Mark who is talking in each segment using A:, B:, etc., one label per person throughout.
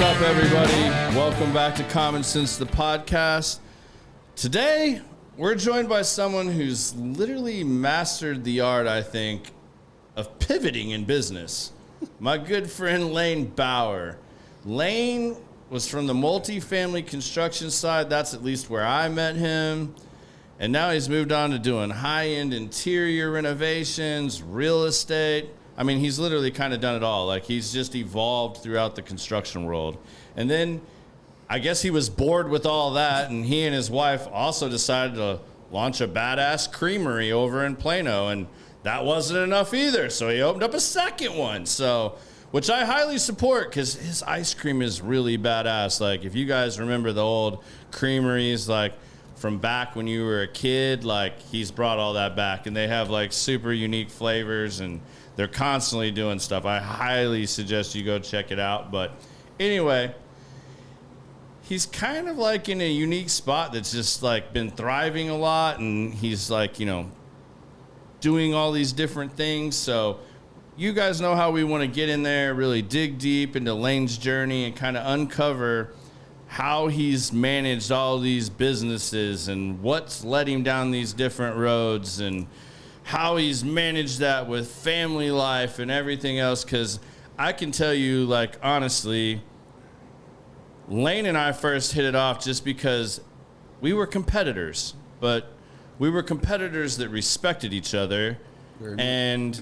A: What's up, everybody? Welcome back to Common Sense, the podcast. Today, we're joined by someone who's literally mastered the art, I think, of pivoting in business. My good friend, Lane Bauer. Lane was from the multifamily construction side. That's at least where I met him. And now he's moved on to doing high-end interior renovations, real estate. I mean, he's literally kind of done it all. Like, he's just evolved throughout the construction world. And then I guess he was bored with all that, and he and his wife also decided to launch a badass creamery over in Plano, and that wasn't enough either. So he opened up a second one, which I highly support because his ice cream is really badass. Like, if you guys remember the old creameries, like, from back when you were a kid, like, he's brought all that back, and they have, like, super unique flavors, and they're constantly doing stuff. I highly suggest you go check it out. But anyway, he's kind of like in a unique spot that's just like been thriving a lot. And he's like, doing all these different things. So you guys know how we want to get in there, really dig deep into Lane's journey and kind of uncover how he's managed all these businesses and what's led him down these different roads and how he's managed that with family life and everything else. Because I can tell you, like, honestly, Lane and I first hit it off just because we were competitors, but we were competitors that respected each other. And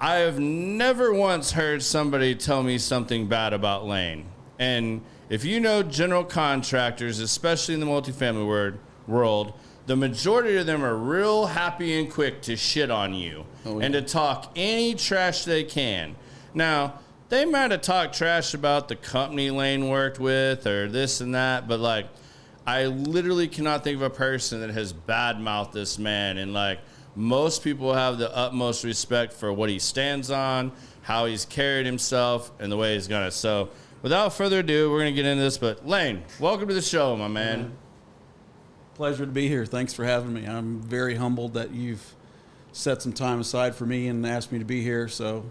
A: I have never once heard somebody tell me something bad about Lane. And if you know general contractors, especially in the multifamily world, the majority of them are real happy and quick to shit on you and to talk any trash they can. Now, they might have talked trash about the company Lane worked with or this and that, but, like, I literally cannot think of a person that has badmouthed this man. And, like, most people have the utmost respect for what he stands on, how he's carried himself, and the way he's gonna. So, without further ado, we're going to get into this. But, Lane, welcome to the show, my man.
B: Pleasure to be here. Thanks for having me. I'm very humbled that you've set some time aside for me and asked me to be here. So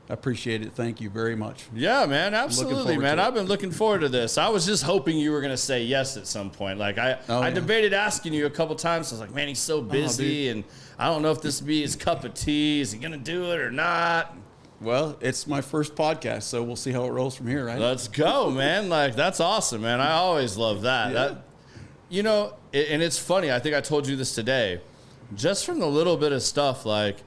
B: I appreciate it. Thank you very much.
A: Yeah, man. Absolutely, man. I've been looking forward to this. I was just hoping you were going to say yes at some point. Like, I debated asking you a couple times. I was like, man, he's so busy, and I don't know if this would be his cup of tea. Is he going to do it or not?
B: Well, it's my first podcast, so we'll see how it rolls from here, right?
A: Let's go, man. Like, that's awesome, man. I always love that.
B: Yeah.
A: And it's funny. I think I told you this today. Just from the little bit of stuff, like,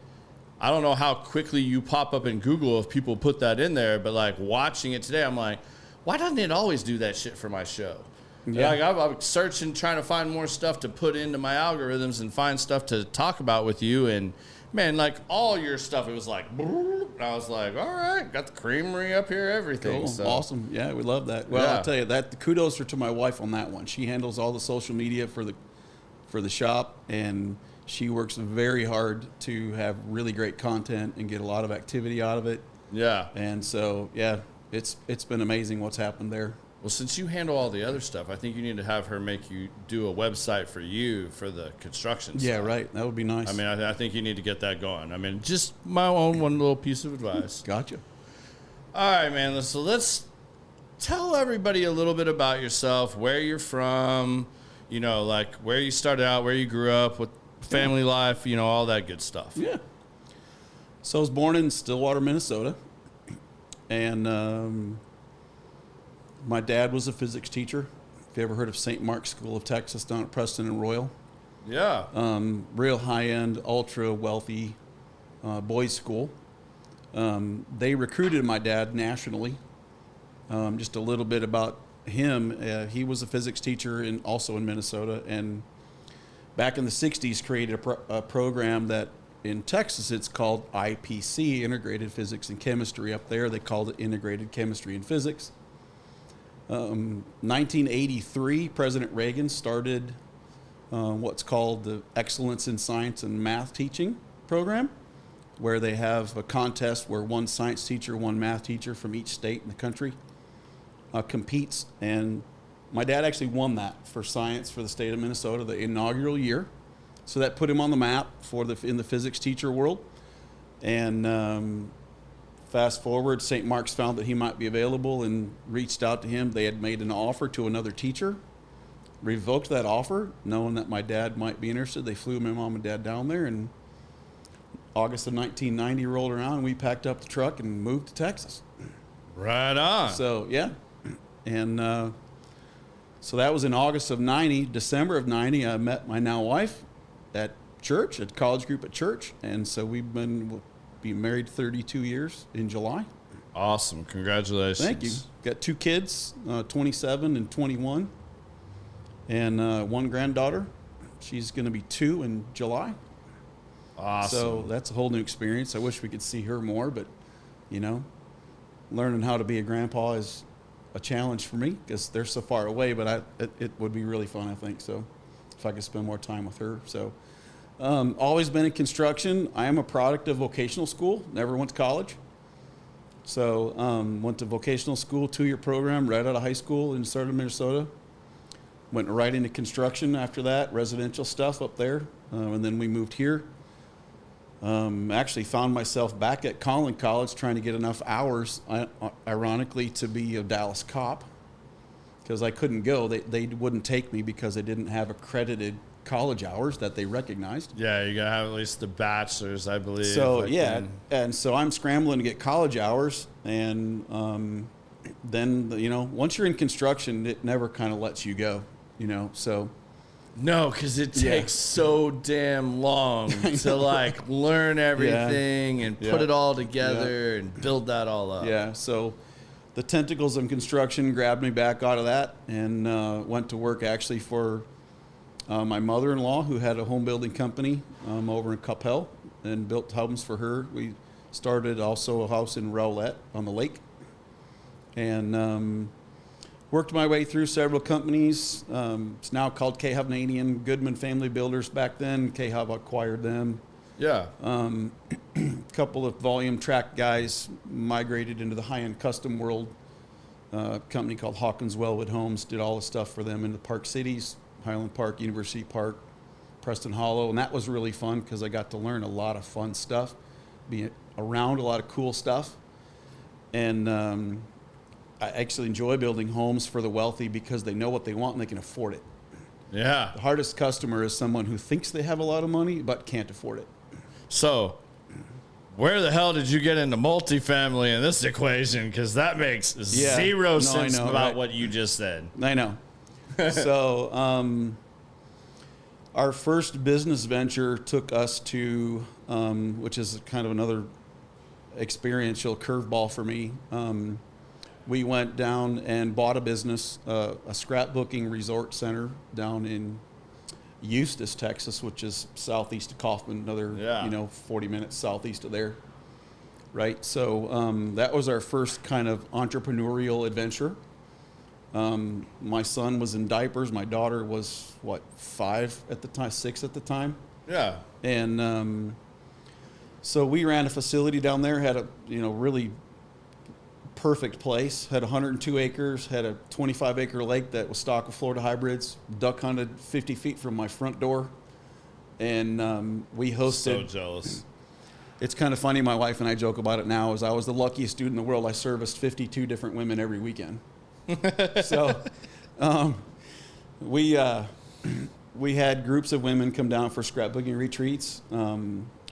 A: I don't know how quickly you pop up in Google if people put that in there, but, like, watching it today, I'm like, why doesn't it always do that shit for my show? Yeah. Like, I'm searching, trying to find more stuff to put into my algorithms and find stuff to talk about with you. And, man, like, all your stuff, it was like, and I was like, all right, got the creamery up here, everything.
B: Cool.
A: So.
B: Awesome. Yeah, we love that. Well, I'll tell you that the kudos are to my wife on that one. She handles all the social media for the shop, and she works very hard to have really great content and get a lot of activity out of it. Yeah. And so, yeah, it's been amazing what's happened there.
A: Well, since you handle all the other stuff, I think you need to have her make you do a website for you for the construction stuff.
B: Yeah, right. That would be nice.
A: I mean, I think you need to get that going. I mean, just my own one little piece of advice.
B: Gotcha.
A: All right, man. So let's tell everybody a little bit about yourself, where you're from, like where you started out, where you grew up, what family life, all that good stuff.
B: Yeah. So I was born in Stillwater, Minnesota, and my dad was a physics teacher. If you ever heard of St. Mark's School of Texas down at Preston and Royal.
A: Yeah.
B: Real high-end, ultra-wealthy boys' school. They recruited my dad nationally. Just a little bit about him. He was a physics teacher also in Minnesota. And back in the 60s, created a program that in Texas, it's called IPC, Integrated Physics and Chemistry. Up there, they called it Integrated Chemistry and Physics. 1983, President Reagan started what's called the Excellence in Science and Math Teaching program, where they have a contest where one science teacher, one math teacher from each state in the country competes. And my dad actually won that for science for the state of Minnesota, the inaugural year. So that put him on the map in the physics teacher world. And Fast forward, St. Mark's found that he might be available and reached out to him. They had made an offer to another teacher, revoked that offer, knowing that my dad might be interested. They flew my mom and dad down there, and August of 1990 rolled around, and we packed up the truck and moved to Texas.
A: Right on.
B: So, yeah. And so that was in August of 90. December of 90, I met my now wife at church, at college group at church. And so we'll be married 32 years in July.
A: Awesome. Congratulations.
B: Thank you. Got 2 kids, 27 and 21, and 1 granddaughter. She's going to be 2 in July.
A: Awesome.
B: So that's a whole new experience. I wish we could see her more, but, you know, learning how to be a grandpa is a challenge for me because they're so far away, but it would be really fun, I think, so if I could spend more time with her. So always been in construction. I am a product of vocational school, never went to college. So went to vocational school, 2-year program right out of high school in southern Minnesota. Went right into construction after that, residential stuff up there, and then we moved here. Actually found myself back at Collin College trying to get enough hours, ironically, to be a Dallas cop because I couldn't go. They wouldn't take me because they didn't have accredited college hours that they recognized.
A: Yeah, you gotta have at least the bachelor's, I believe.
B: So and so I'm scrambling to get college hours, and then once you're in construction, it never kind of lets you go, so.
A: No, because it takes so damn long to like learn everything and put it all together and build that all up.
B: Yeah, so the tentacles of construction grabbed me back out of that and went to work actually for my mother-in-law, who had a home building company over in Coppell, and built homes for her. We started also a house in Rowlett on the lake, and worked my way through several companies. It's now called Hovnanian Goodman Family Builders. Back then, Hov acquired them.
A: Yeah.
B: A couple of volume track guys migrated into the high-end custom world. Company called Hawkins Wellwood Homes did all the stuff for them in the Park Cities, Highland Park, University Park, Preston Hollow. And that was really fun because I got to learn a lot of fun stuff, be around a lot of cool stuff. And I actually enjoy building homes for the wealthy because they know what they want and they can afford it.
A: Yeah.
B: The hardest customer is someone who thinks they have a lot of money but can't afford it.
A: So, where the hell did you get into multifamily in this equation? Because that makes zero sense about what you just said.
B: I know. So, our first business venture took us to, which is kind of another experiential curveball for me. We went down and bought a business, a scrapbooking resort center down in Eustis, Texas, which is southeast of Kaufman, another 40 minutes southeast of there. Right. So that was our first kind of entrepreneurial adventure. My son was in diapers. My daughter was 5 at the time, 6 at the time.
A: Yeah.
B: And so we ran a facility down there, had a really perfect place, had 102 acres, had a 25-acre lake that was stocked with Florida hybrids, duck hunted 50 feet from my front door, and we hosted.
A: So jealous.
B: It's kind of funny, my wife and I joke about it now, as I was the luckiest dude in the world. I serviced 52 different women every weekend. So we had groups of women come down for scrapbooking retreats.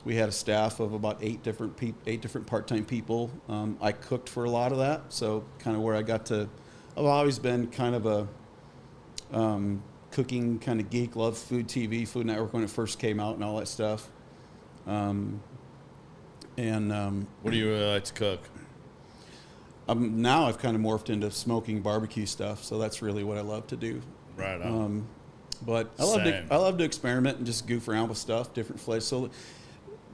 B: We had a staff of about 8 different part-time people. I cooked for a lot of that, so kind of where I got to. I've always been kind of a cooking kind of geek. Loved Food TV, Food Network when it first came out, and all that stuff. What
A: do you like to cook?
B: Now I've kind of morphed into smoking barbecue stuff, so that's really what I love to do.
A: Right on.
B: But I love to experiment and just goof around with stuff, different flavors. So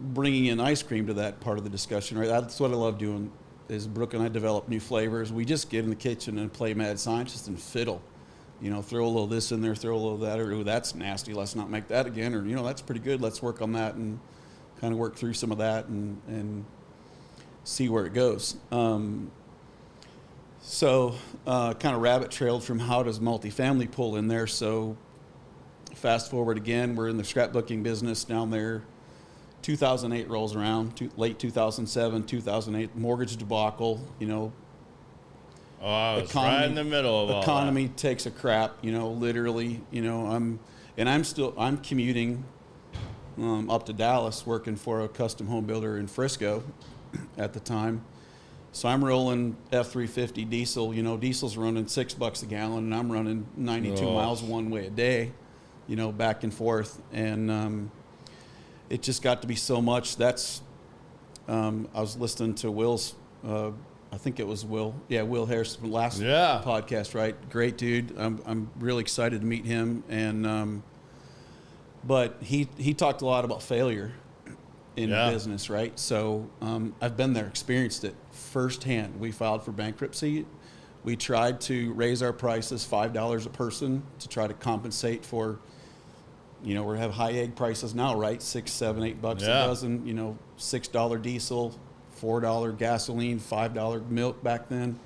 B: bringing in ice cream to that part of the discussion, right? That's what I love doing. Is Brooke and I develop new flavors. We just get in the kitchen and play mad scientist and fiddle. Throw a little this in there, throw a little that, or ooh, that's nasty. Let's not make that again. Or that's pretty good. Let's work on that and kind of work through some of that and see where it goes. So kind of rabbit trailed from how does multifamily pull in there. So fast forward again, we're in the scrapbooking business down there. 2008 rolls around, late 2007, 2008, mortgage debacle,
A: Oh, I was right in the middle of all
B: economy
A: that.
B: takes a crap, literally, I'm commuting up to Dallas working for a custom home builder in Frisco at the time. So I'm rolling F-350 diesel, diesel's running $6 a gallon and I'm running 92 miles one way a day, back and forth. And it just got to be so much. That's, I was listening to Will's, I think it was Will. Yeah, Will Harris from last podcast, right? Great dude. I'm really excited to meet him. And but he talked a lot about failure in business, right? So I've been there, experienced it firsthand. We filed for bankruptcy. We tried to raise our prices $5 a person to try to compensate for, we have high egg prices now, right? $6, $7, $8 a dozen. $6 diesel, $4 gasoline, $5 milk back then,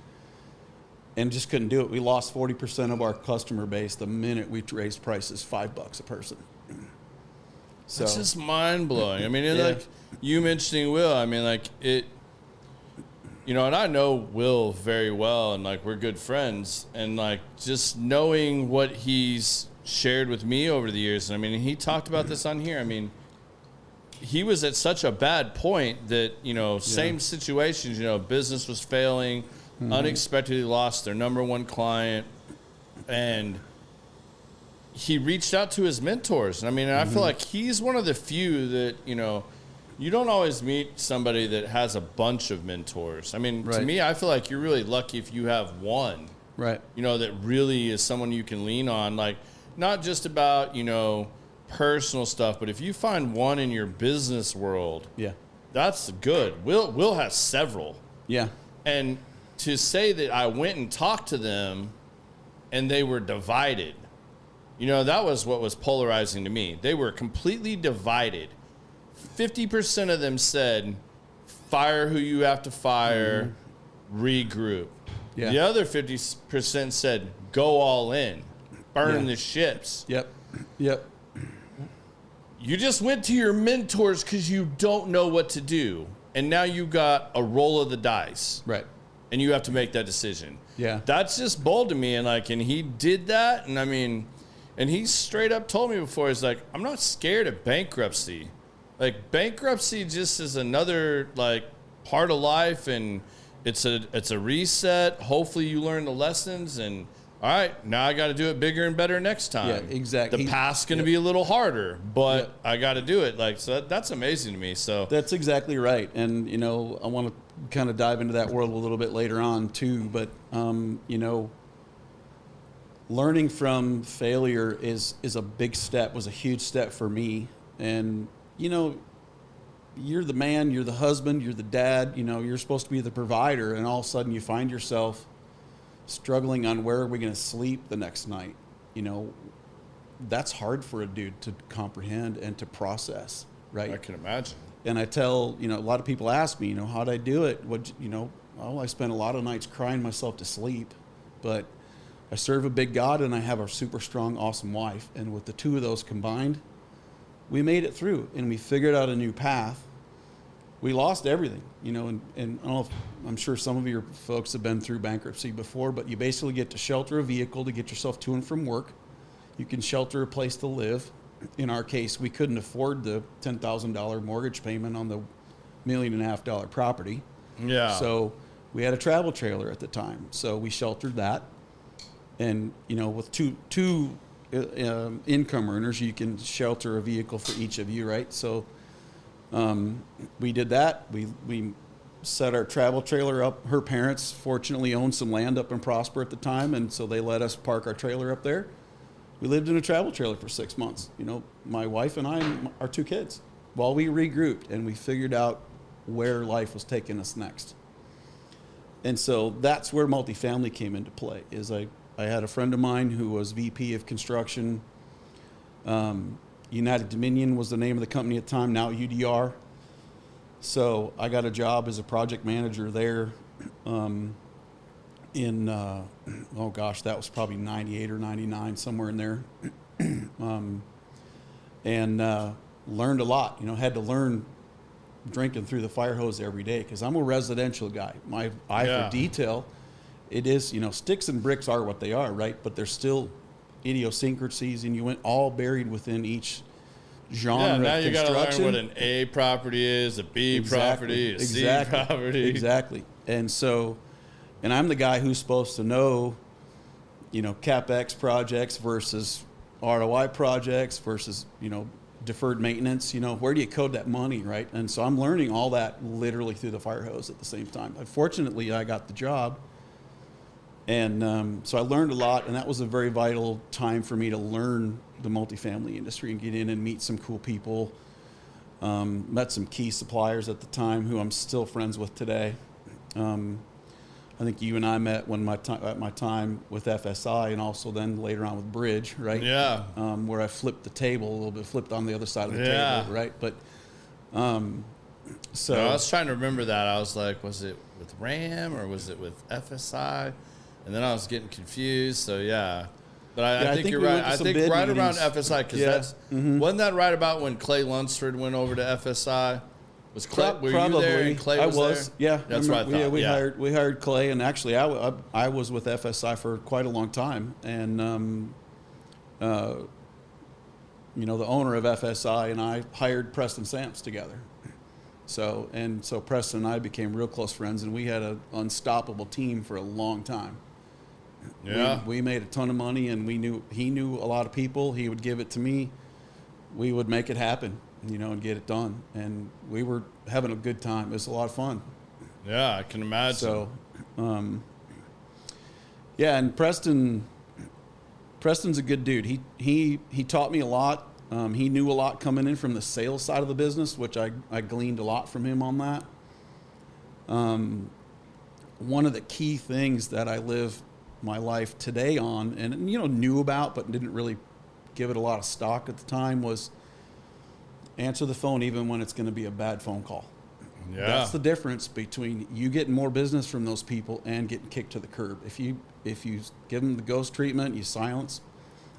B: and just couldn't do it. We lost 40% of our customer base the minute we raised prices $5 a person. So
A: it's just mind blowing. I mean, like you mentioning Will, I mean, like it, and I know Will very well, and like we're good friends, and like just knowing what he's shared with me over the years. And I mean, he talked about this on here. I mean, he was at such a bad point that, same situations, business was failing, unexpectedly lost their number one client, and he reached out to his mentors. And I mean, I feel like he's one of the few that, you don't always meet somebody that has a bunch of mentors. I mean, to me, I feel like you're really lucky if you have one,
B: right?
A: That really is someone you can lean on, like not just about, personal stuff, but if you find one in your business world, that's good. Will has several. Yeah. And to say that I went and talked to them and they were divided, that was what was polarizing to me. They were completely divided. 50% of them said, fire who you have to fire, regroup. Yeah. The other 50% said, go all in, burn the ships. Yep. You just went to your mentors because you don't know what to do. And now you got a roll of the dice. Right. And you have to make that decision. Yeah. That's just bold to me. And he did that. And I mean, and he straight up told me before, he's like, I'm not scared of bankruptcy. Like bankruptcy just is another part of life. And it's a reset. Hopefully you learn the lessons, and all right, now I got to do it bigger and better next time. Yeah, exactly. The past's going to be a little harder, but I got to do it. So that's amazing to me. So
B: that's exactly right. And, I want to kind of dive into that world a little bit later on too. But, learning from failure is a big step, was a huge step for me. And, you're the man, you're the husband, you're the dad, you're supposed to be the provider. And all of a sudden you find yourself struggling on where are we going to sleep the next night. That's hard for a dude to comprehend and to process, right?
A: I can imagine.
B: And I tell, a lot of people ask me, how'd I do it? I spent a lot of nights crying myself to sleep, but I serve a big God and I have a super strong, awesome wife. And with the two of those combined, we made it through and we figured out a new path. We lost everything, and I don't know if, I'm sure some of your folks have been through bankruptcy before, but you basically get to shelter a vehicle to get yourself to and from work. You can shelter a place to live. In our case, we couldn't afford the $10,000 mortgage payment on the $1.5 million property. Yeah. So we had a travel trailer at the time. So we sheltered that. And, with two income earners, you can shelter a vehicle for each of you, right? So we did that. We set our travel trailer up. Her parents fortunately owned some land up in Prosper at the time, and so they let us park our trailer up there. We lived in a travel trailer for 6 months. My wife and I and our two kids, while we regrouped and we figured out where life was taking us next. And so that's where multifamily came into play. I had a friend of mine who was VP of construction. United Dominion was the name of the company at the time, now UDR. So I got a job as a project manager there that was probably 98 or 99, somewhere in there. learned a lot. Had to learn drinking through the fire hose every day because I'm a residential guy. My eye for detail, it is, sticks and bricks are what they are, right? But there's still idiosyncrasies, and you went all buried within each genre of construction.
A: Now you got to learn what an A property is, a B property, a C property.
B: Exactly. And I'm the guy who's supposed to know, CapEx projects versus ROI projects versus, deferred maintenance. Where do you code that money, right? And so I'm learning all that literally through the fire hose at the same time. Unfortunately, I got the job. And so I learned a lot, and that was a very vital time for me to learn the multifamily industry and get in and meet some cool people. Met some key suppliers at the time who I'm still friends with today. I think you and I met at my time with FSI, and also then later on with Bridge, right?
A: Yeah.
B: Where I flipped the table a little bit, flipped on the other side of the table, right? But so
A: I was trying to remember that. I was like, was it with RAM or was it with FSI? And then I was getting confused. So yeah. But I think you're right. I think right around FSI, because wasn't that right about when Clay Lunsford went over to FSI? Was Clay? Were you there? And Clay was there?
B: Yeah,
A: that's what I thought.
B: We hired Clay, and actually I was with FSI for quite a long time, and the owner of FSI and I hired Preston Samps together. So Preston and I became real close friends, and we had an unstoppable team for a long time.
A: Yeah,
B: we made a ton of money, and he knew a lot of people. He would give it to me. We would make it happen, and get it done. And we were having a good time. It was a lot of fun.
A: Yeah, I can imagine.
B: So, and Preston's a good dude. He taught me a lot. He knew a lot coming in from the sales side of the business, which I gleaned a lot from him on that. One of the key things that I live my life today on, and knew about but didn't really give it a lot of stock at the time, was answer the phone even when it's going to be a bad phone call.
A: Yeah.
B: That's the difference between you getting more business from those people and getting kicked to the curb. If you give them the ghost treatment, you silence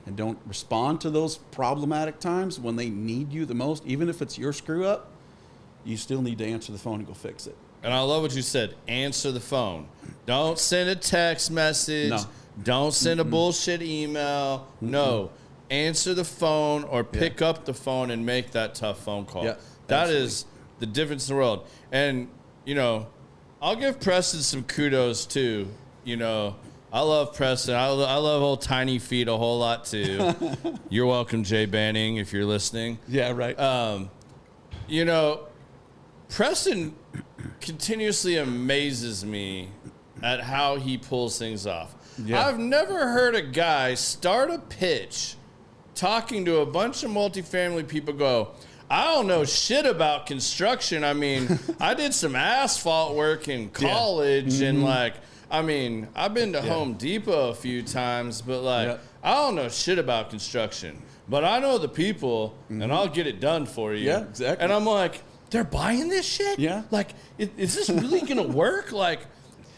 B: and don't respond to those problematic times when they need you the most, even if it's your screw up, you still need to answer the phone and go fix it.
A: And I love what you said. Answer the phone. Don't send a text message.
B: No.
A: Don't send a bullshit email. No. Answer the phone or pick up the phone and make that tough phone call.
B: Yeah,
A: that is the difference in the world. And, I'll give Preston some kudos too. I love Preston. I love old Tiny Feet a whole lot too. You're welcome, Jay Banning, if you're listening.
B: Yeah, right.
A: Preston continuously amazes me at how he pulls things off. Yeah. I've never heard a guy start a pitch talking to a bunch of multifamily people go, I don't know shit about construction. I mean, I did some asphalt work in college and I've been to Home Depot a few times, but I don't know shit about construction. But I know the people and I'll get it done for you.
B: Yeah, exactly.
A: And I'm like, they're buying this shit?
B: Yeah.
A: Like, is this really going to work?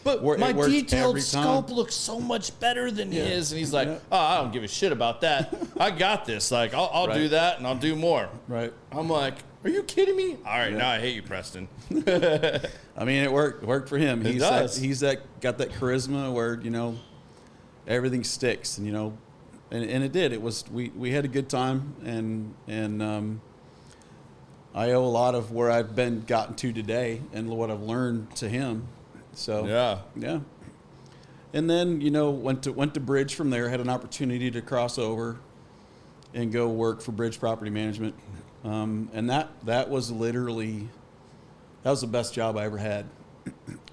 A: But my detailed scope looks so much better than his. And he's like, I don't give a shit about that. I got this. I'll do that and I'll do more.
B: Right.
A: I'm like, are you kidding me? All right, now I hate you, Preston.
B: It worked. It worked for him. He's got that charisma where, everything sticks. And it did. It was, we had a good time. And I owe a lot of where I've gotten to today and what I've learned to him. So yeah. And then went to Bridge from there. Had an opportunity to cross over and go work for Bridge Property Management, and that was literally the best job I ever had.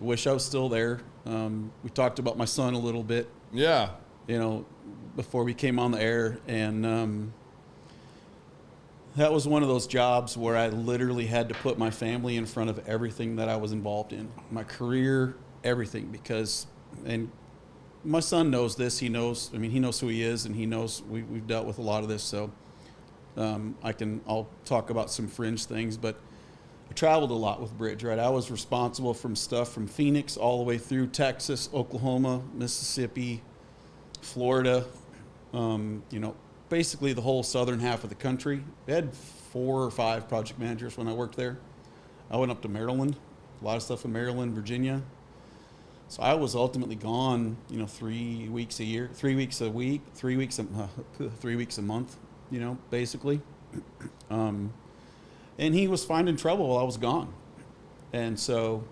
B: Wish I was still there. We talked about my son a little bit.
A: Yeah.
B: Before we came on the air, and that was one of those jobs where I literally had to put my family in front of everything that I was involved in, my career, everything, and my son knows this. He knows who he is, and he knows we've dealt with a lot of this. So I'll talk about some fringe things, but I traveled a lot with Bridge, right? I was responsible from stuff from Phoenix all the way through Texas, Oklahoma, Mississippi, Florida, basically the whole southern half of the country. We had 4 or 5 project managers when I worked there. I went up to Maryland, a lot of stuff in Maryland, Virginia. So I was ultimately gone, 3 weeks a year, 3 weeks a week, 3 weeks 3 weeks a month, basically. And he was finding trouble while I was gone. And so,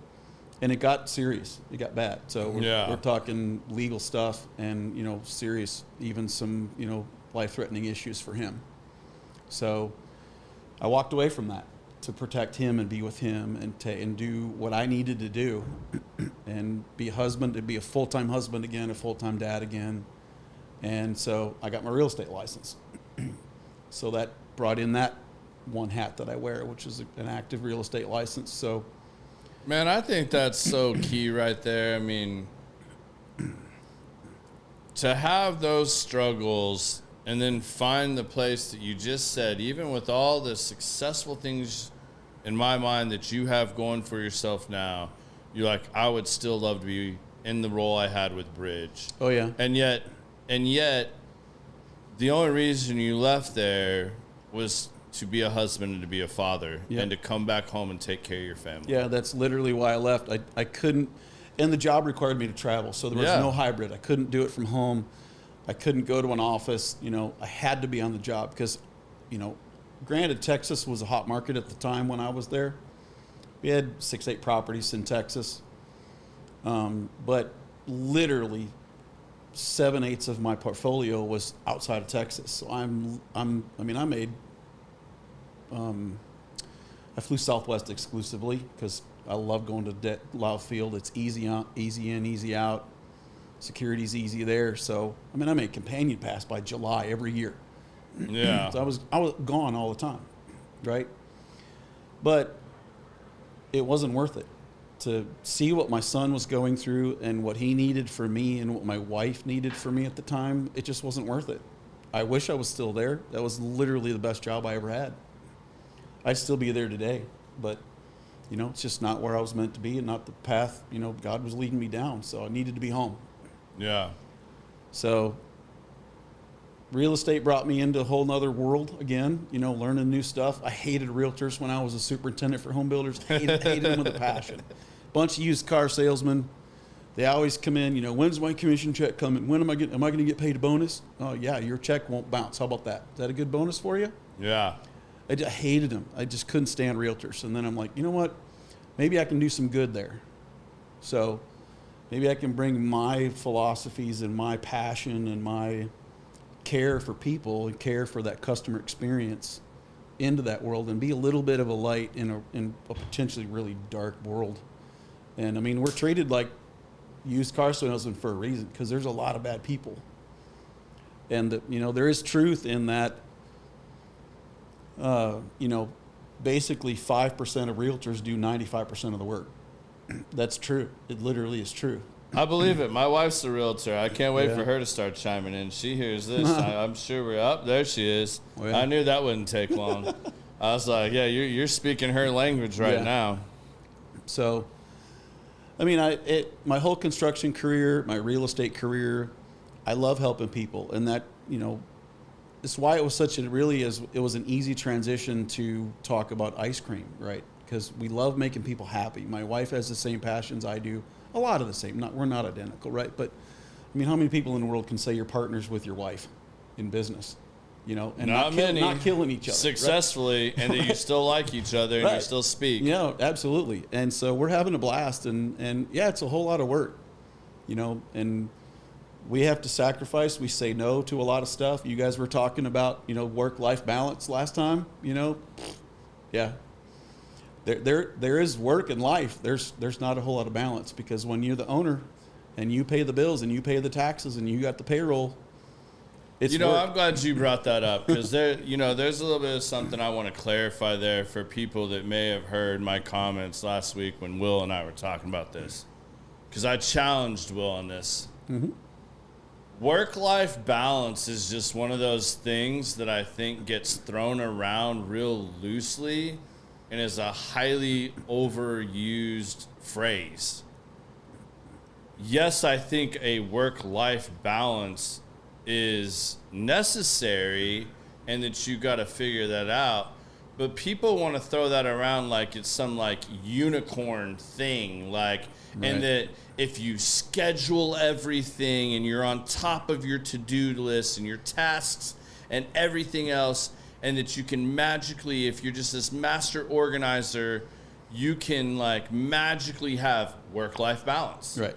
B: and it got serious. It got bad. So we're talking legal stuff and, serious, even some, life-threatening issues for him. So I walked away from that to protect him and be with him and do what I needed to do and be a husband, to be a full-time husband again, a full-time dad again. And so I got my real estate license. So that brought in that one hat that I wear, which is an active real estate license. So,
A: man, I think that's so key right there. I mean, to have those struggles and then find the place that you just said, even with all the successful things in my mind that you have going for yourself now, you're like, I would still love to be in the role I had with Bridge.
B: Oh yeah.
A: And yet the only reason you left there was to be a husband and to be a father and to come back home and take care of your family. Yeah,
B: that's literally why I left. I couldn't, and the job required me to travel, so there was no hybrid. I couldn't do it from home. I couldn't go to an office. I had to be on the job because, granted, Texas was a hot market at the time when I was there. We had 6-8 properties in Texas, but literally 7/8 of my portfolio was outside of Texas. So I flew Southwest exclusively because I love going to Love Field. It's easy in, easy out. Security's easy there. So, I made companion pass by July every year.
A: Yeah.
B: So I was gone all the time, right? But it wasn't worth it to see what my son was going through and what he needed for me and what my wife needed for me at the time. It just wasn't worth it. I wish I was still there. That was literally the best job I ever had. I'd still be there today, but it's just not where I was meant to be and not the path, God was leading me down. So I needed to be home.
A: Yeah.
B: So real estate brought me into a whole nother world again, learning new stuff. I hated realtors when I was a superintendent for home builders. Hated them with a passion. Bunch of used car salesmen. They always come in, when's my commission check coming? When am I going to get paid a bonus? Oh yeah, your check won't bounce. How about that? Is that a good bonus for you?
A: Yeah.
B: I hated them. I just couldn't stand realtors. And then I'm like, you know what? Maybe I can do some good there. So maybe I can bring my philosophies and my passion and my care for people and care for that customer experience into that world and be a little bit of a light in a potentially really dark world. And we're treated like used car salesmen for a reason because there's a lot of bad people. And there is truth in that. Basically 5% of realtors do 95% of the work. That's true. It literally is true.
A: I believe it. My wife's a realtor. I can't wait for her to start chiming in. She hears this. I'm sure we're up. There she is. Oh, yeah. I knew that wouldn't take long. I was like, yeah, you're speaking her language right now.
B: So, my whole construction career, my real estate career, I love helping people. And that, it's why it was it was an easy transition to talk about ice cream, right? Because we love making people happy. My wife has the same passions I do. A lot of the same. We're not identical, right? But how many people in the world can say you're partners with your wife in business? And not killing each other
A: successfully, right? And that you still like each other and you still speak.
B: Yeah, absolutely. And so we're having a blast, and yeah, it's a whole lot of work, and we have to sacrifice. We say no to a lot of stuff. You guys were talking about, work-life balance last time, yeah. There is work and life. There's not a whole lot of balance because when you're the owner and you pay the bills and you pay the taxes and you got the payroll, it's work.
A: I'm glad you brought that up because there's a little bit of something I want to clarify there for people that may have heard my comments last week when Will and I were talking about this because I challenged Will on this.
B: Mm-hmm.
A: Work-life balance is just one of those things that I think gets thrown around real loosely and is a highly overused phrase. Yes, I think a work-life balance is necessary and that you got to figure that out. But people want to throw that around like it's some like unicorn thing, like, and that if you schedule everything and you're on top of your to-do list and your tasks and everything else, and that you can magically, if you're just this master organizer, you can like magically have work-life balance.
B: Right.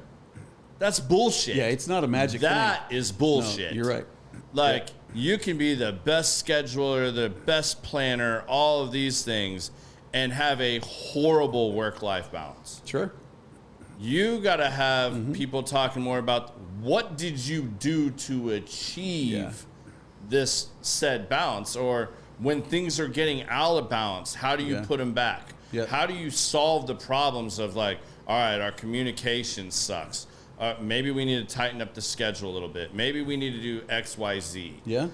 A: That's bullshit.
B: Yeah, it's not a magic thing.
A: That is bullshit.
B: No, you're right.
A: Like, you can be the best scheduler, the best planner, all of these things, and have a horrible work-life balance.
B: Sure.
A: You got to have people talking more about what did you do to achieve this said balance, or when things are getting out of balance, how do you put them back? How do you solve the problems of like, all right, our communication sucks. Maybe we need to tighten up the schedule a little bit. Maybe we need to do X, Y, Z. Yeah.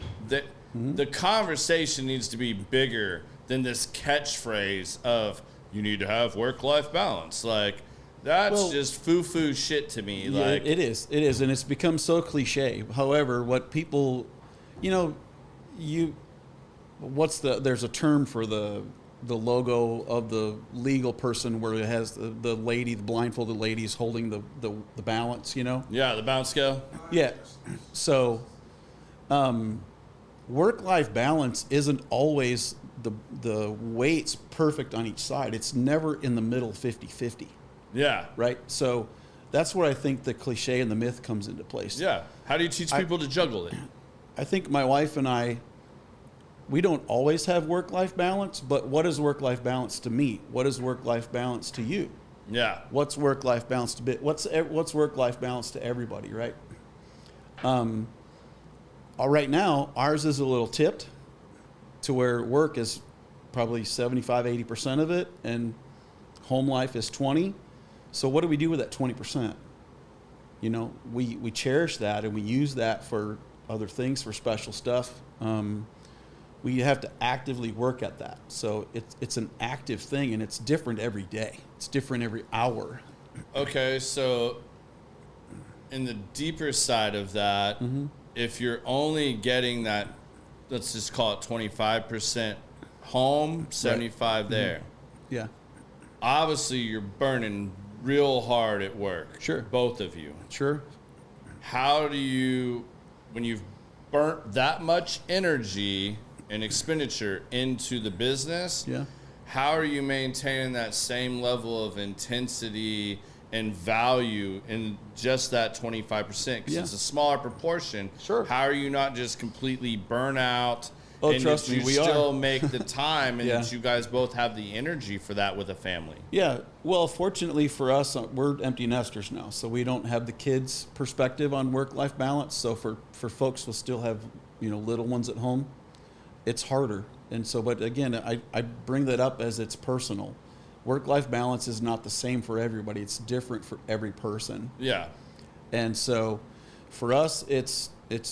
A: The conversation needs to be bigger than this catchphrase of you need to have work-life balance. Like, that's just foo-foo shit to me.
B: Yeah,
A: like,
B: it is, and it's become so cliche. However, what people, there's a term for the logo of the legal person where it has the lady, the blindfolded lady is holding the balance,
A: Yeah, the balance scale.
B: Yeah. So, work-life balance isn't always the weight's perfect on each side. It's never in the middle 50-50.
A: Yeah.
B: Right? So that's where I think the cliche and the myth comes into place.
A: Yeah. How do you teach people to juggle it?
B: I think my wife and I, we don't always have work-life balance, but what is work-life balance to me? What is work-life balance to you?
A: Yeah.
B: What's work-life balance to what's work-life balance to everybody, right? Right now, ours is a little tipped to where work is probably 75-80% of it, and home life is 20%. So what do we do with that 20%? We cherish that, and we use that for other things, for special stuff. We have to actively work at that. So it's an active thing, and it's different every day. It's different every hour.
A: Okay, so in the deeper side of that, if you're only getting that, let's just call it 25% home, 75 there.
B: Yeah.
A: Obviously, you're burning real hard at work.
B: Sure.
A: Both of you.
B: Sure.
A: How do you, when you've burnt that much energy and expenditure into the business, how are you maintaining that same level of intensity and value in just that 25%? Because it's a smaller proportion.
B: Sure.
A: How are you not just completely burn out?
B: Oh,
A: and
B: trust me,
A: you
B: we
A: still
B: are.
A: make the time, and that you guys both have the energy for that with a family.
B: Yeah. Well, fortunately for us, we're empty nesters now, so we don't have the kids' perspective on work-life balance. So for folks who still have little ones at home, it's harder. And so, but again, I bring that up as it's personal. Work-life balance is not the same for everybody. It's different for every person.
A: Yeah.
B: And so for us,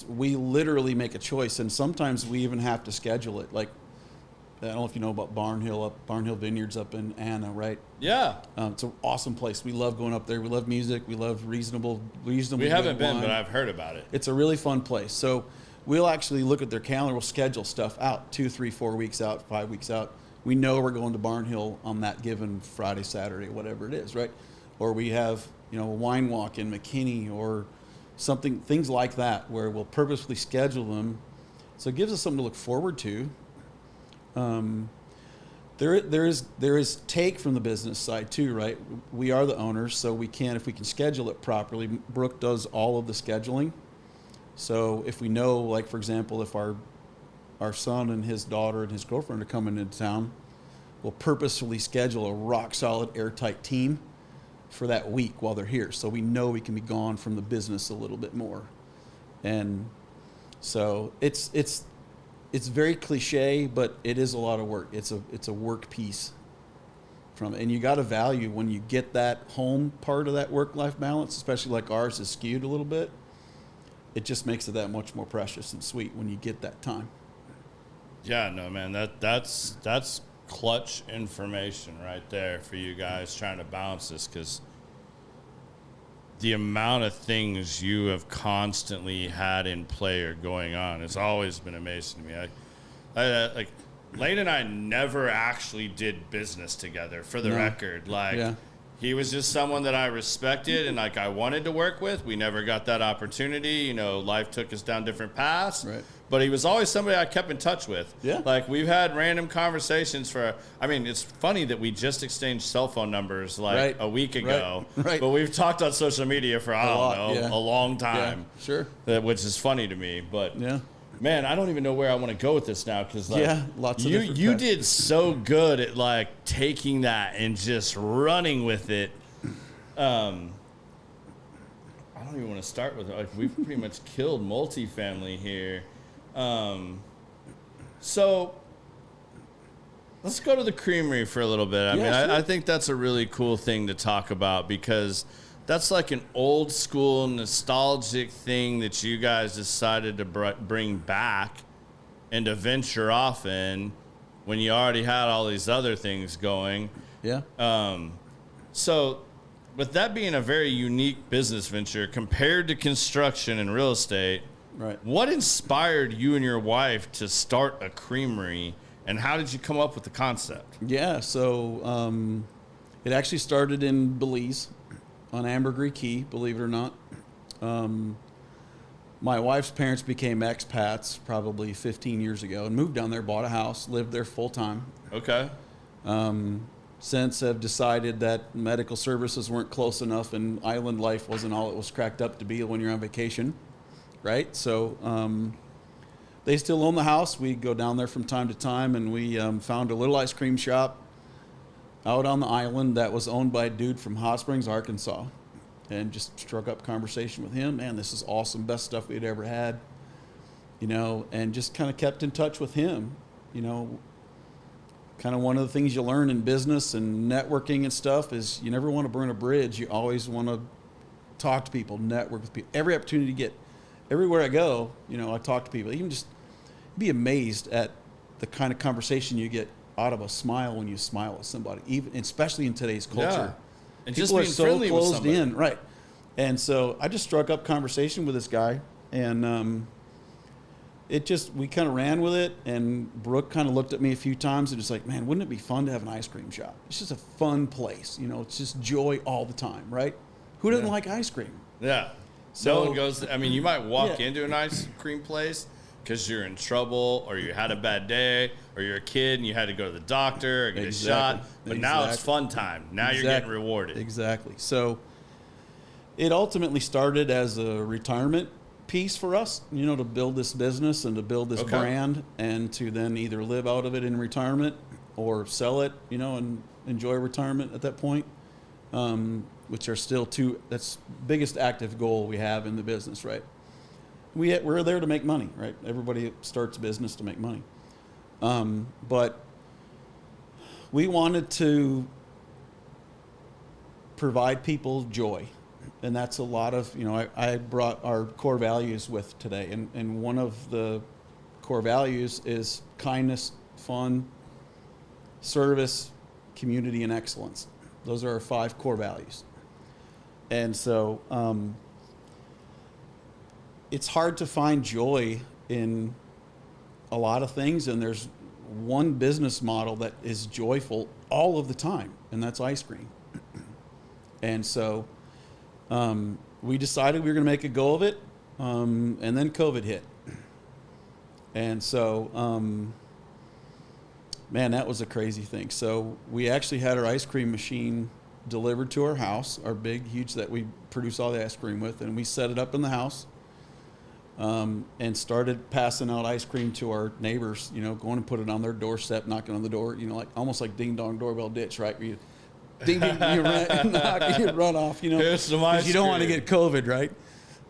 B: we literally make a choice, and sometimes we even have to schedule it. Like, I don't know if you know about Barnhill Vineyards up in Anna, right?
A: Yeah.
B: It's an awesome place. We love going up there. We love music. We love reasonable. We
A: haven't been, but I've heard about it.
B: It's a really fun place. So we'll actually look at their calendar. We'll schedule stuff out 2, 3, 4 weeks out, 5 weeks out. We know we're going to Barnhill on that given Friday, Saturday, whatever it is, right? Or we have, a wine walk in McKinney or things like that, where we'll purposefully schedule them. So it gives us something to look forward to. There is take from the business side too, right? We are the owners, so if we can schedule it properly. Brooke does all of the scheduling. So if we know, like for example, if our son and his daughter and his girlfriend are coming into town, we'll purposefully schedule a rock solid airtight team for that week while they're here, so we know we can be gone from the business a little bit more. And so it's very cliche, but it is a lot of work. It's a work piece from it. And you got to value when you get that home part of that work-life balance, especially like ours is skewed a little bit. It just makes it that much more precious and sweet when you get that time.
A: Yeah, no, man, that's clutch information right there for you guys trying to balance this, because the amount of things you have constantly had in play or going on. It's always been amazing to me. Like Lane and I never actually did business together, for the record. Like, he was just someone that I respected and like I wanted to work with. We never got that opportunity. You know, life took us down different paths.
B: Right.
A: But he was always somebody I kept in touch with.
B: Yeah.
A: Like, we've had random conversations it's funny that we just exchanged cell phone numbers like a week ago.
B: Right.
A: But we've talked on social media for, a long time.
B: Yeah, sure.
A: Which is funny to me. But, man, I don't even know where I want to go with this now. Because,
B: lots of different
A: you did so good at, like, taking that and just running with it. I don't even want to start with it. Like, we've pretty much killed multifamily here. So let's go to the creamery for a little bit. I think that's a really cool thing to talk about, because that's like an old school nostalgic thing that you guys decided to bring back and to venture off in when you already had all these other things going.
B: Yeah.
A: So with that being a very unique business venture compared to construction and real estate,
B: right,
A: what inspired you and your wife to start a creamery, and how did you come up with the concept?
B: Yeah, so it actually started in Belize on Ambergris Key, believe it or not. My wife's parents became expats probably 15 years ago and moved down there, bought a house, lived there full time.
A: Okay.
B: Since have decided that medical services weren't close enough and island life wasn't all it was cracked up to be when you're on vacation. Right, so they still own the house. We go down there from time to time, and we found a little ice cream shop out on the island that was owned by a dude from Hot Springs, Arkansas, and just struck up conversation with him. Man, this is awesome, best stuff we'd ever had, and just kind of kept in touch with him. Kind of one of the things you learn in business and networking and stuff is you never want to burn a bridge. You always want to talk to people, network with people, every opportunity you get. Everywhere I go, I talk to people. You can just be amazed at the kind of conversation you get out of a smile when you smile at somebody, even especially in today's culture.
A: Yeah. And
B: people
A: just
B: are
A: being
B: so
A: friendly with
B: closed
A: somebody.
B: in, right? And so I just struck up conversation with this guy, and we kind of ran with it. And Brooke kind of looked at me a few times and just like, man, wouldn't it be fun to have an ice cream shop? It's just a fun place, It's just joy all the time, right? Who doesn't like ice cream?
A: Yeah.
B: So,
A: no one goes. You might walk into an ice cream place because you're in trouble, or you had a bad day, or you're a kid and you had to go to the doctor or get a shot. But now it's fun time. Now you're getting rewarded.
B: Exactly. So it ultimately started as a retirement piece for us, to build this business and to build this brand, and to then either live out of it in retirement or sell it, and enjoy retirement at that point. Which are still that's biggest active goal we have in the business, right? We're there to make money, right? Everybody starts a business to make money. But we wanted to provide people joy. And that's a lot of, I brought our core values with today. And one of the core values is kindness, fun, service, community, and excellence. Those are our 5 core values. And so it's hard to find joy in a lot of things, and there's one business model that is joyful all of the time, and that's ice cream. And so we decided we were going to make a go of it, and then COVID hit. And so, man, that was a crazy thing. So we actually had our ice cream machine delivered to our house, our big, huge that we produce all the ice cream with, and we set it up in the house, and started passing out ice cream to our neighbors, going and put it on their doorstep, knocking on the door, like almost like ding dong doorbell ditch, right? Where you ding ding, you knock, you run off,
A: Here's some ice
B: because you don't want to
A: cream.
B: get COVID, right?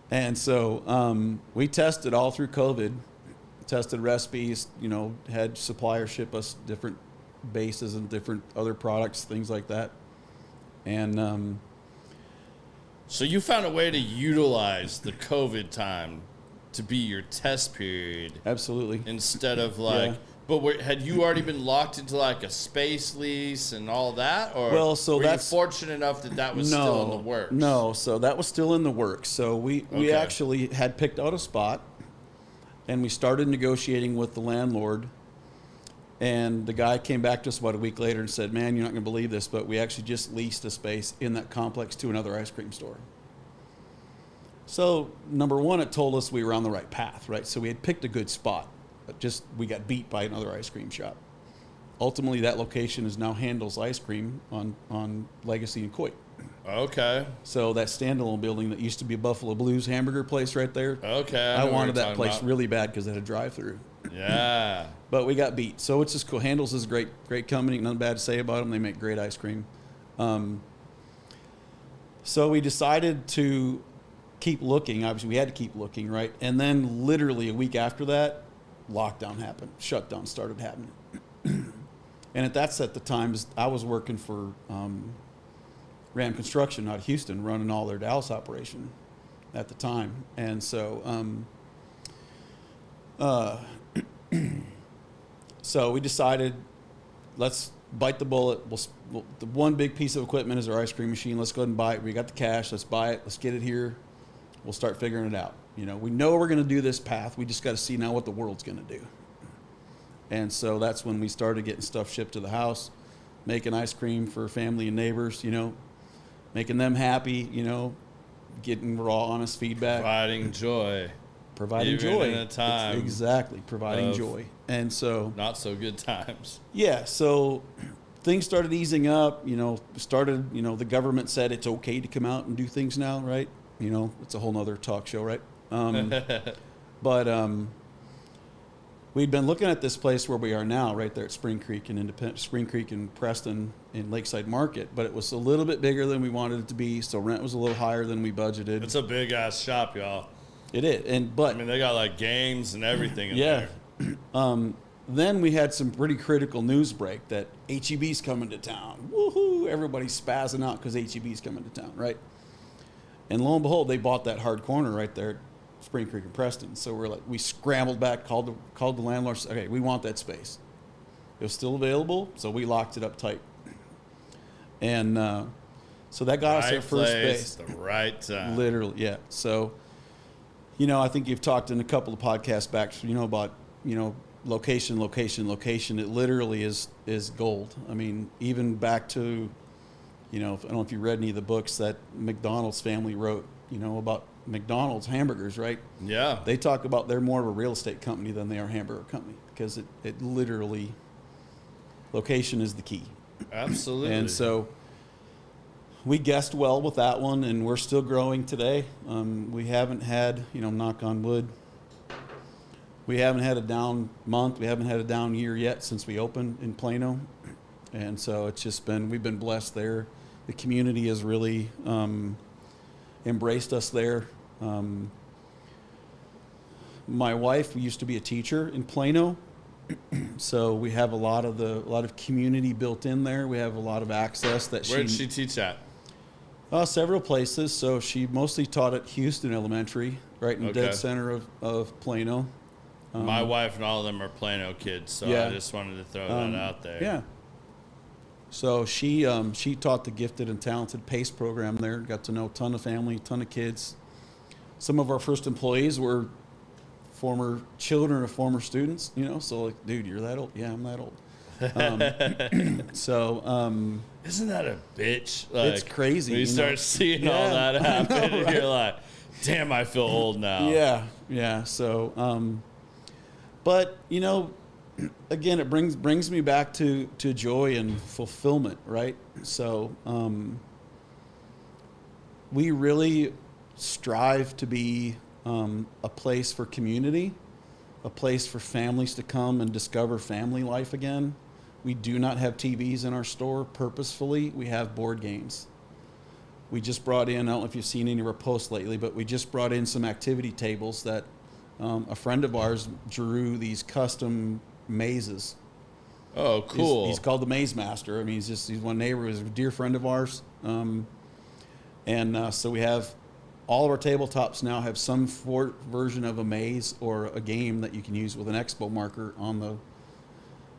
B: And so we tested all through COVID, tested recipes, had suppliers ship us different bases and different other products, things like that. And
A: so you found a way to utilize the COVID time to be your test period.
B: Absolutely.
A: Instead of But had you already been locked into like a space lease and all that? Or
B: Well, so
A: were
B: that's
A: you fortunate enough that was still in the works?
B: No, so that was still in the works. So we
A: Okay.
B: actually had picked out a spot, and we started negotiating with the landlord. And the guy came back to us about a week later and said, "Man, you're not going to believe this, but we actually just leased a space in that complex to another ice cream store." So number one, it told us we were on the right path, right? So we had picked a good spot, but just we got beat by another ice cream shop. Ultimately, that location is now Handel's Ice Cream on Legacy and Coit.
A: Okay.
B: So that standalone building that used to be a Buffalo Blues hamburger place right there.
A: Okay.
B: I wanted that place
A: about.
B: really bad because it had a drive-through.
A: Yeah.
B: But we got beat. So it's just cool. Handel's is a great company. Nothing bad to say about them. They make great ice cream. So we decided to keep looking. Obviously, we had to keep looking, right? And then literally a week after that, lockdown happened. Shutdown started happening. And at the time, I was working for Ram Construction out of Houston, running all their Dallas operation at the time. And so so we decided, let's bite the bullet. The one big piece of equipment is our ice cream machine. Let's go ahead and buy it. We got the cash. Let's buy it. Let's get it here. We'll start figuring it out. You know, we know we're going to do this path. We just got to see now what the world's going to do. And so that's when we started getting stuff shipped to the house, making ice cream for family and neighbors, you know, making them happy, you know, getting raw, honest feedback.
A: Providing joy.
B: Providing
A: Even
B: joy.
A: in a time
B: Exactly. Providing joy. And so.
A: Not so good times.
B: Yeah. So things started easing up, you know, the government said it's okay to come out and do things now, right? You know, it's a whole nother talk show, right? But we'd been looking at this place where we are now, right there at Spring Creek and Preston in Lakeside Market, but it was a little bit bigger than we wanted it to be, so rent was a little higher than we budgeted.
A: It's a big ass shop, y'all.
B: It is, but
A: I mean, they got like games and everything in there.
B: Then we had some pretty critical news break that HEB's coming to town. Woohoo! Everybody's spazzing out because HEB's coming to town, right? And lo and behold, they bought that hard corner right there at Spring Creek and Preston. So we scrambled back, called the landlord. Said, okay, we want that space. It was still available, so we locked it up tight. And so that got us our first space.
A: The right time.
B: Literally, yeah. So, you know, I think you've talked in a couple of podcasts back, you know, about, you know, location. It literally is gold. I mean, even back to, you know, I don't know if you read any of the books that McDonald's family wrote, you know, about McDonald's hamburgers, right?
A: Yeah.
B: They talk about they're more of a real estate company than they are a hamburger company because it literally, location is the key.
A: Absolutely.
B: And so we guessed well with that one, and we're still growing today. We haven't had, you know, knock on wood, we haven't had a down month. We haven't had a down year yet since we opened in Plano. And so it's just we've been blessed there. The community has really embraced us there. My wife used to be a teacher in Plano, so we have a lot of community built in there. We have a lot of access that
A: Where did she teach at?
B: Several places. So she mostly taught at Houston Elementary, right in the dead center of Plano.
A: My wife and all of them are Plano kids, so I just wanted to throw that out there.
B: Yeah. So she taught the gifted and talented PACE program there. Got to know a ton of family, ton of kids. Some of our first employees were former children of former students. You know, so like, dude, you're that old? Yeah, I'm that old.
A: Isn't that a bitch? Like,
B: it's crazy.
A: When you start seeing all that happen, and you're like, damn, I feel old now.
B: Yeah. So, but you know, again, it brings me back to joy and fulfillment, right? So we really strive to be a place for community, a place for families to come and discover family life again. We do not have TVs in our store purposefully. We have board games. We just brought in, I don't know if you've seen any of our posts lately, but we just brought in some activity tables that a friend of ours drew these custom mazes.
A: Oh, cool.
B: He's called the Maze Master. I mean, he's one neighbor, he's a dear friend of ours. So we have all of our tabletops now have some version of a maze or a game that you can use with an expo marker on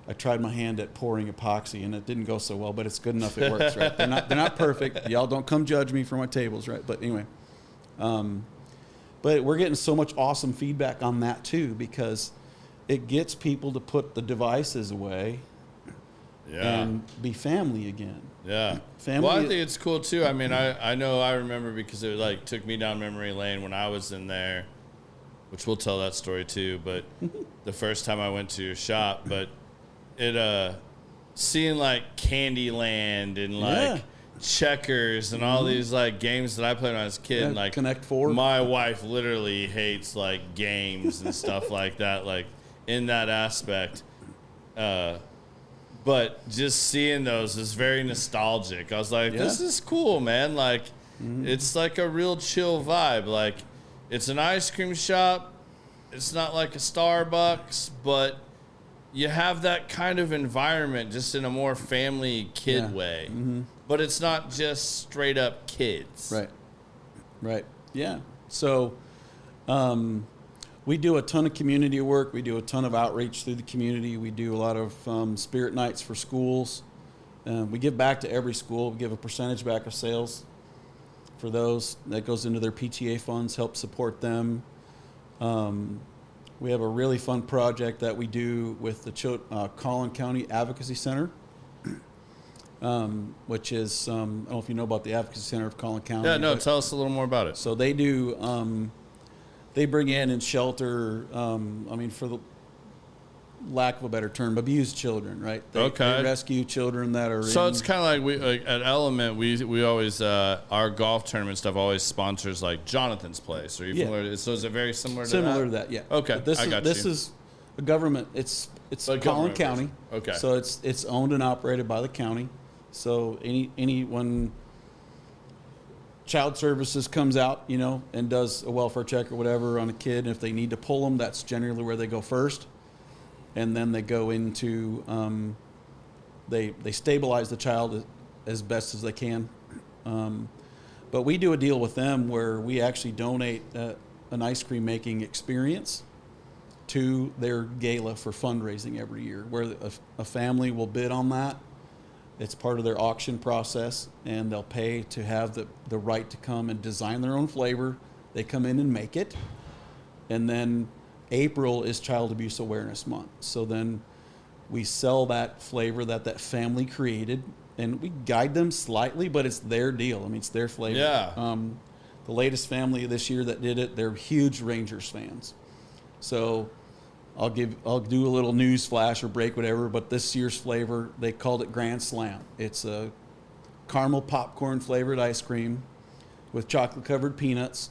B: I tried my hand at pouring epoxy, and it didn't go so well, but it's good enough. It works, right? They're not perfect. Y'all don't come judge me for my tables, right? But anyway, but we're getting so much awesome feedback on that too, because it gets people to put the devices away and be family again.
A: Yeah.
B: Family.
A: Well, I think it's cool too. I mean, I know I remember because it like took me down memory lane when I was in there, which we'll tell that story too. But the first time I went to your shop, but it seeing like Candyland and like checkers and all these like games that I played when I was a kid, and like
B: Connect Four.
A: My wife literally hates like games and stuff like that. Like in that aspect. But just seeing those is very nostalgic. I was like, this is cool, man. Like, it's like a real chill vibe. Like, it's an ice cream shop. It's not like a Starbucks, but you have that kind of environment just in a more family kid way. But it's not just straight up kids.
B: Right. Yeah. So, we do a ton of community work. We do a ton of outreach through the community. We do a lot of spirit nights for schools. We give back to every school. We give a percentage back of sales for those. That goes into their PTA funds, help support them. We have a really fun project that we do with the Collin County Advocacy Center, which is, I don't know if you know about the Advocacy Center of Collin County.
A: Yeah, no, tell us a little more about it.
B: So they do... they bring in and shelter, for the lack of a better term, abused children, right? They rescue children that are
A: So it's kind of like at Element, we always, our golf tournament stuff always sponsors like Jonathan's Place. Are you familiar? So is it very similar to that?
B: Similar to that, yeah.
A: Okay,
B: This is a government, it's Collin County.
A: Okay.
B: So it's owned and operated by the county. So when Child Services comes out, and does a welfare check or whatever on a kid, and if they need to pull them, that's generally where they go first. And then they go into, they stabilize the child as best as they can. But we do a deal with them where we actually donate an ice cream making experience to their gala for fundraising every year, where a family will bid on that. It's part of their auction process, and they'll pay to have the right to come and design their own flavor. They come in and make it. And then April is Child Abuse Awareness Month. So then we sell that flavor that family created, and we guide them slightly, but it's their deal. I mean, it's their flavor.
A: Yeah.
B: The latest family this year that did it, they're huge Rangers fans. So I'll do a little news flash or break, whatever, but this year's flavor, they called it Grand Slam. It's a caramel popcorn flavored ice cream with chocolate covered peanuts,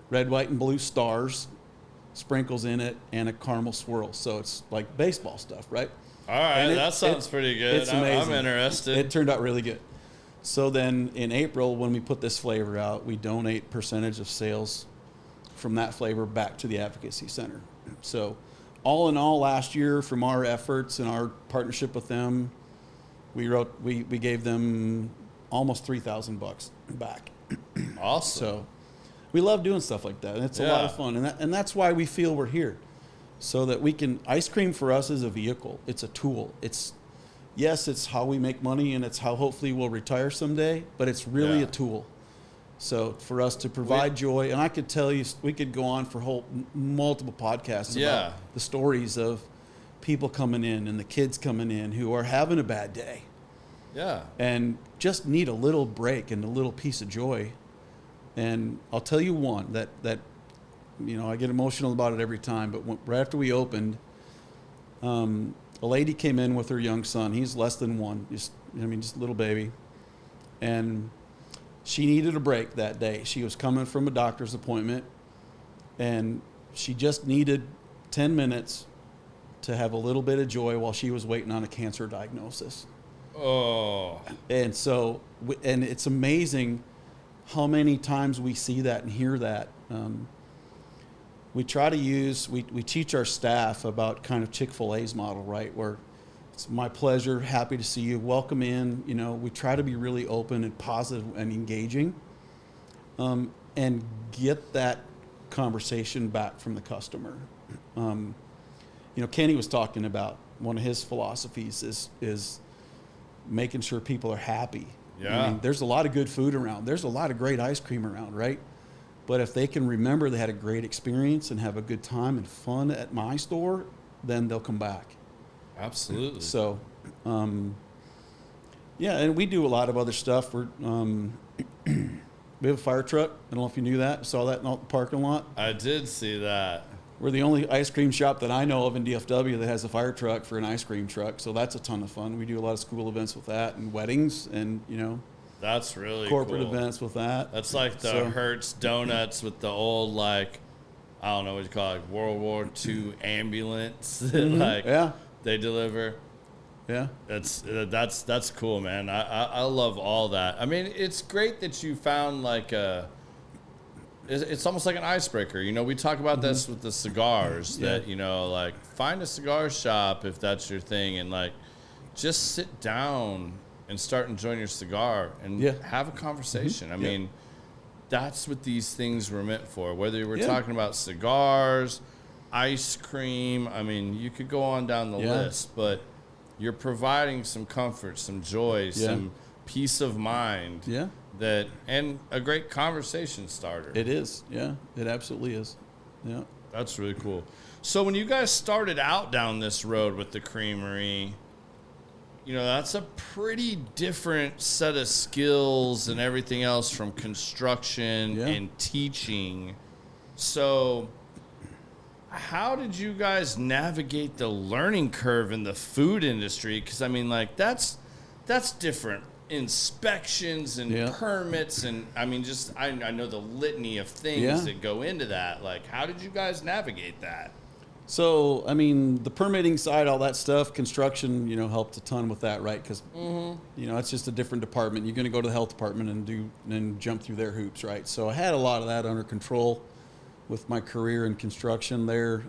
B: red, white, and blue stars, sprinkles in it, and a caramel swirl. So it's like baseball stuff, right?
A: All right, that sounds pretty good.
B: It's amazing.
A: I'm interested.
B: It turned out really good. So then in April, when we put this flavor out, we donate percentage of sales from that flavor back to the Advocacy Center. So all in all, last year, from our efforts and our partnership with them, we gave them almost $3,000 back.
A: Awesome.
B: So we love doing stuff like that, and it's a lot of fun, and that's why we feel we're here, so that we can. Ice cream for us is a vehicle. It's a tool. It's how we make money, and it's how hopefully we'll retire someday. But it's really a tool. So for us to provide joy, and I could tell you, we could go on for multiple podcasts about the stories of people coming in and the kids coming in who are having a bad day.
A: Yeah.
B: And just need a little break and a little piece of joy. And I'll tell you one that I get emotional about it every time, but right after we opened, a lady came in with her young son. He's less than one, just a little baby. And she needed a break that day. She was coming from a doctor's appointment, and she just needed 10 minutes to have a little bit of joy while she was waiting on a cancer diagnosis.
A: Oh.
B: And so, and it's amazing how many times we see that and hear that. We try to we teach our staff about kind of Chick-fil-A's model, right? Where it's my pleasure, happy to see you, welcome in. We try to be really open and positive and engaging, and get that conversation back from the customer. Kenny was talking about one of his philosophies is making sure people are happy.
A: Yeah.
B: I mean, there's a lot of good food around. There's a lot of great ice cream around, right? But if they can remember they had a great experience and have a good time and fun at my store, then they'll come back.
A: Absolutely.
B: So, yeah, and we do a lot of other stuff. We have a fire truck. I don't know if you knew that. Saw that in the parking lot.
A: I did see that.
B: We're the only ice cream shop that I know of in DFW that has a fire truck for an ice cream truck. So that's a ton of fun. We do a lot of school events with that and weddings and,
A: That's really
B: corporate
A: cool.
B: events with that.
A: That's like the Hertz Donuts with the old, like, I don't know what you call it, like World War II ambulance that they deliver.
B: Yeah.
A: That's cool, man. I love all that. I mean, it's great that you found like it's almost like an icebreaker. We talk about this with the cigars that, like find a cigar shop if that's your thing and like just sit down and start enjoying your cigar and have a conversation. I mean, that's what these things were meant for. Whether we're talking about cigars, ice cream, I mean, you could go on down the list, but you're providing some comfort, some joy, some peace of mind.
B: Yeah.
A: And a great conversation starter.
B: It is. Yeah. It absolutely is. Yeah.
A: That's really cool. So when you guys started out down this road with the creamery, that's a pretty different set of skills and everything else from construction and teaching. So how did you guys navigate the learning curve in the food industry? Because, I mean, like, that's different. Inspections and permits and, I mean, just I know the litany of things that go into that. Like, how did you guys navigate that?
B: So, I mean, the permitting side, all that stuff, construction, helped a ton with that, right? Because, it's just a different department. You're going to go to the health department and jump through their hoops, right? So I had a lot of that under control with my career in construction there.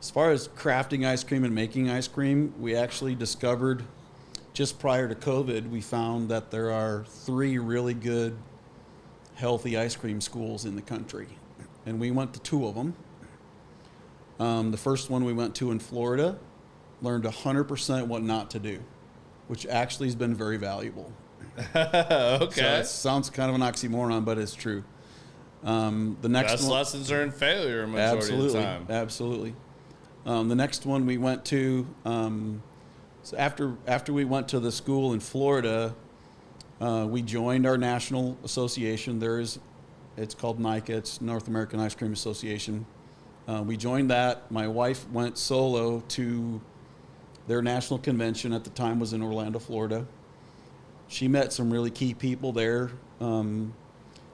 B: As far as crafting ice cream and making ice cream, we actually discovered just prior to COVID, we found that there are 3 really good, healthy ice cream schools in the country. And we went to 2 of them. The first one we went to in Florida, learned 100% what not to do, which actually has been very valuable.
A: Okay.
B: So it sounds kind of an oxymoron, but it's true. The next
A: best lessons are in failure majority of the time.
B: Absolutely. The next one we went to, so after we went to the school in Florida, we joined our national association. It's called NICA, it's North American Ice Cream Association. We joined that. My wife went solo to their national convention at the time was in Orlando, Florida. She met some really key people there.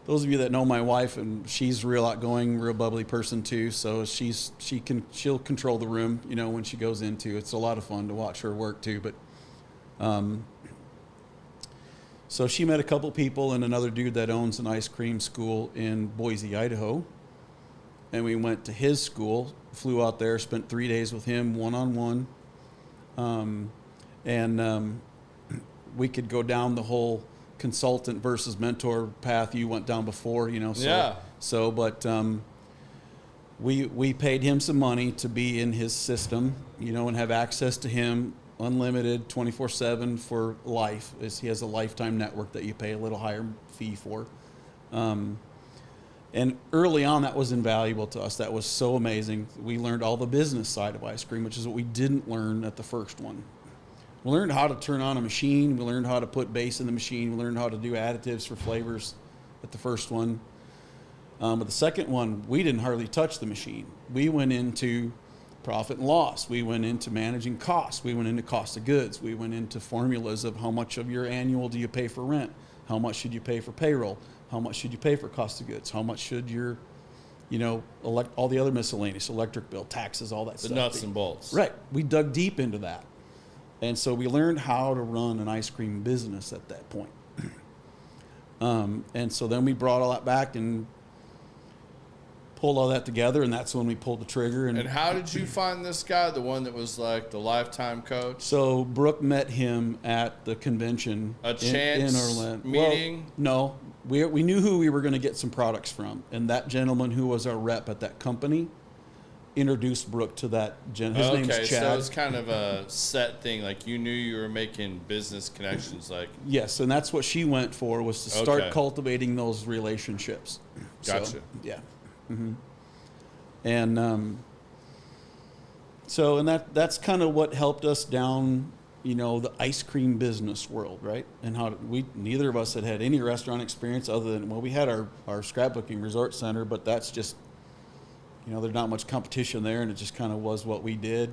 B: Those of you that know my wife, and she's real outgoing, real bubbly person too. So she'll control the room, when she goes into. It's a lot of fun to watch her work too. But so she met a couple people and another dude that owns an ice cream school in Boise, Idaho. And we went to his school, flew out there, spent 3 days with him one-on-one. We could go down the whole consultant versus mentor path you went down before, we paid him some money to be in his system, and have access to him unlimited 24/7 for life. He has a lifetime network that you pay a little higher fee for. And early on, that was invaluable to us. That was so amazing. We learned all the business side of ice cream, which is what we didn't learn at the first one. We learned how to turn on a machine. We learned how to put base in the machine. We learned how to do additives for flavors at the first one. But the second one, we didn't hardly touch the machine. We went into profit and loss. We went into managing costs. We went into cost of goods. We went into formulas of how much of your annual do you pay for rent? How much should you pay for payroll? How much should you pay for cost of goods? How much should your, all the other miscellaneous, electric bill, taxes, all that stuff.
A: The nuts and bolts.
B: Right. We dug deep into that. And so we learned how to run an ice cream business at that point. And so then we brought all that back and pulled all that together, and that's when we pulled the trigger.
A: And how did you find this guy, the one that was like the lifetime coach?
B: So Brooke met him at the convention in Orlando.
A: Meeting?
B: Well, no, we knew who we were going to get some products from, and that gentleman who was our rep at that company introduced Brooke to that his name's Chad.
A: So it's kind of a set thing. Like you knew you were making business connections. Like
B: yes, and that's what she went for, was to start cultivating those relationships.
A: Gotcha.
B: So, yeah. Mm-hmm. And so that's kind of what helped us down, the ice cream business world, right? And how neither of us had any restaurant experience other than, we had our scrapbooking resort center, but that's just, there's not much competition there, and it just kind of was what we did.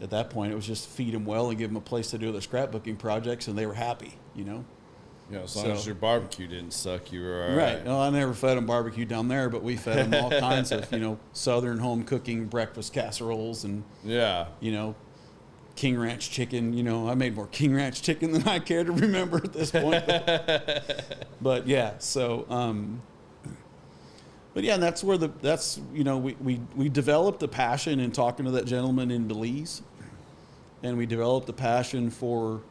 B: At that point, it was just feed them well and give them a place to do their scrapbooking projects, and they were happy,
A: as long as your barbecue didn't suck, you were all right.
B: Well, I never fed them barbecue down there, but we fed them all kinds of, Southern home cooking breakfast casseroles and, King Ranch chicken. I made more King Ranch chicken than I care to remember at this point. But yeah, so, but yeah, and that's where we developed a passion in talking to that gentleman in Belize, and we developed a passion for.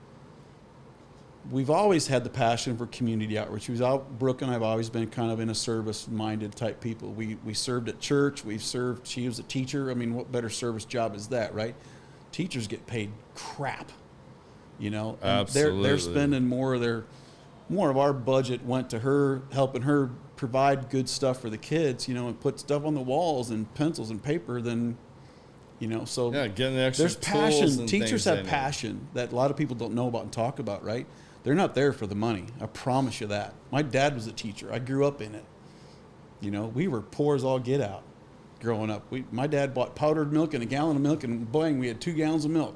B: We've always had the passion for community outreach. Brooke and I have always been kind of in a service-minded type people. We served at church. She was a teacher. I mean, what better service job is that, right? Teachers get paid crap,
A: Absolutely.
B: They're spending more of our budget went to her, helping her provide good stuff for the kids, and put stuff on the walls and pencils and paper than, so
A: getting the extra
B: there's passion.
A: And
B: Teachers have passion that a lot of people don't know about and talk about, right? They're not there for the money. I promise you that. My dad was a teacher. I grew up in it. We were poor as all get out growing up. My dad bought powdered milk and a gallon of milk, and boing, we had 2 gallons of milk.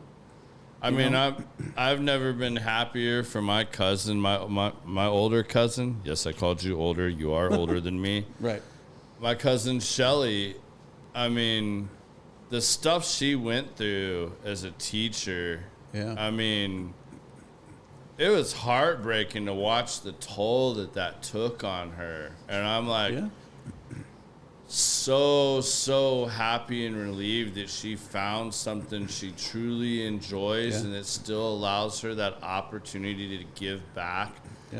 A: I've never been happier for my cousin, my older cousin. Yes, I called you older. You are older than me.
B: Right.
A: My cousin Shelly, the stuff she went through as a teacher, it was heartbreaking to watch the toll that took on her. And I'm like, so happy and relieved that she found something she truly enjoys, and it still allows her that opportunity to give back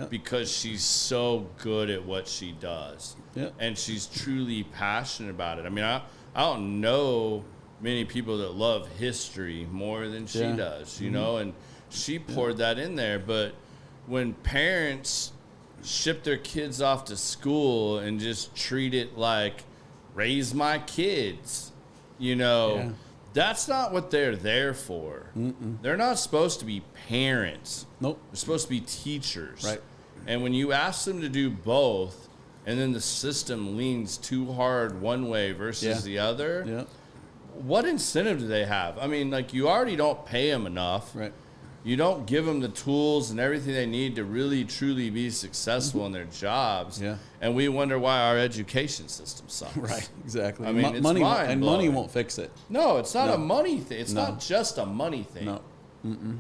A: because she's so good at what she does. And she's truly passionate about it. I don't know many people that love history more than she does, and she poured that in there. But when parents ship their kids off to school and just treat it like raise my kids, that's not what they're there for. They're not supposed to be parents.
B: Nope.
A: They're supposed to be teachers.
B: Right.
A: And when you ask them to do both, and then the system leans too hard one way versus the other, what incentive do they have? You already don't pay them enough.
B: Right.
A: You don't give them the tools and everything they need to really, truly be successful in their jobs. Yeah. And we wonder why our education system sucks.
B: Right, exactly.
A: It's
B: money won't fix it.
A: No, it's not a money thing. It's not just a money thing.
B: No. Mm-mm.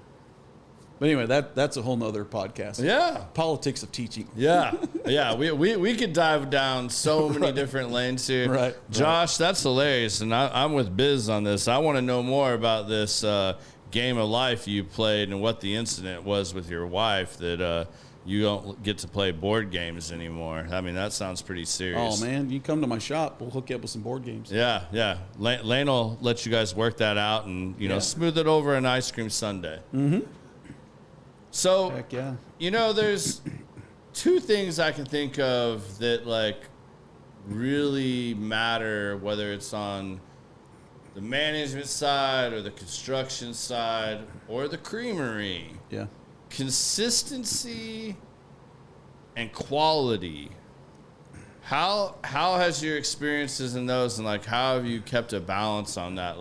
B: But anyway, that's a whole nother podcast.
A: Yeah.
B: Politics of teaching.
A: Yeah. Yeah. We could dive down so many different lanes here.
B: Right.
A: Josh, that's hilarious. And I'm with Biz on this. I want to know more about this game of life you played and what the incident was with your wife that you don't get to play board games anymore. That sounds pretty serious.
B: Oh, man. You come to my shop, we'll hook you up with some board games.
A: Yeah, yeah. Lane will let you guys work that out and, smooth it over an ice cream sundae.
B: Mm-hmm.
A: So,
B: heck yeah.
A: There's 2 things I can think of that, really matter, whether it's on the management side or the construction side or the creamery.
B: Yeah.
A: Consistency and quality. How has your experiences in those, and how have you kept a balance on that?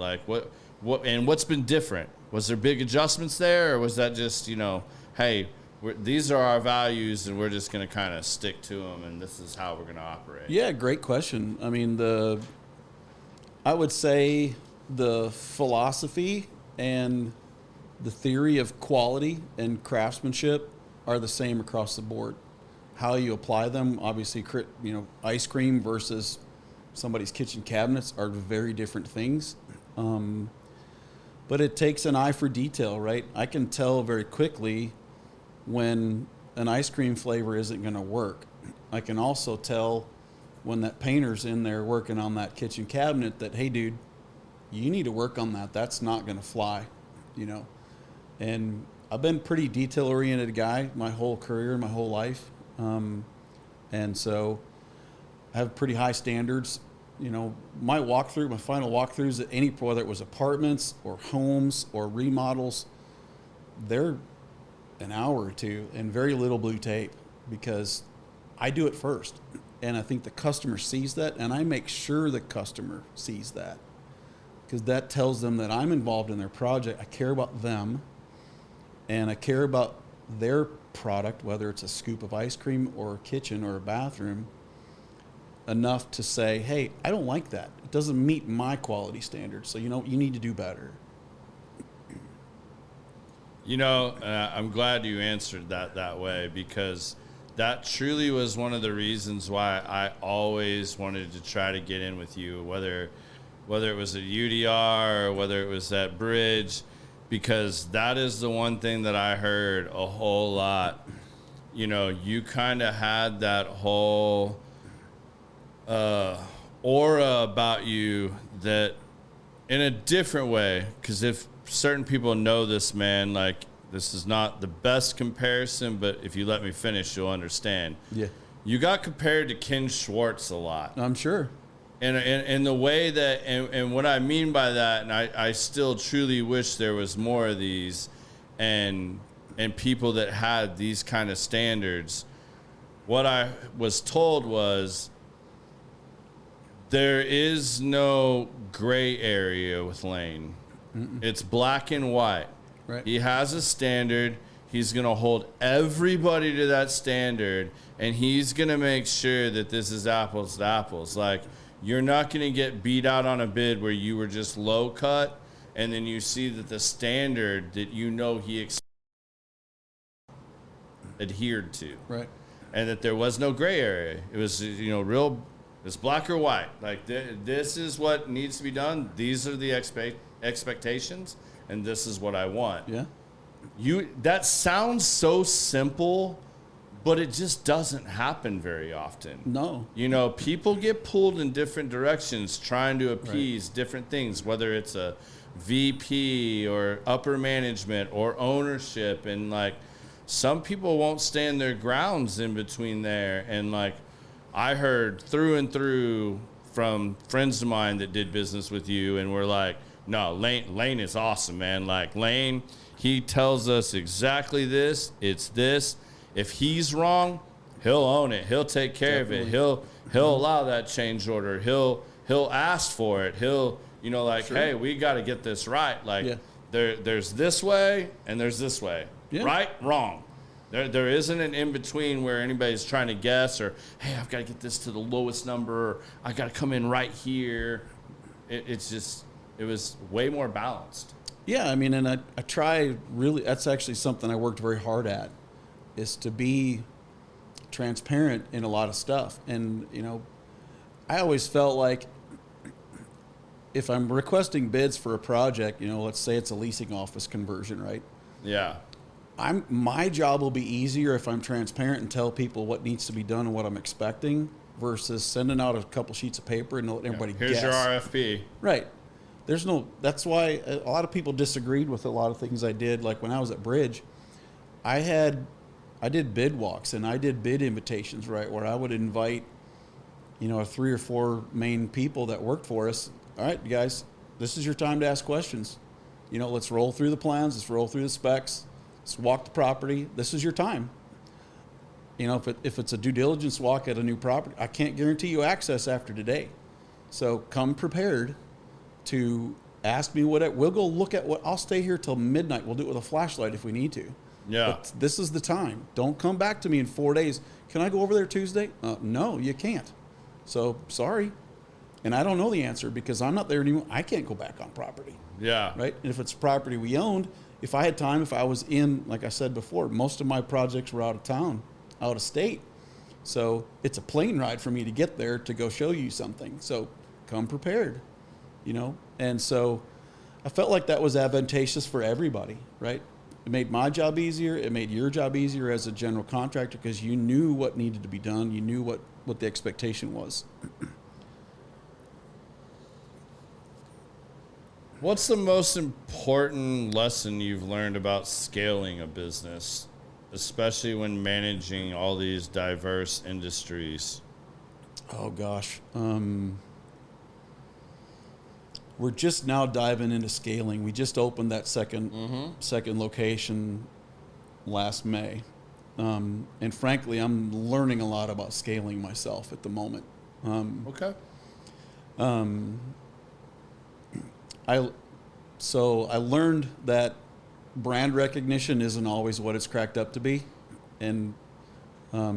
A: What's been different? Was there big adjustments there, or was that just, hey, these are our values and we're just going to kind of stick to them and this is how we're going to operate?
B: Yeah, great question. I would say the philosophy and the theory of quality and craftsmanship are the same across the board. How you apply them, obviously, ice cream versus somebody's kitchen cabinets are very different things. But it takes an eye for detail, right? I can tell very quickly when an ice cream flavor isn't going to work. I can also tell when that painter's in there working on that kitchen cabinet that, hey, dude, you need to work on that. That's not going to fly, you know. And I've been pretty detail-oriented guy my whole career, my whole life. And so I have pretty high standards. You know, my final walkthroughs at whether it was apartments or homes or remodels, they're an hour or two and very little blue tape because I do it first. And I think the customer sees that, and I make sure the customer sees that because that tells them that I'm involved in their project. I care about them, and I care about their product, whether it's a scoop of ice cream or a kitchen or a bathroom, enough to say, hey, I don't like that. It doesn't meet my quality standards. So, you know, you need to do better.
A: You know, I'm glad you answered that way because that truly was one of the reasons why I always wanted to try to get in with you, whether it was at UDR or whether it was at Bridge, because that is the one thing that I heard a whole lot. You know, you kind of had that whole aura about you that in a different way, because if certain people know this man, like, this is not the best comparison, but if you let me finish, you'll understand.
B: Yeah.
A: You got compared to Ken Schwartz a lot.
B: I'm sure.
A: And the way that, and what I mean by that, and I still truly wish there was more of these and people that had these kind of standards. What I was told was there is no gray area with Lane. Mm-mm. It's black and white.
B: Right.
A: He has a standard. He's going to hold everybody to that standard, and he's going to make sure that this is apples to apples. Like, you're not going to get beat out on a bid where you were just low cut, and then you see that the standard that you know he adhered to.
B: Right.
A: And that there was no gray area. It was, you know, it's black or white. Like, this is what needs to be done. These are the expectations, and this is what I want.
B: Yeah.
A: That sounds so simple, but it just doesn't happen very often.
B: No.
A: You know, people get pulled in different directions trying to appease different things, whether it's a VP or upper management or ownership. And, like, some people won't stand their grounds in between there. And, like, I heard through and through from friends of mine that did business with you and were like, no, Lane is awesome, man. Like, Lane, he tells us exactly this. It's this. If he's wrong, he'll own it. He'll take care of it. He'll allow that change order. He'll ask for it. He'll, you know, like, hey, we got to get this right. Like, there's this way and there's this way. Yeah. Right, wrong. There isn't an in-between where anybody's trying to guess or, hey, I've got to get this to the lowest number. Or, I got to come in right here. It was way more balanced.
B: Yeah, I mean, and I try really, that's actually something I worked very hard at, is to be transparent in a lot of stuff. And, you know, I always felt like if I'm requesting bids for a project, you know, let's say it's a leasing office conversion, right?
A: Yeah.
B: My job will be easier if I'm transparent and tell people what needs to be done and what I'm expecting versus sending out a couple sheets of paper and letting everybody guess.
A: Here's your RFP.
B: Right. That's why a lot of people disagreed with a lot of things I did. Like when I was at Bridge, I did bid walks and I did bid invitations, right? Where I would invite, you know, 3 or 4 main people that worked for us. All right, you guys, this is your time to ask questions. You know, let's roll through the plans. Let's roll through the specs. Let's walk the property. This is your time. You know, if it's a due diligence walk at a new property, I can't guarantee you access after today. So come prepared to ask me we'll go look at I'll stay here till midnight. We'll do it with a flashlight if we need to.
A: Yeah.
B: But this is the time. Don't come back to me in 4 days. Can I go over there Tuesday? No, you can't. So sorry. And I don't know the answer because I'm not there anymore. I can't go back on property.
A: Yeah.
B: Right. And if it's property we owned, if I had time, if I was in, like I said before, most of my projects were out of town, out of state. So it's a plane ride for me to get there to go show you something. So come prepared. You know, and so I felt like that was advantageous for everybody, right? It made my job easier. It made your job easier as a general contractor because you knew what needed to be done. You knew what the expectation was.
A: What's the most important lesson you've learned about scaling a business, especially when managing all these diverse industries?
B: Oh gosh. We're just now diving into scaling. We just opened that second location last May. And frankly, I'm learning a lot about scaling myself at the moment.
A: Okay.
B: I learned that brand recognition isn't always what it's cracked up to be. And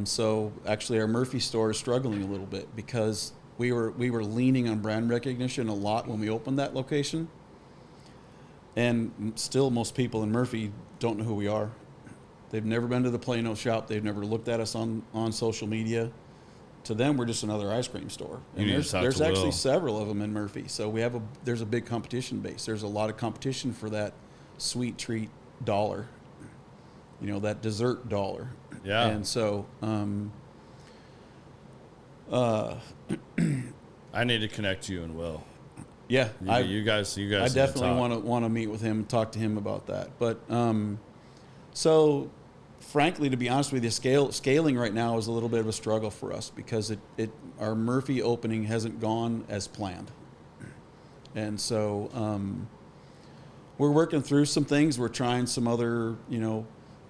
B: so actually our Murphy store is struggling a little bit because we were leaning on brand recognition a lot when we opened that location. And still most people in Murphy don't know who we are. They've never been to the Plano shop. They've never looked at us on social media. To them, we're just another ice cream store. And there's actually several of them in Murphy. So there's a big competition base. There's a lot of competition for that sweet treat dollar, that dessert dollar.
A: Yeah.
B: And so,
A: I need to connect you and Will.
B: Yeah.
A: You guys.
B: I definitely want to meet with him and talk to him about that. But, so frankly, to be honest with you, scaling right now is a little bit of a struggle for us because our Murphy opening hasn't gone as planned. And so we're working through some things. We're trying some other,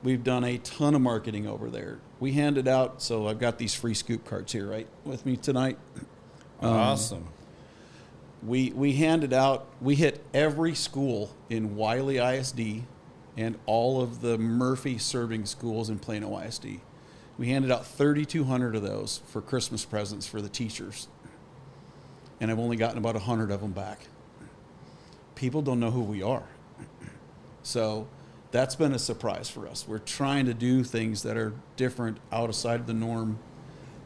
B: we've done a ton of marketing over there. We handed out, so I've got these free scoop cards here, right, with me tonight.
A: Awesome.
B: We handed out, we hit every school in Wiley ISD and all of the Murphy serving schools in Plano ISD. We handed out 3,200 of those for Christmas presents for the teachers. And I've only gotten about 100 of them back. People don't know who we are. So that's been a surprise for us. We're trying to do things that are different, outside of the norm.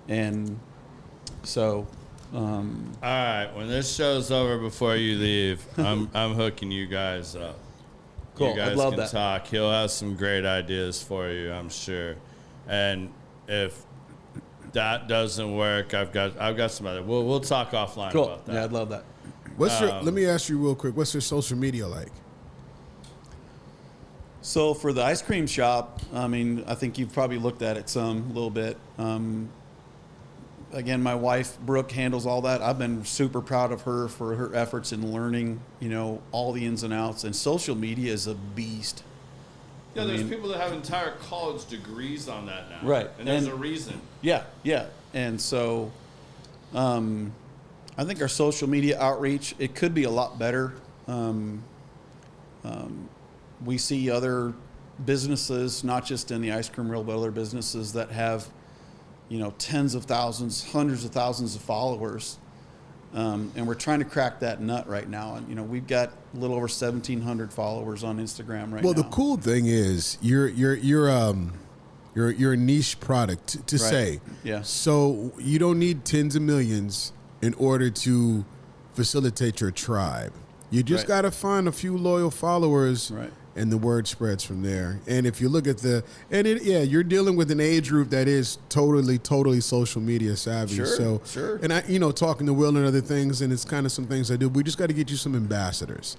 B: And so...
A: all right, when this show's over before you leave, I'm hooking you guys up.
B: Cool.
A: You guys
B: I'd love
A: can
B: that.
A: talk. He'll have some great ideas for you, I'm sure. And if that doesn't work, I've got some other. We'll talk offline about that.
B: Yeah, I'd love that.
C: Let me ask you real quick. What's your social media like?
B: So for the ice cream shop, I think you've probably looked at it a little bit. Again, my wife, Brooke, handles all that. I've been super proud of her for her efforts in learning, all the ins and outs. And social media is a beast.
A: Yeah, there's people that have entire college degrees on that now.
B: Right.
A: And there's a reason.
B: Yeah. And so I think our social media outreach, it could be a lot better. We see other businesses, not just in the ice cream world, but other businesses that have tens of thousands, hundreds of thousands of followers. And we're trying to crack that nut right now. And, we've got a little over 1,700 followers on Instagram right now.
C: Well, the cool thing is you're a niche product to say.
B: Yeah.
C: So you don't need tens of millions in order to facilitate your tribe. You just got to find a few loyal followers. Right. And the word spreads from there. And if you look at you're dealing with an age group that is totally social media savvy.
B: Sure.
C: And I, talking to Will and other things, and it's kind of some things I do. We just got to get you some ambassadors.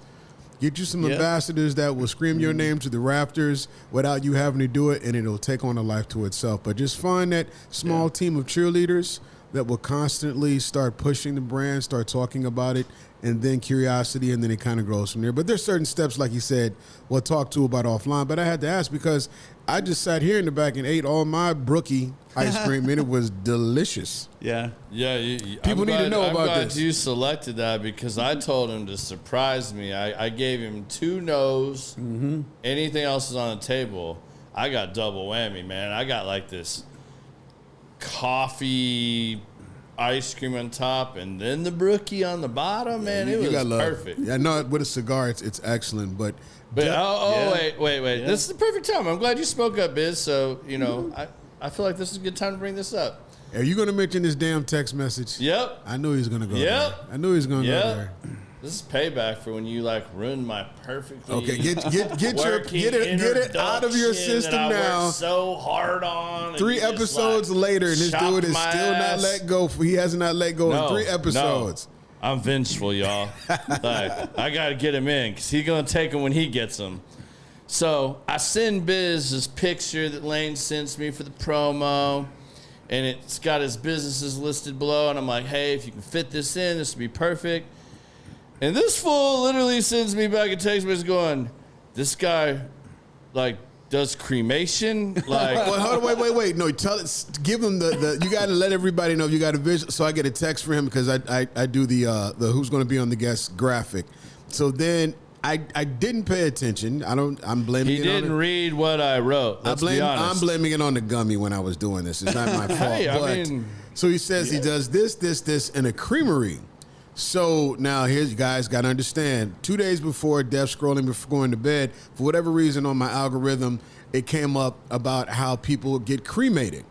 C: Get you some ambassadors that will scream your name to the rafters without you having to do it, and it'll take on a life to itself. But just find that small team of cheerleaders that will constantly start pushing the brand, start talking about it, and then curiosity, and then it kind of grows from there. But there's certain steps, like you said, we'll talk to about offline. But I had to ask because I just sat here in the back and ate all my Brookie ice cream, and it was delicious.
B: Yeah.
A: Yeah.
C: People need to know about this.
A: I'm glad you selected that because I told him to surprise me. I gave him 2 no's. Mm-hmm. Anything else is on the table. I got double whammy, man. I got like this coffee ice cream on top and then the Brookie on the bottom, man. It was perfect.
C: Yeah, no, with a cigar, it's excellent. But
A: wait. Yeah. This is the perfect time. I'm glad you spoke up, Biz. So, I feel like this is a good time to bring this up.
C: Are you going to mention this damn text message?
A: Yep.
C: I knew he was going to go there. I knew he was going to go there.
A: This is payback for when you ruined my perfectly.
C: Okay, get it out of your system
A: that I
C: now.
A: Worked so hard on
C: 3 episodes later, and this dude is still not let go. He has not let go in 3 episodes.
A: I'm vengeful, y'all. Like, I got to get him in because he's going to take him when he gets them. So I send Biz this picture that Lane sends me for the promo, and it's got his businesses listed below. And I'm like, hey, if you can fit this in, this would be perfect. And this fool literally sends me back a text message going, this guy, like, does cremation? Like,
C: well, hold on, wait. No, give him the you got to let everybody know you got a vision. So I get a text for him because I do the who's going to be on the guest graphic. So then I didn't pay attention. I'm blaming.
A: He didn't read what I wrote. Let's be honest.
C: I'm blaming it on the gummy when I was doing this. It's not my fault.
A: Hey,
C: So he says he does this, and a creamery. So now here's, you guys got to understand, 2 days before death scrolling before going to bed, for whatever reason on my algorithm, it came up about how people get cremated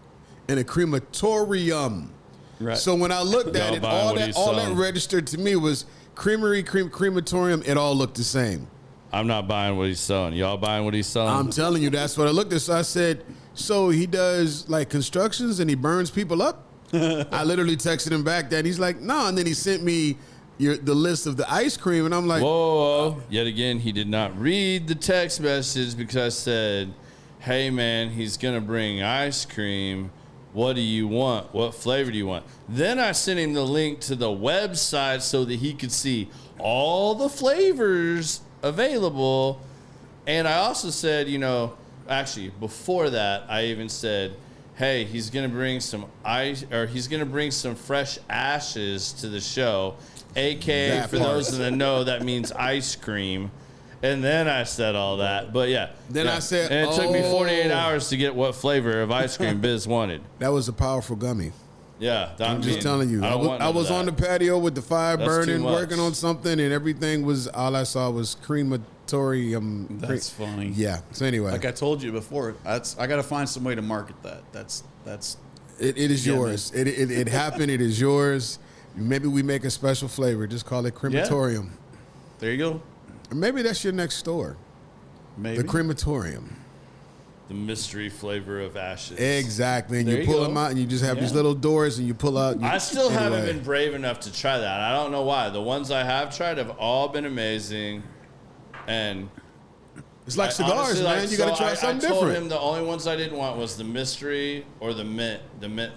C: in a crematorium.
B: Right.
C: So when I looked at it, all that registered to me was creamery, crematorium. It all looked the same.
A: I'm not buying what he's selling. Y'all buying what he's selling?
C: I'm telling you, that's what I looked at. So I said, so he does like constructions and he burns people up? I literally texted him back that. He's like, no. And then he sent me the list of the ice cream. And I'm like,
A: whoa. Yet again, he did not read the text message because I said, hey, man, he's going to bring ice cream. What do you want? What flavor do you want? Then I sent him the link to the website so that he could see all the flavors available. And I also said, actually, before that, I even said, hey, he's going to bring some ice, or he's going to bring some fresh ashes to the show, a.k.a. for those that know, that means ice cream. And then I said all that. But, yeah.
C: I said,
A: and it took me 48 hours to get what flavor of ice cream Biz wanted.
C: That was a powerful gummy.
A: Yeah.
C: I'm just telling you. I was on the patio with the fire burning, working on something, and everything was, all I saw was crematorium.
B: That's funny.
C: Yeah. So anyway.
B: Like I told you before, I got to find some way to market that.
C: It is yours. It happened. It is yours. Maybe we make a special flavor. Just call it crematorium.
B: Yeah. There you go.
C: Or maybe that's your next store.
B: Maybe.
C: The crematorium.
A: The mystery flavor of ashes.
C: Exactly. And you pull them out and you just have these little doors and you pull out.
A: I still haven't been brave enough to try that. I don't know why. The ones I have tried have all been amazing. And
C: it's like cigars, man. You got to try something different. I told him
A: the only ones I didn't want was the mystery or the mint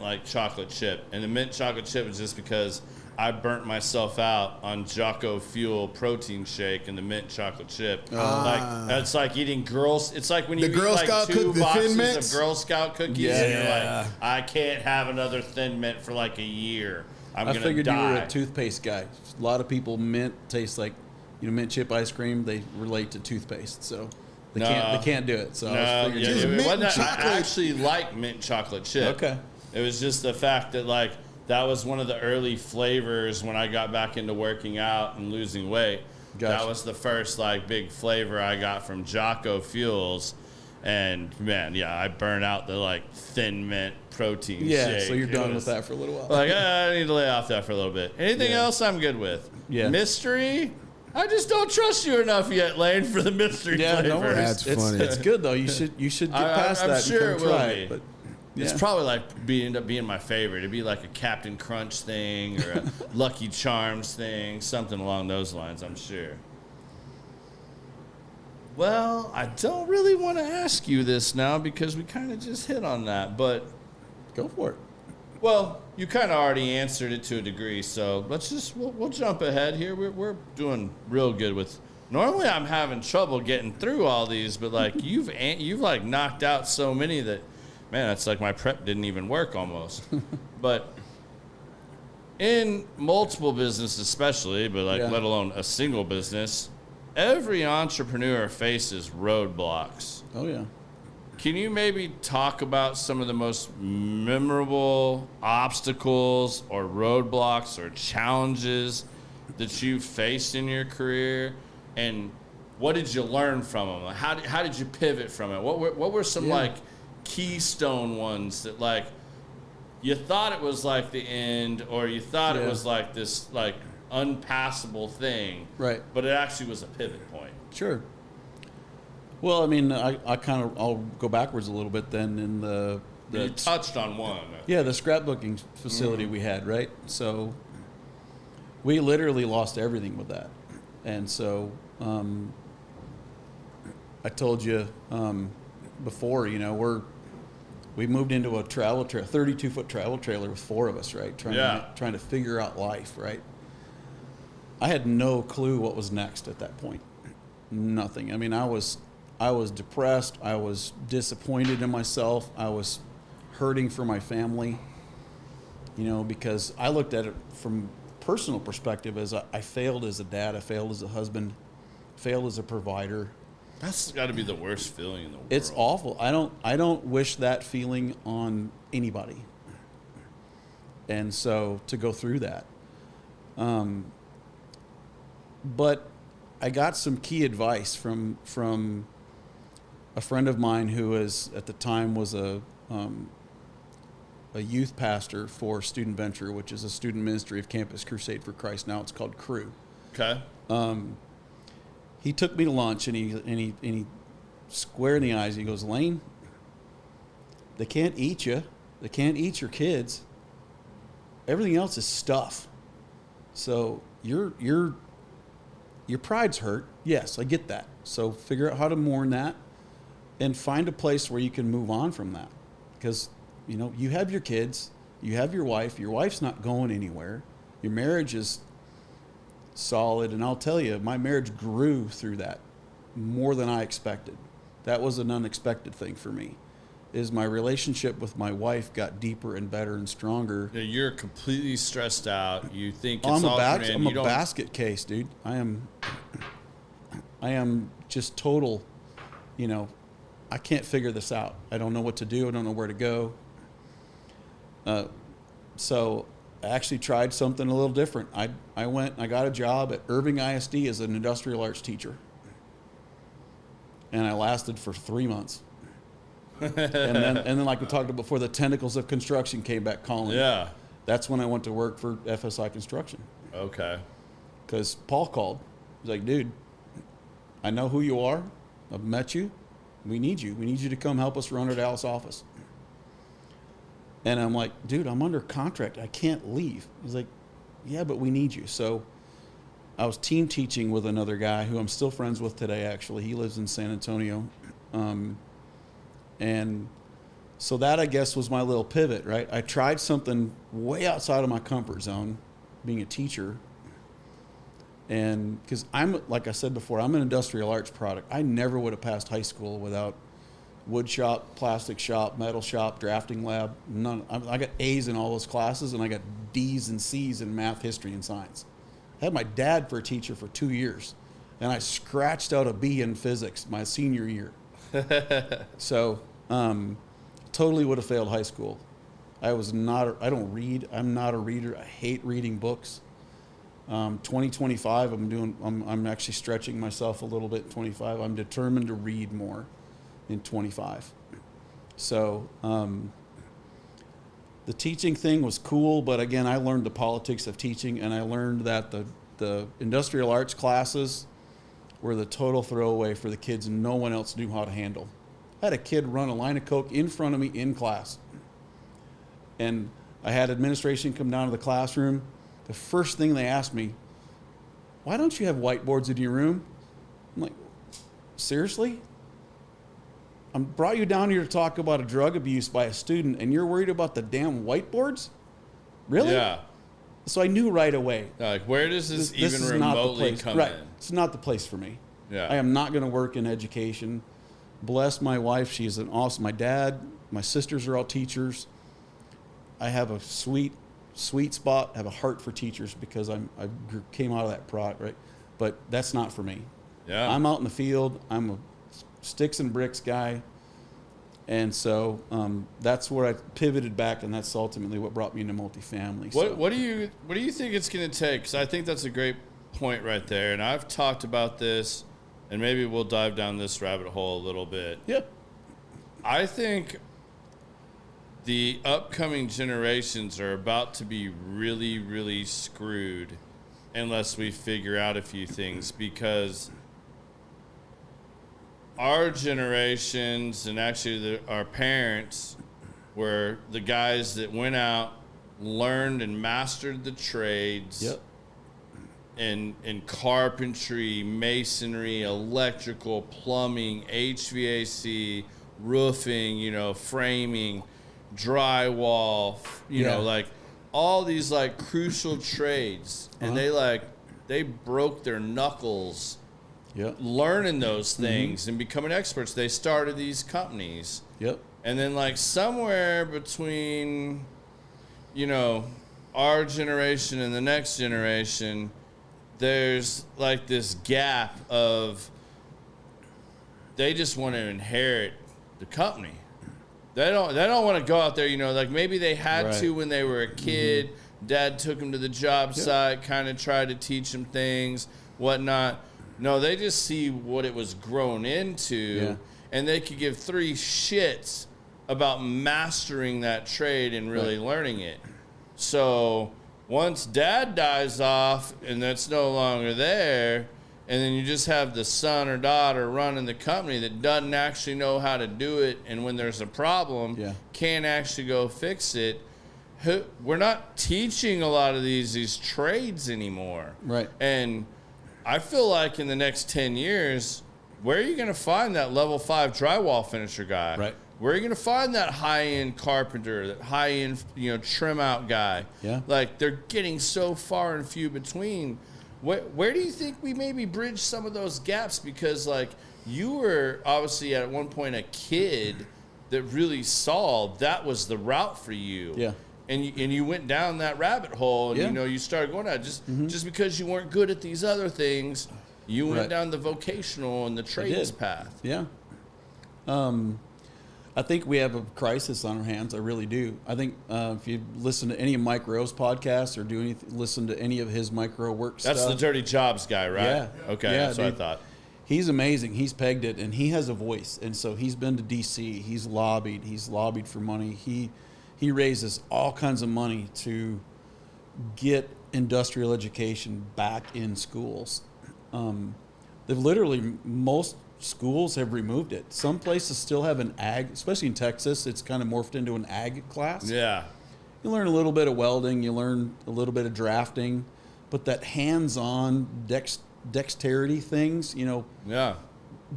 A: like chocolate chip. And the mint chocolate chip was just because I burnt myself out on Jocko Fuel protein shake and the mint chocolate chip. Like that's like eating it's like when you eat
C: Girl
A: like
C: Scout
A: two boxes
C: mints?
A: of Girl Scout cookies and you're like, I can't have another Thin Mint for like a year. I figured
B: you were a toothpaste guy. A lot of people, mint tastes like, mint chip ice cream. They relate to toothpaste, so they can't do it. So
A: I actually like mint chocolate chip.
B: Okay,
A: it was just the fact that like that was one of the early flavors when I got back into working out and losing weight. Gotcha. That was the first like big flavor I got from Jocko Fuels. And man, I burn out the like Thin Mint protein shake.
B: So you're done with that for a little while.
A: Like I need to lay off that for a little bit. Anything else I'm good with.
B: Yeah.
A: Mystery, I just don't trust you enough yet, Lane, for the mystery flavor.
B: No worries.
C: That's funny.
B: It's good though. You should get past
A: I'm
B: that.
A: Sure
B: and
A: it will
B: try
A: be.
B: It, but
A: it's probably like end up being my favorite. It'd be like a Captain Crunch thing or a Lucky Charms thing, something along those lines, I'm sure. Well, I don't really want to ask you this now because we kind of just hit on that, but
B: go for it.
A: Well, you kind of already answered it to a degree, so we'll jump ahead here. We're doing real good with. Normally, I'm having trouble getting through all these, but like you've like knocked out so many that, man, it's like my prep didn't even work almost. But in multiple businesses, especially, but like let alone a single business, every entrepreneur faces roadblocks.
B: Oh yeah.
A: Can you maybe talk about some of the most memorable obstacles or roadblocks or challenges that you've faced in your career, and what did you learn from them? How did you pivot from it? What were some like keystone ones that like you thought it was like the end, or you thought it was like this like unpassable thing,
B: right?
A: But it actually was a pivot point.
B: Sure. Well, I mean, I'll go backwards a little bit then in the
A: you touched on one.
B: Yeah, the scrapbooking facility we had, right? So We literally lost everything with that. And so I told you before, we moved into a 32-foot travel trailer with 4 of us, right? Trying to figure out life, right? I had no clue what was next at that point. Nothing. I mean, I was depressed. I was disappointed in myself. I was hurting for my family, because I looked at it from personal perspective as I failed as a dad, I failed as a husband, failed as a provider.
A: That's got to be the worst feeling in the world.
B: It's awful. I don't wish that feeling on anybody. And so to go through that. But I got some key advice from a friend of mine who at the time was a youth pastor for Student Venture, which is a student ministry of Campus Crusade for Christ. Now it's called Cru.
A: Okay.
B: He took me to lunch and he squared in the eyes. He goes, Lane, they can't eat you. They can't eat your kids. Everything else is stuff. So your pride's hurt. Yes, I get that. So figure out how to mourn that and find a place where you can move on from that. Because, you have your kids, you have your wife. Your wife's not going anywhere. Your marriage is solid. And I'll tell you, my marriage grew through that more than I expected. That was an unexpected thing for me, is my relationship with my wife got deeper and better and stronger.
A: Yeah, you're completely stressed out. You think it's
B: I'm
A: all
B: a basket case, dude. I am just total, I can't figure this out. I don't know what to do. I don't know where to go. So I actually tried something a little different. I went and I got a job at Irving ISD as an industrial arts teacher. And I lasted for 3 months. and then like we talked about before, the tentacles of construction came back calling.
A: Yeah.
B: That's when I went to work for FSI Construction.
A: Okay.
B: Because Paul called. He's like, dude, I know who you are. I've met you. We need you. We need you to come help us run our Dallas office. And I'm like, dude, I'm under contract. I can't leave. He's like, yeah, but we need you. So I was team teaching with another guy who I'm still friends with today, actually. He lives in San Antonio. And so that, I guess, was my little pivot, right? I tried something way outside of my comfort zone, being a teacher. And because like I said before, I'm an industrial arts product. I never would have passed high school without wood shop, plastic shop, metal shop, drafting lab. None. I got A's in all those classes, and I got D's and C's in math, history, and science. I had my dad for a teacher for 2 years, and I scratched out a B in physics my senior year. So totally would have failed high school. I don't read. I'm not a reader. I hate reading books. 2025, I'm actually stretching myself a little bit in 25. I'm determined to read more in 25. So the teaching thing was cool, but again, I learned the politics of teaching, and I learned that the industrial arts classes were the total throwaway for the kids no one else knew how to handle. I had a kid run a line of Coke in front of me in class. And I had administration come down to the classroom. The first thing they asked me, why don't you have whiteboards in your room? I'm like, seriously? I brought you down here to talk about a drug abuse by a student, and you're worried about the damn whiteboards? Really?
A: Yeah.
B: So I knew right away.
A: Like, where does this even remotely come
B: right.
A: in?
B: It's not the place for me.
A: Yeah.
B: I am not going to work in education. Bless my wife. She's an awesome. My dad, my sisters are all teachers. I have a sweet spot. I have a heart for teachers because I came out of that product, right? But that's not for me.
A: Yeah.
B: I'm out in the field. I'm a sticks and bricks guy. And so that's where I pivoted back, and that's ultimately what brought me into multifamily.
A: What do you think it's going to take? Because I think that's a great point right there, and I've talked about this, and maybe we'll dive down this rabbit hole a little bit.
B: Yep.
A: I think the upcoming generations are about to be really, really screwed unless we figure out a few things, because our generations and actually our parents were the guys that went out, learned and mastered the trades,
B: Yep.
A: in carpentry, masonry, electrical, plumbing, HVAC, roofing, you know, framing, drywall, you know, like all these like crucial trades. And they broke their knuckles learning those things and becoming experts. They started these companies. And then like somewhere between, you know, our generation and the next generation, there's like this gap of they just want to inherit the company. They don't want to go out there, you know, like maybe they had to when they were a kid. Dad took them to the job site, kind of tried to teach them things, whatnot. No, they just see what it was grown into, and they could give three shits about mastering that trade and really learning it. So once Dad dies off and that's no longer there, and then you just have the son or daughter running the company that doesn't actually know how to do it, and when there's a problem, can't actually go fix it. We're not teaching a lot of these trades anymore. And I feel like in the next 10 years, where are you going to find that level 5 drywall finisher guy? Where are you going to find that high-end carpenter, that high-end, you know, trim out guy? Like, they're getting so far and few between. Where do you think we maybe bridge some of those gaps? Because, like, you were obviously at one point a kid that really saw that was the route for you. And you went down that rabbit hole, and, you know, you started going out. Just because you weren't good at these other things, you went down the vocational and the trades path.
B: I think we have a crisis on our hands. I really do. I think if you listen to any of Mike Rowe's podcasts or listen to any of his micro work stuff.
A: That's the Dirty Jobs guy, right? Okay, that's what I thought.
B: He's amazing. He's pegged it, and he has a voice. And so he's been to D.C. He's lobbied for money. He raises all kinds of money to get industrial education back in schools. They've literally, most schools have removed it. Some places still have an ag, especially in Texas, it's kind of morphed into an ag class. You learn a little bit of welding, you learn a little bit of drafting, but that hands-on dexterity things, you know,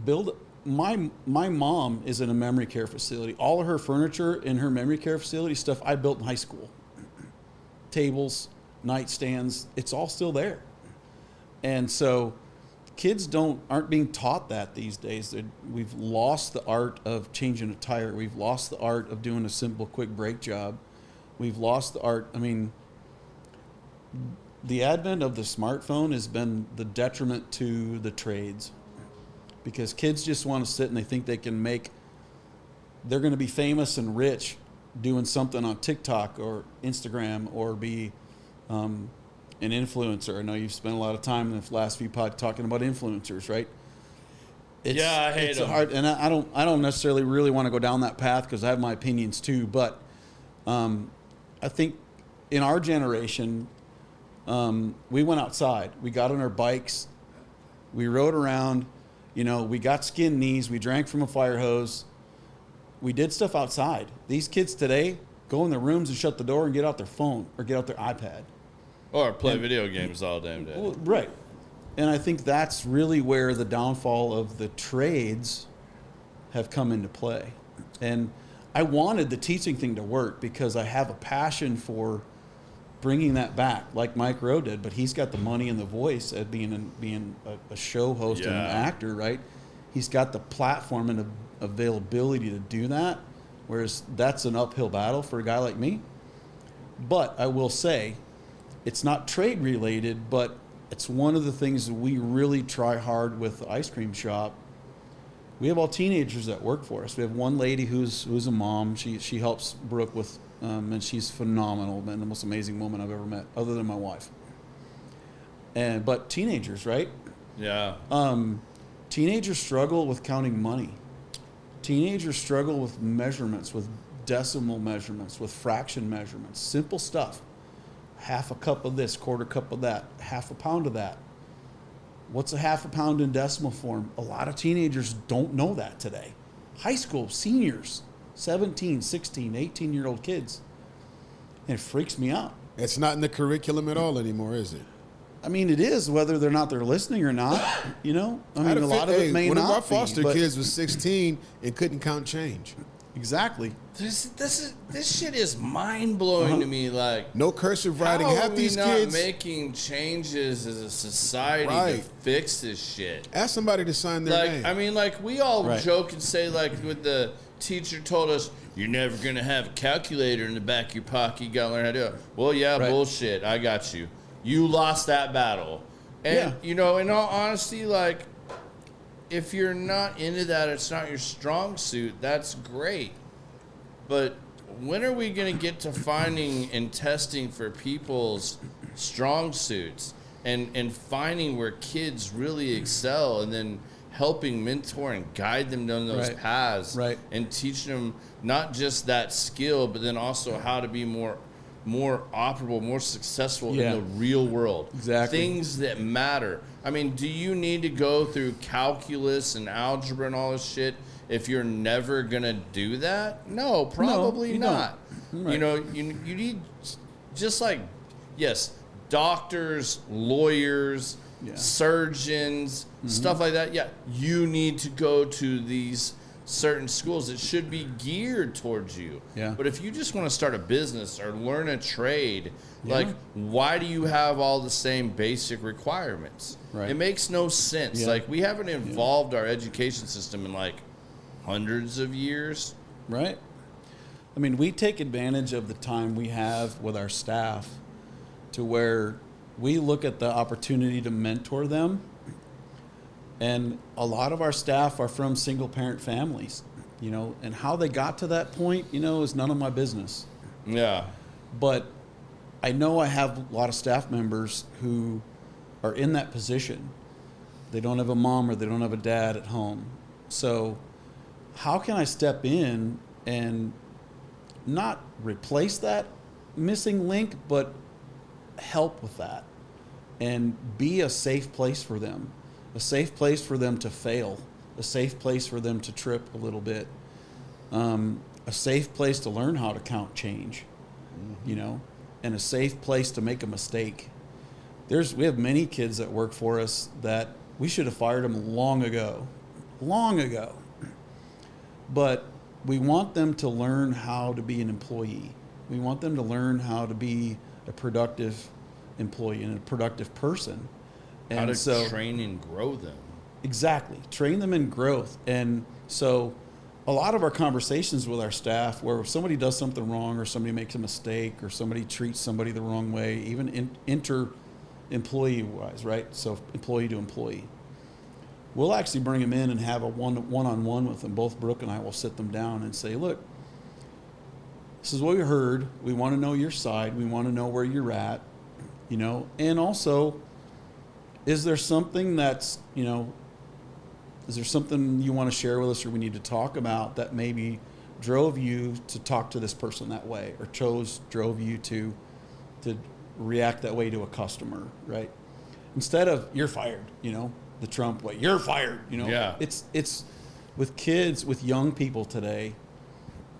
B: build. My mom is in a memory care facility. All of her furniture in her memory care facility stuff I built in high school. Tables, nightstands, it's all still there. And so kids aren't being taught that these days. We've lost the art of changing a tire. We've lost the art of doing a simple quick brake job. We've lost the art. I mean, the advent of the smartphone has been the detriment to the trades, because kids just want to sit and they think they're going to be famous and rich doing something on TikTok or Instagram or be an influencer. I know you've spent a lot of time in the last few podcasts talking about influencers, right?
A: I hate them.
B: Hard, and I don't necessarily really want to go down that path because I have my opinions too. But I think in our generation, we went outside. We got on our bikes. We rode around. You know, we got skinned knees. We drank from a fire hose. We did stuff outside. These kids today go in their rooms and shut the door and get out their phone or get out their iPad.
A: Or play video games all damn day.
B: Well, right. And I think that's really where the downfall of the trades have come into play. And I wanted the teaching thing to work because I have a passion for bringing that back, like Mike Rowe did. But he's got the money and the voice at being a show host and an actor, right? He's got the platform and the availability to do that, whereas that's an uphill battle for a guy like me. But I will say, it's not trade related, but it's one of the things that we really try hard with the ice cream shop. We have all teenagers that work for us. We have one lady who's a mom. She helps Brooke with, and she's phenomenal, man, the most amazing woman I've ever met, other than my wife. But teenagers, right? Teenagers struggle with counting money. Teenagers struggle with measurements, with decimal measurements, with fraction measurements, simple stuff. Half a cup of this, quarter cup of that, half a pound of that. What's a half a pound in decimal form? A lot of teenagers don't know that today. High school seniors, 17, 16, 18-year-old kids. And it freaks me out.
C: It's not in the curriculum at all anymore, is it?
B: I mean, it is, whether they're listening or not, I mean, a lot of it may
C: one
B: not
C: of our
B: be,
C: foster
B: but-
C: kids was 16 and couldn't count change.
B: Exactly.
A: This shit is mind blowing to me. Like,
C: No cursive writing.
A: how
C: Half
A: are
C: these
A: we not
C: kids.
A: making changes as a society
C: Right.
A: to fix this shit?
C: Ask somebody to sign their
A: Like,
C: name.
A: I mean, like, we all
B: Right.
A: joke and say, like, with the teacher told us, you're never going to have a calculator in the back of your pocket. You got to learn how to do it. Well, yeah,
B: Right.
A: bullshit. I got you. You lost that battle. And, in all honesty, like, if you're not into that, it's not your strong suit, that's great. But when are we going to get to finding and testing for people's strong suits and finding where kids really excel and then helping mentor and guide them down those
B: Right.
A: paths
B: Right.
A: and teaching them not just that skill, but then also how to be more operable, more successful
B: Yeah.
A: in the real world.
B: Exactly.
A: Things that matter. I mean, do you need to go through calculus and algebra and all this shit if you're never going to do that? No, probably
B: you
A: not.
B: don't. Right.
A: You need just like, yes, doctors, lawyers,
B: Yeah.
A: surgeons, stuff like that. Yeah, you need to go to these certain schools. It should be geared towards you.
B: Yeah.
A: But if you just want to start a business or learn a trade,
B: Yeah.
A: like, why do you have all the same basic requirements?
B: Right.
A: It makes no sense.
B: Yeah.
A: Like, we haven't evolved our education system in like hundreds of years.
B: Right. I mean, we take advantage of the time we have with our staff to where we look at the opportunity to mentor them. And a lot of our staff are from single parent families, and how they got to that point, is none of my business.
A: Yeah.
B: But I know I have a lot of staff members who are in that position. They don't have a mom or they don't have a dad at home. So how can I step in and not replace that missing link, but help with that and be a safe place for them, a safe place for them to fail, a safe place for them to trip a little bit, a safe place to learn how to count change, and a safe place to make a mistake. We have many kids that work for us that we should have fired them long ago. But we want them to learn how to be an employee. We want them to learn how to be a productive employee and a productive person. And
A: How to
B: so,
A: train and grow them.
B: exactly, train them in growth. And so a lot of our conversations with our staff, where if somebody does something wrong or somebody makes a mistake or somebody treats somebody the wrong way, even inter-employee wise, right? So employee to employee. We'll actually bring them in and have a one-on-one with them. Both Brooke and I will sit them down and say, look, this is what we heard. We want to know your side. We want to know where you're at, and also, is there something that's, is there something you want to share with us or we need to talk about that maybe drove you to talk to this person that way or drove you to react that way to a customer, right? Instead of, you're fired, the Trump way, you're fired,
A: Yeah.
B: It's with kids, with young people today,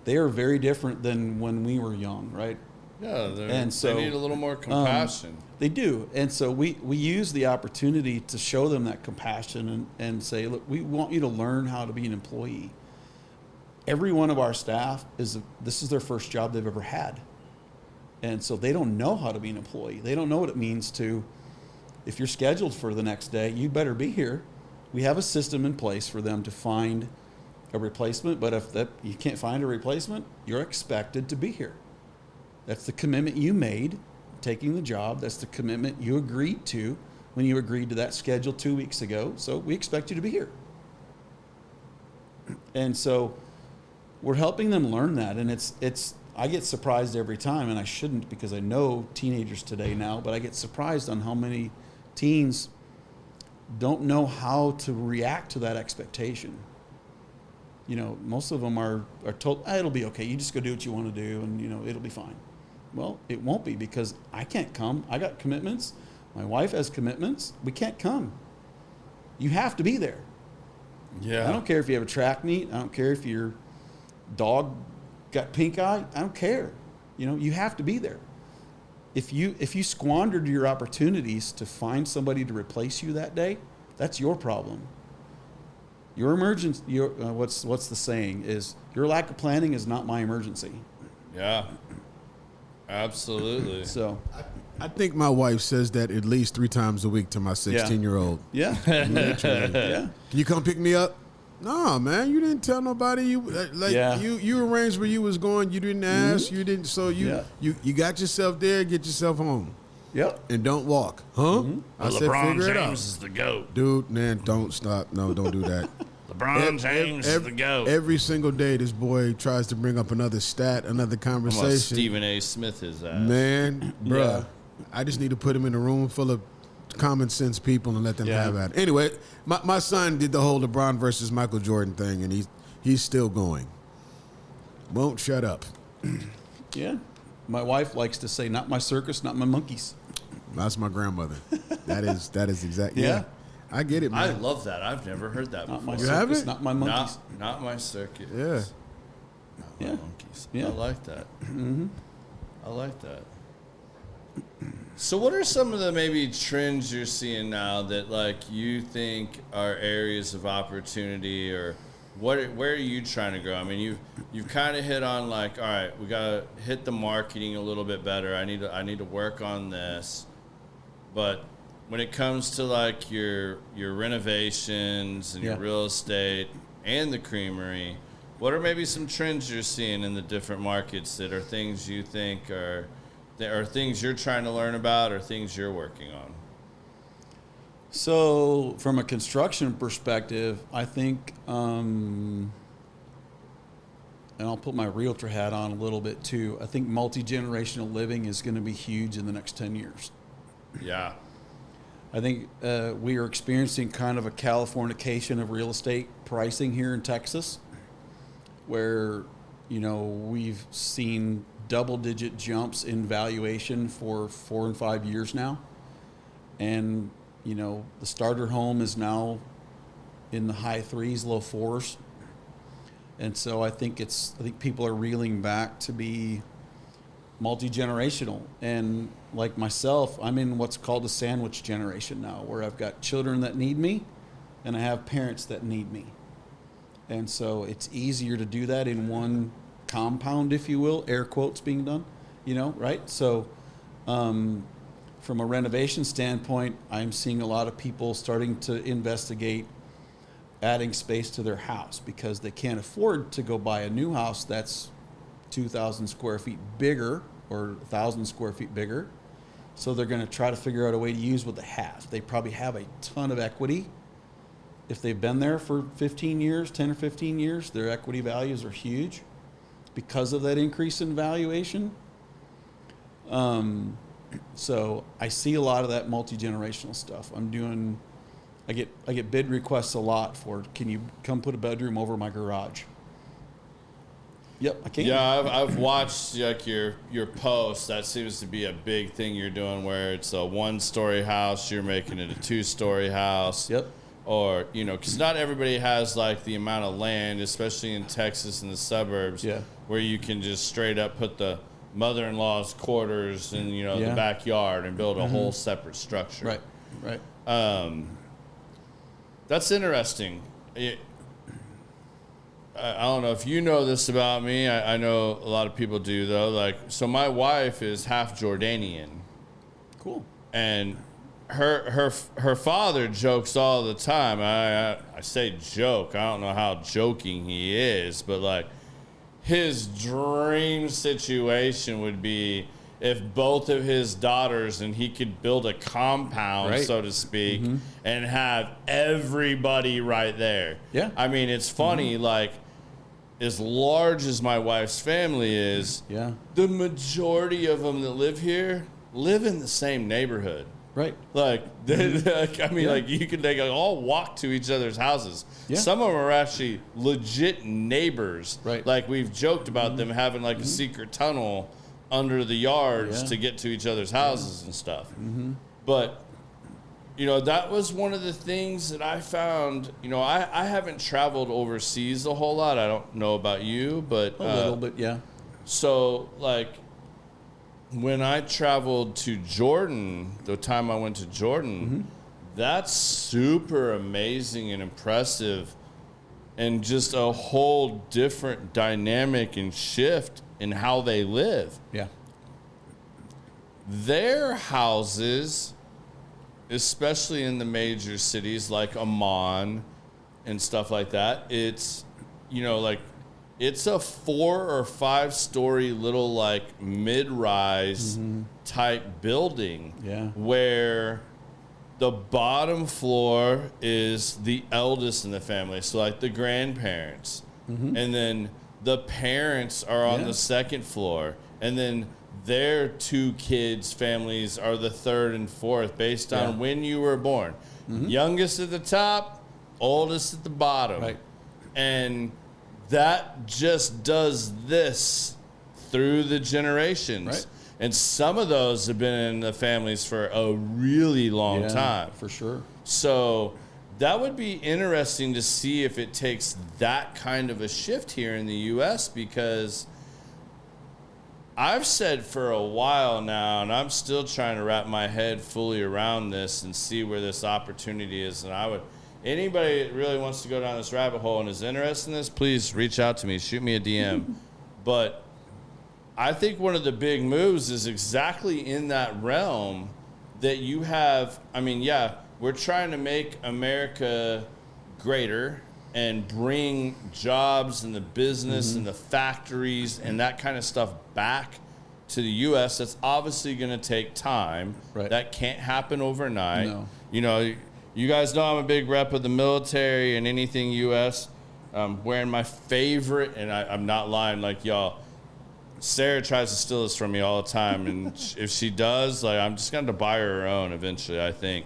B: they are very different than when we were young, right?
A: Yeah,
B: And so,
A: they need a little more compassion.
B: They do. And so we use the opportunity to show them that compassion and say, look, we want you to learn how to be an employee. Every one of our staff this is their first job they've ever had. And so they don't know how to be an employee. They don't know what it means to, if you're scheduled for the next day, you better be here. We have a system in place for them to find a replacement, but if you can't find a replacement, you're expected to be here. That's the commitment you made, taking the job. That's the commitment you agreed to when you agreed to that schedule 2 weeks ago. So we expect you to be here. And so we're helping them learn that. And I get surprised every time, and I shouldn't because I know teenagers today now, but I get surprised on how many teens don't know how to react to that expectation. Most of them are told, it'll be okay. You just go do what you want to do and, it'll be fine. Well, it won't be because I can't come. I got commitments. My wife has commitments. We can't come. You have to be there.
A: Yeah.
B: I don't care if you have a track meet. I don't care if your dog got pink eye. I don't care. You have to be there. if you squandered your opportunities to find somebody to replace you that day, that's your problem. Your emergency, what's the saying is, your lack of planning is not my emergency.
A: Yeah, absolutely.
B: So
C: I think my wife says that at least 3 times a week to my 16-year-old.
B: yeah,
C: Literally.
B: yeah.
C: Can you come pick me up? No, man, you didn't tell nobody. You arranged where you was going. You didn't ask. You didn't. So you got yourself there. Get yourself home.
B: Yep.
C: And don't walk, huh? I said,
A: LeBron
C: figure it out.
A: James is the GOAT.
C: Dude, man, don't stop. No, don't do that.
A: LeBron James is the GOAT.
C: Every single day, this boy tries to bring up another stat, another conversation.
A: I'm gonna Stephen A. Smith his ass.
C: Man, bruh, I just need to put him in a room full of common sense people and let them have at it. Anyway, my son did the whole LeBron versus Michael Jordan thing, and he's still going. Won't shut up.
B: Yeah. My wife likes to say, "Not my circus, not my monkeys."
C: That's my grandmother. That is exactly.
B: Yeah.
C: I get it,
A: I
C: man.
A: love that. I've never heard that
B: Not
A: before.
B: my
C: You have
B: circus,
C: it?
B: not my monkeys.
A: Not my circus.
C: Yeah.
A: Not my
B: Yeah.
A: monkeys.
B: Yeah.
A: I like that. I like that. So what are some of the maybe trends you're seeing now that like you think are areas of opportunity, or where are you trying to grow? I mean, you've kind of hit on like, all right, we got to hit the marketing a little bit better. I need to work on this. But when it comes to like your renovations and your real estate and the creamery, what are maybe some trends you're seeing in the different markets that are things you think are things you're trying to learn about, or things you're working on?
B: So, from a construction perspective, I think, and I'll put my realtor hat on a little bit too. I think multi-generational living is going to be huge in the next 10 years.
A: Yeah.
B: I think we are experiencing kind of a Californication of real estate pricing here in Texas, where, we've seen double-digit jumps in valuation for 4 and 5 years now. And, the starter home is now in the high 3s, low 4s. And so I think people are reeling back to be multi-generational. And like myself, I'm in what's called a sandwich generation now, where I've got children that need me and I have parents that need me. And so it's easier to do that in one compound, if you will, air quotes being done, right? So from a renovation standpoint, I'm seeing a lot of people starting to investigate adding space to their house because they can't afford to go buy a new house that's 2,000 square feet bigger or 1,000 square feet bigger. So they're going to try to figure out a way to use what they have. They probably have a ton of equity. If they've been there for 15 years, 10 or 15 years, their equity values are huge because of that increase in valuation. So I see a lot of that multi-generational stuff. I get bid requests a lot for, can you come put a bedroom over my garage? Yep, I can.
A: Yeah, I've watched like your posts. That seems to be a big thing you're doing, where it's a 1-story house, you're making it a 2-story house.
B: Yep.
A: Or, because not everybody has like the amount of land, especially in Texas and the suburbs, where you can just straight up put the mother-in-law's quarters in, the backyard and build a whole separate structure.
B: Right.
A: That's interesting. I don't know if you know this about me. I know a lot of people do, though. Like, so my wife is half Jordanian.
B: Cool.
A: And her father jokes all the time. I say joke. I don't know how joking he is, but like his dream situation would be if both of his daughters and he could build a compound, so to speak, and have everybody right there.
B: Yeah.
A: I mean, it's funny, like, as large as my wife's family is, the majority of them that live here live in the same neighborhood.
B: Right.
A: Like, like you can, they all walk to each other's houses.
B: Yeah.
A: Some of them are actually legit neighbors.
B: Right.
A: Like, we've joked about them having like a secret tunnel under the yards to get to each other's houses and stuff. But, that was one of the things that I found. I haven't traveled overseas a whole lot. I don't know about you, but
B: a little bit, yeah.
A: So, like, when I traveled to Jordan, the time I went to Jordan, that's super amazing and impressive, and just a whole different dynamic and shift in how they live.
B: Yeah.
A: Their houses, especially in the major cities like Amman and stuff like that, it's, you know, like, it's a 4 or 5 story little like mid-rise type building, where the bottom floor is the eldest in the family, so like the grandparents, and then the parents are on the second floor, and then their 2 kids' families are the 3rd and 4th based on when you were born. Youngest at the top, oldest at the bottom.
B: Right.
A: And that just does this through the generations.
B: Right.
A: And some of those have been in the families for a really long time.
B: For sure.
A: So that would be interesting to see if it takes that kind of a shift here in the U.S., because I've said for a while now, and I'm still trying to wrap my head fully around this and see where this opportunity is. And I would, anybody that really wants to go down this rabbit hole and is interested in this, please reach out to me, shoot me a DM. But I think one of the big moves is exactly in that realm that you have. I mean, yeah, we're trying to make America greater and bring jobs and the business and the factories and that kind of stuff back to the U.S. That's obviously going to take time.
B: Right.
A: That can't happen overnight.
B: No.
A: You know, you guys know I'm a big rep of the military and anything U.S. I'm wearing my favorite, and I'm not lying, like y'all, Sarah tries to steal this from me all the time, and if she does, like, I'm just going to buy her own eventually, I think.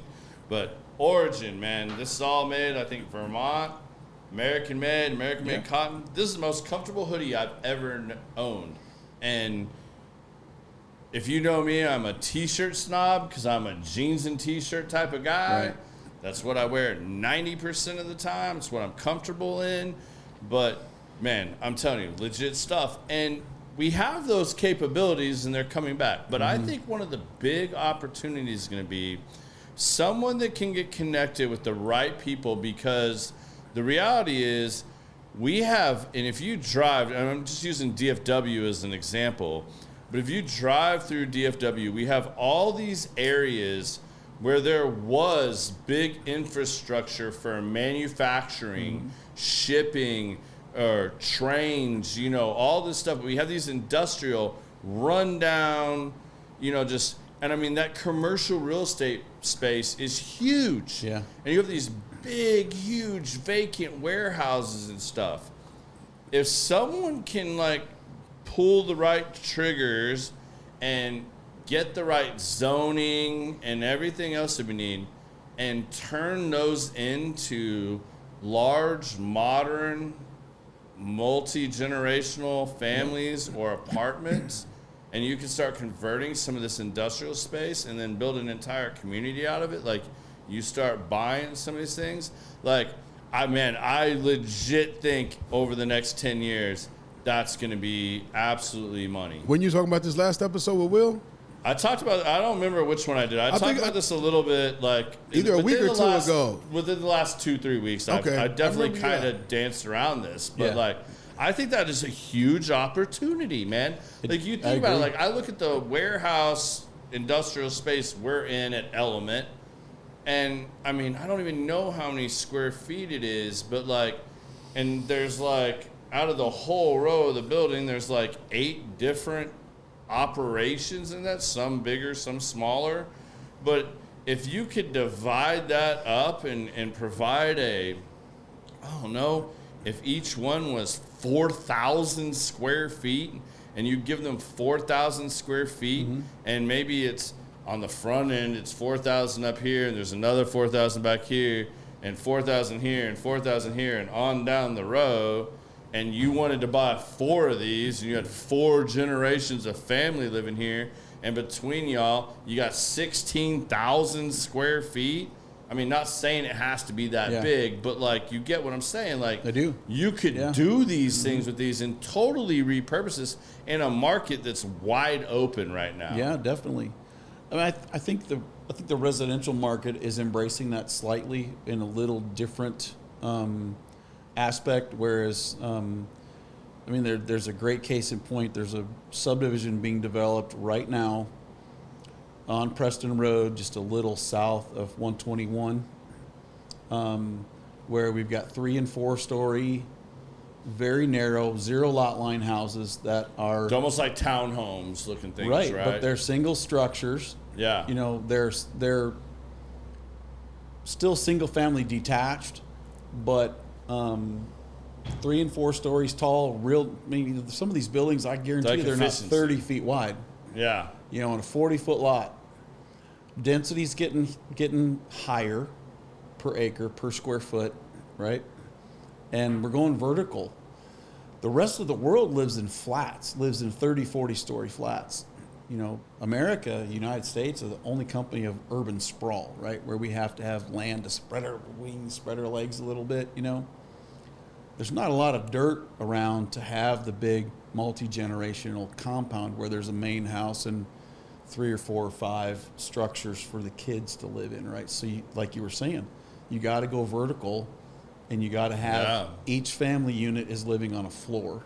A: But Origin, man, this is all made, I think, Vermont. American-made cotton. This is the most comfortable hoodie I've ever owned. And if you know me, I'm a T-shirt snob because I'm a jeans and T-shirt type of guy.
B: Right.
A: That's what I wear 90% of the time. It's what I'm comfortable in. But, man, I'm telling you, legit stuff. And we have those capabilities, and they're coming back. But I think one of the big opportunities is going to be someone that can get connected with the right people, because the reality is we have, and if you drive, and I'm just using DFW as an example, but if you drive through DFW, we have all these areas where there was big infrastructure for manufacturing, shipping, or trains, you know, all this stuff. We have these industrial rundown, you know, just, and I mean, that commercial real estate space is huge.
B: Yeah.
A: And you have these big, huge vacant warehouses and stuff. If someone can like pull the right triggers and get the right zoning and everything else that we need and turn those into large, modern, multi-generational families or apartments, and you can start converting some of this industrial space and then build an entire community out of it, like, you start buying some of these things, like, I legit think over the next 10 years, that's going to be absolutely money.
C: When you talking about this last episode with Will?
A: I talked about, I don't remember which one I did. I talked about this a little bit, like,
C: either a week or two ago.
A: Within the last 2-3 weeks,
C: Okay.
A: I definitely kind of danced around this. But, like, I think that is a huge opportunity, man. Like, you think about it, like, I look at the warehouse industrial space we're in at Element, and, I mean, I don't even know how many square feet it is, but, like, and there's, like, out of the whole row of the building, there's, like, 8 different operations in that, some bigger, some smaller. But if you could divide that up and provide I don't know, if each one was 4,000 square feet, and you give them 4,000 square feet, and maybe it's on the front end, it's 4,000 up here, and there's another 4,000 back here, and 4,000 here, and 4,000 here, and on down the row, and you wanted to buy 4 of these, and you had 4 generations of family living here, and between y'all, you got 16,000 square feet, I mean, not saying it has to be that big, but like, you get what I'm saying. Like,
B: I do.
A: You could do these things with these and totally repurpose this in a market that's wide open right now.
B: Yeah, definitely. I mean, I think the residential market is embracing that slightly in a little different aspect. Whereas, I mean, there's a great case in point. There's a subdivision being developed right now on Preston Road, just a little south of 121, where we've got 3 and 4 story, very narrow, 0 lot line houses that are
A: It's almost like townhomes looking things, right?
B: But they're single structures.
A: Yeah.
B: You know, they're still single family detached, but 3 and 4 stories tall. Maybe some of these buildings, I guarantee you, they're not 30 feet wide.
A: Yeah.
B: You know, on a 40-foot lot. Density's getting higher per acre, per square foot, right? And we're going vertical. The rest of the world lives in flats, lives in 30, 40-story flats. You know, America, United States, are the only company of urban sprawl, right? Where we have to have land to spread our wings, spread our legs a little bit, you know. There's not a lot of dirt around to have the big multi-generational compound where there's a main house and 3 or 4 or 5 structures for the kids to live in, right? So, like you were saying, you got to go vertical, and you got to have each family unit is living on a floor.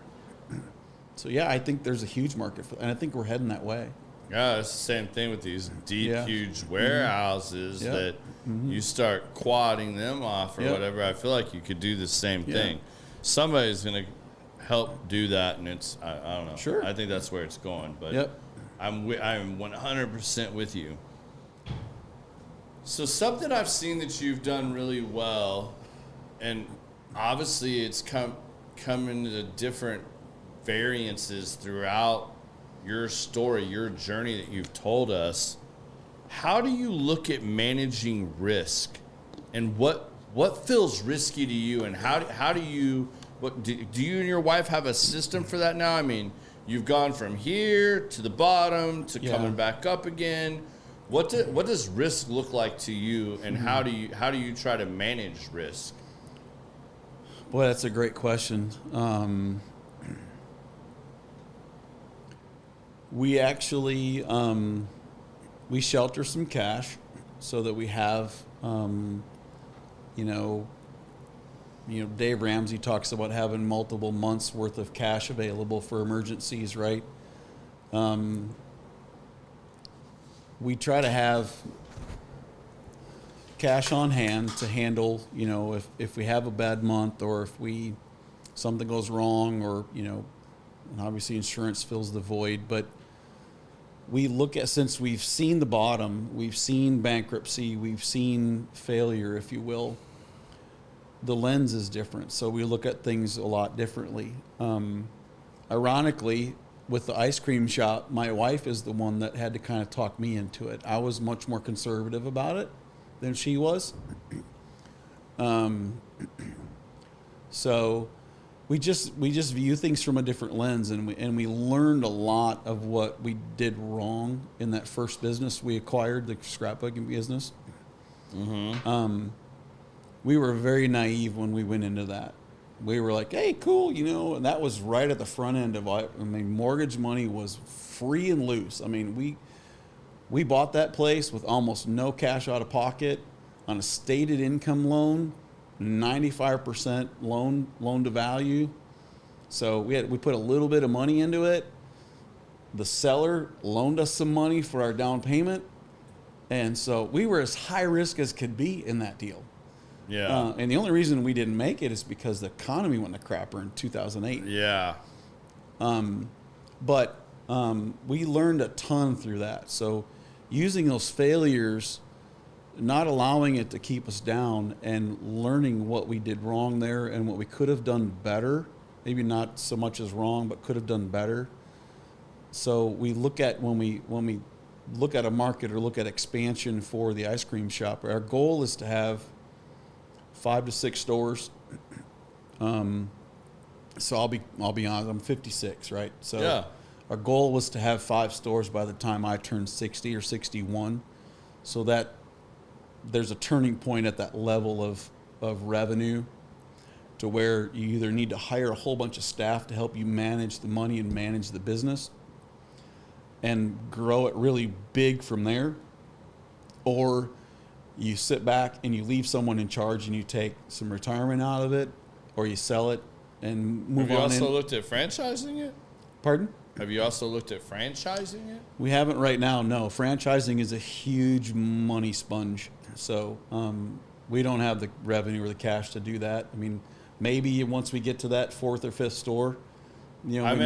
B: So, yeah, I think there's a huge market for, and I think we're heading that way.
A: Yeah, it's the same thing with these deep, huge warehouses that you start quadding them off or whatever. I feel like you could do the same thing. Somebody's going to help do that, and it's, I don't know.
B: Sure.
A: I think that's where it's going, but I'm 100% with you. So something I've seen that you've done really well, and obviously it's come into different variances throughout your story, your journey that you've told us. How do you look at managing risk, and what feels risky to you, and how do you do you and your wife have a system for that now? I mean, you've gone from here to the bottom to coming back up again. What does risk look like to you, and how do you try to manage risk?
B: Boy, that's a great question. We actually we shelter some cash so that we have Dave Ramsey talks about having multiple months worth of cash available for emergencies, right? We try to have cash on hand to handle, if we have a bad month, or if something goes wrong, or, and obviously insurance fills the void. But we look at, since we've seen the bottom, we've seen bankruptcy, we've seen failure, if you will, the lens is different. So we look at things a lot differently. Ironically, with the ice cream shop, my wife is the one that had to kind of talk me into it. I was much more conservative about it than she was. So we just view things from a different lens, and we learned a lot of what we did wrong in that first business we acquired, the scrapbooking business. Mm-hmm. We were very naive when we went into that. We were like, hey, cool, and that was right at the front end of it. I mean, mortgage money was free and loose. I mean, we bought that place with almost no cash out of pocket on a stated income loan, 95% loan to value. So we put a little bit of money into it. The seller loaned us some money for our down payment. And so we were as high risk as could be in that deal.
A: Yeah.
B: And the only reason we didn't make it is because the economy went to crapper in 2008.
A: Yeah.
B: But we learned a ton through that. So using those failures, not allowing it to keep us down, and learning what we did wrong there and what we could have done better, maybe not so much as wrong, but could have done better. So we look at, when we look at a market or look at expansion for the ice cream shop, our goal is to have 5 to 6 stores. So I'll be honest, I'm 56, right? So our goal was to have 5 stores by the time I turned 60 or 61. So that there's a turning point at that level of revenue to where you either need to hire a whole bunch of staff to help you manage the money and manage the business and grow it really big from there, or you sit back and you leave someone in charge and you take some retirement out of it, or you sell it and move on.
A: Have you also looked at franchising it?
B: Pardon?
A: Have you also looked at franchising it?
B: We haven't right now, no. Franchising is a huge money sponge. So we don't have the revenue or the cash to do that. I mean, maybe once we get to that 4th or 5th store, you know,
A: I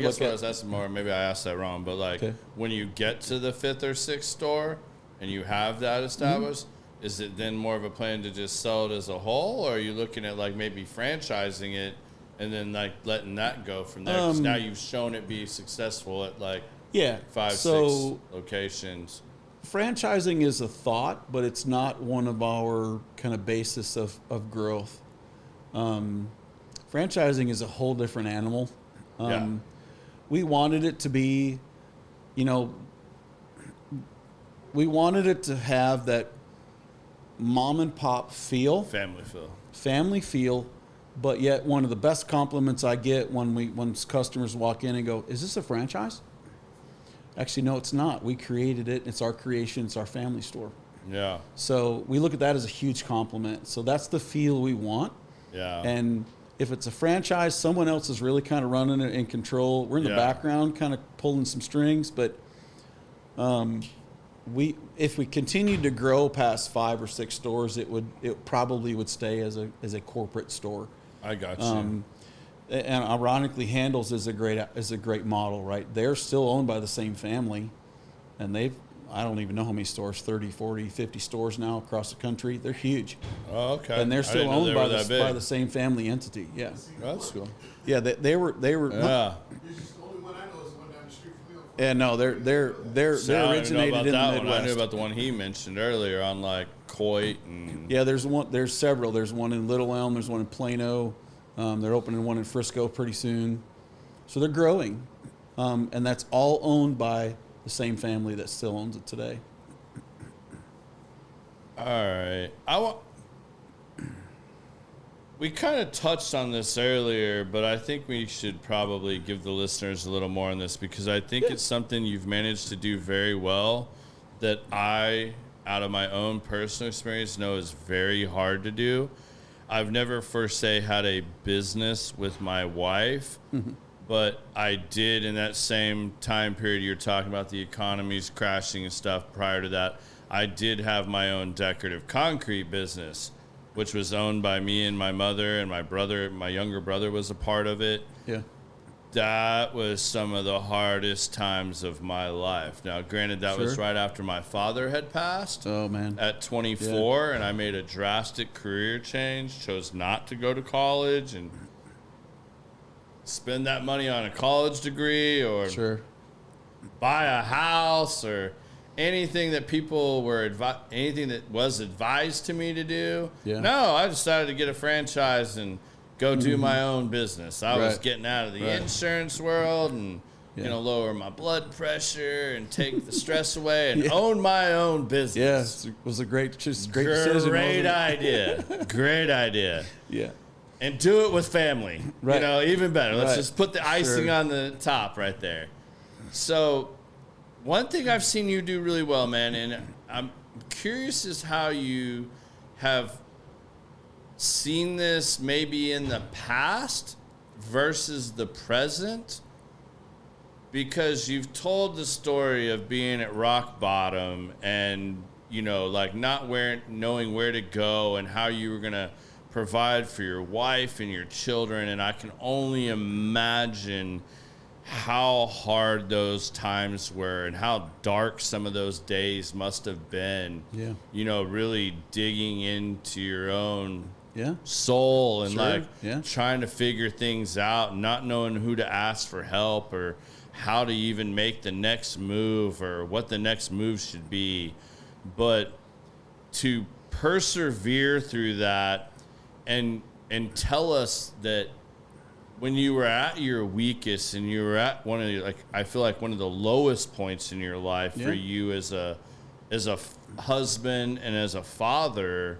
A: guess what I was asking more, maybe I asked that wrong, but like when you get to the 5th or 6th store and you have that established, is it then more of a plan to just sell it as a whole, or are you looking at like maybe franchising it and then like letting that go from there? Because now you've shown it be successful at like 5, 6 locations.
B: Franchising is a thought, but it's not one of our kind of basis of growth. Franchising is a whole different animal. We wanted it to be, you know, we wanted it to have that mom and pop feel, family feel, but yet one of the best compliments I get when customers walk in and go, "Is this a franchise?" Actually, no, it's not. We created it. It's our creation. It's our family store.
A: Yeah.
B: So we look at that as a huge compliment. So that's the feel we want.
A: Yeah.
B: And if it's a franchise, someone else is really kind of running it in control. We're in the background, kind of pulling some strings, but if we continued to grow past 5 or 6 stores, it probably would stay as a corporate store.
A: I got you.
B: And ironically, Handles is a great model, right? They're still owned by the same family, and I don't even know how many stores, 30, 40, 50 stores now across the country. They're huge.
A: Oh, okay.
B: And they're still owned by the same family entity. Yeah.
A: Oh, that's cool.
B: Yeah, they were.
A: Yeah.
B: Yeah, no, they're originated in the Midwest.
A: I knew about the one he mentioned earlier on like Coit and
B: there's several. There's one in Little Elm, there's one in Plano. They're opening one in Frisco pretty soon. So they're growing. And that's all owned by the same family that still owns it today.
A: All right. We kind of touched on this earlier, but I think we should probably give the listeners a little more on this, because I think it's something you've managed to do very well that I, out of my own personal experience, know is very hard to do. I've never, per se, had a business with my wife, but I did in that same time period you're talking about, the economy's crashing and stuff. Prior to that, I did have my own decorative concrete business, which was owned by me and my mother, and my brother, my younger brother, was a part of it.
B: Yeah.
A: That was some of the hardest times of my life. Now, granted, that was right after my father had passed.
B: Oh, man.
A: At 24, and I made a drastic career change, chose not to go to college and spend that money on a college degree or buy a house or anything that people were anything that was advised to me to do.
B: Yeah.
A: No, I decided to get a franchise and go do my own business. I was getting out of the insurance world and lower my blood pressure and take the stress away and own my own business.
B: Yes, it was a great decision.
A: Great idea. Great idea.
B: Yeah.
A: And do it with family.
B: Right.
A: Even better. Let's just put the icing on the top right there. So one thing I've seen you do really well, man, and I'm curious is how you have seen this maybe in the past versus the present, because you've told the story of being at rock bottom and, like not knowing where to go and how you were going to provide for your wife and your children. And I can only imagine how hard those times were and how dark some of those days must have been. Yeah. Really digging into your own soul and trying to figure things out, not knowing who to ask for help or how to even make the next move or what the next move should be. But to persevere through that and tell us that when you were at your weakest and you were at one of the, I feel like one of the lowest points in your life for you as a husband and as a father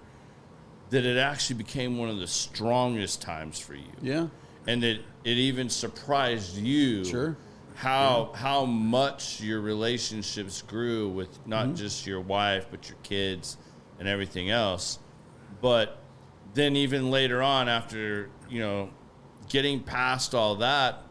A: that it actually became one of the strongest times for you.
B: Yeah.
A: And that it even surprised you
B: Sure.
A: how much your relationships grew with not just your wife, but your kids and everything else. But then even later on, after, getting past all that,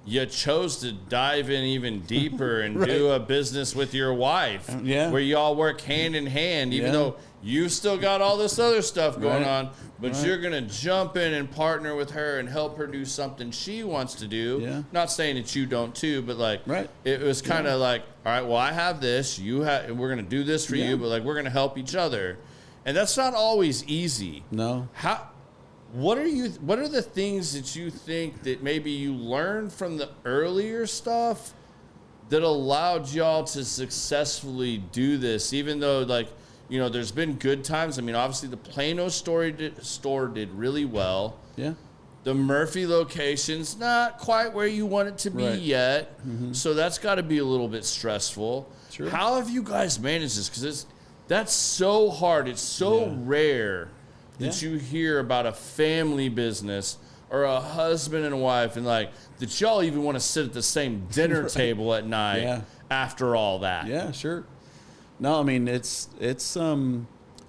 A: you chose to dive in even deeper and
B: Right.
A: do a business with your wife where you all work hand in hand, even though you've still got all this other stuff going on, but you're going to jump in and partner with her and help her do something she wants to do.
B: Yeah.
A: Not saying that you don't too, but
B: Right.
A: it was kind of like, all right, well, I have this, we're going to do this for you, but we're going to help each other. And that's not always easy.
B: No.
A: What are the things that you think that maybe you learned from the earlier stuff that allowed y'all to successfully do this, even though there's been good times? I mean, obviously the Plano store did really well.
B: Yeah.
A: The Murphy location's not quite where you want it to be yet. So that's got to be a little bit stressful.
B: Sure.
A: How have you guys managed this? Because that's so hard. It's so rare that you hear about a family business or a husband and a wife and that y'all even want to sit at the same dinner table at night after all that.
B: Yeah, sure. No, I mean, it's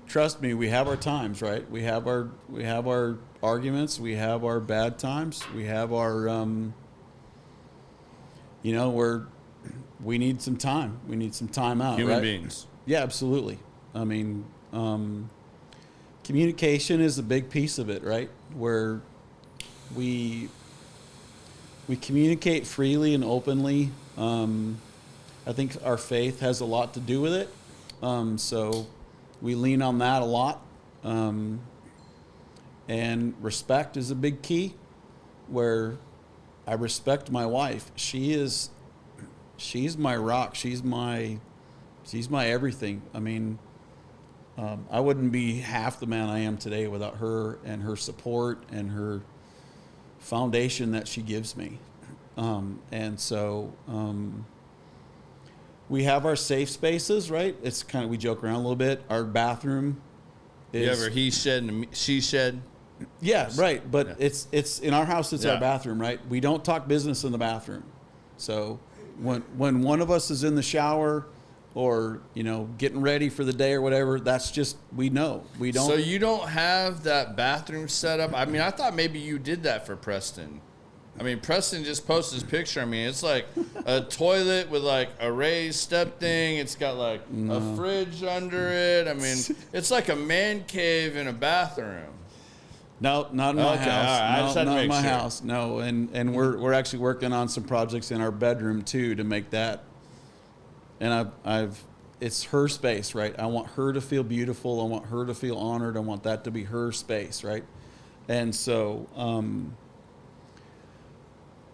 B: trust me, we have our times, right? We have our arguments, we have our bad times, we have our we need some time. We need some time out,
A: Human
B: right?
A: beings.
B: Yeah, absolutely. I mean, communication is a big piece of it, right? Where we communicate freely and openly. I think our faith has a lot to do with it. So we lean on that a lot. And respect is a big key, where I respect my wife. She's my rock. She's my everything. I mean, I wouldn't be half the man I am today without her and her support and her foundation that she gives me. And so we have our safe spaces, right? It's kind of, we joke around a little bit. Our bathroom is...
A: You ever he shed and she shed?
B: Yeah, right. But it's in our house, it's our bathroom, right? We don't talk business in the bathroom. So when one of us is in the shower or, getting ready for the day or whatever, that's just, we know. We don't.
A: So you don't have that bathroom set up? I mean, I thought maybe you did that for Preston. I mean, Preston just posted his picture. I mean, it's like a toilet with a raised step thing. It's got a fridge under it. I mean, it's like a man cave in a bathroom.
B: No, not in my house.
A: Right.
B: No, not in my house. No, and we're actually working on some projects in our bedroom too to make that. And it's her space, right? I want her to feel beautiful. I want her to feel honored. I want that to be her space, right? And so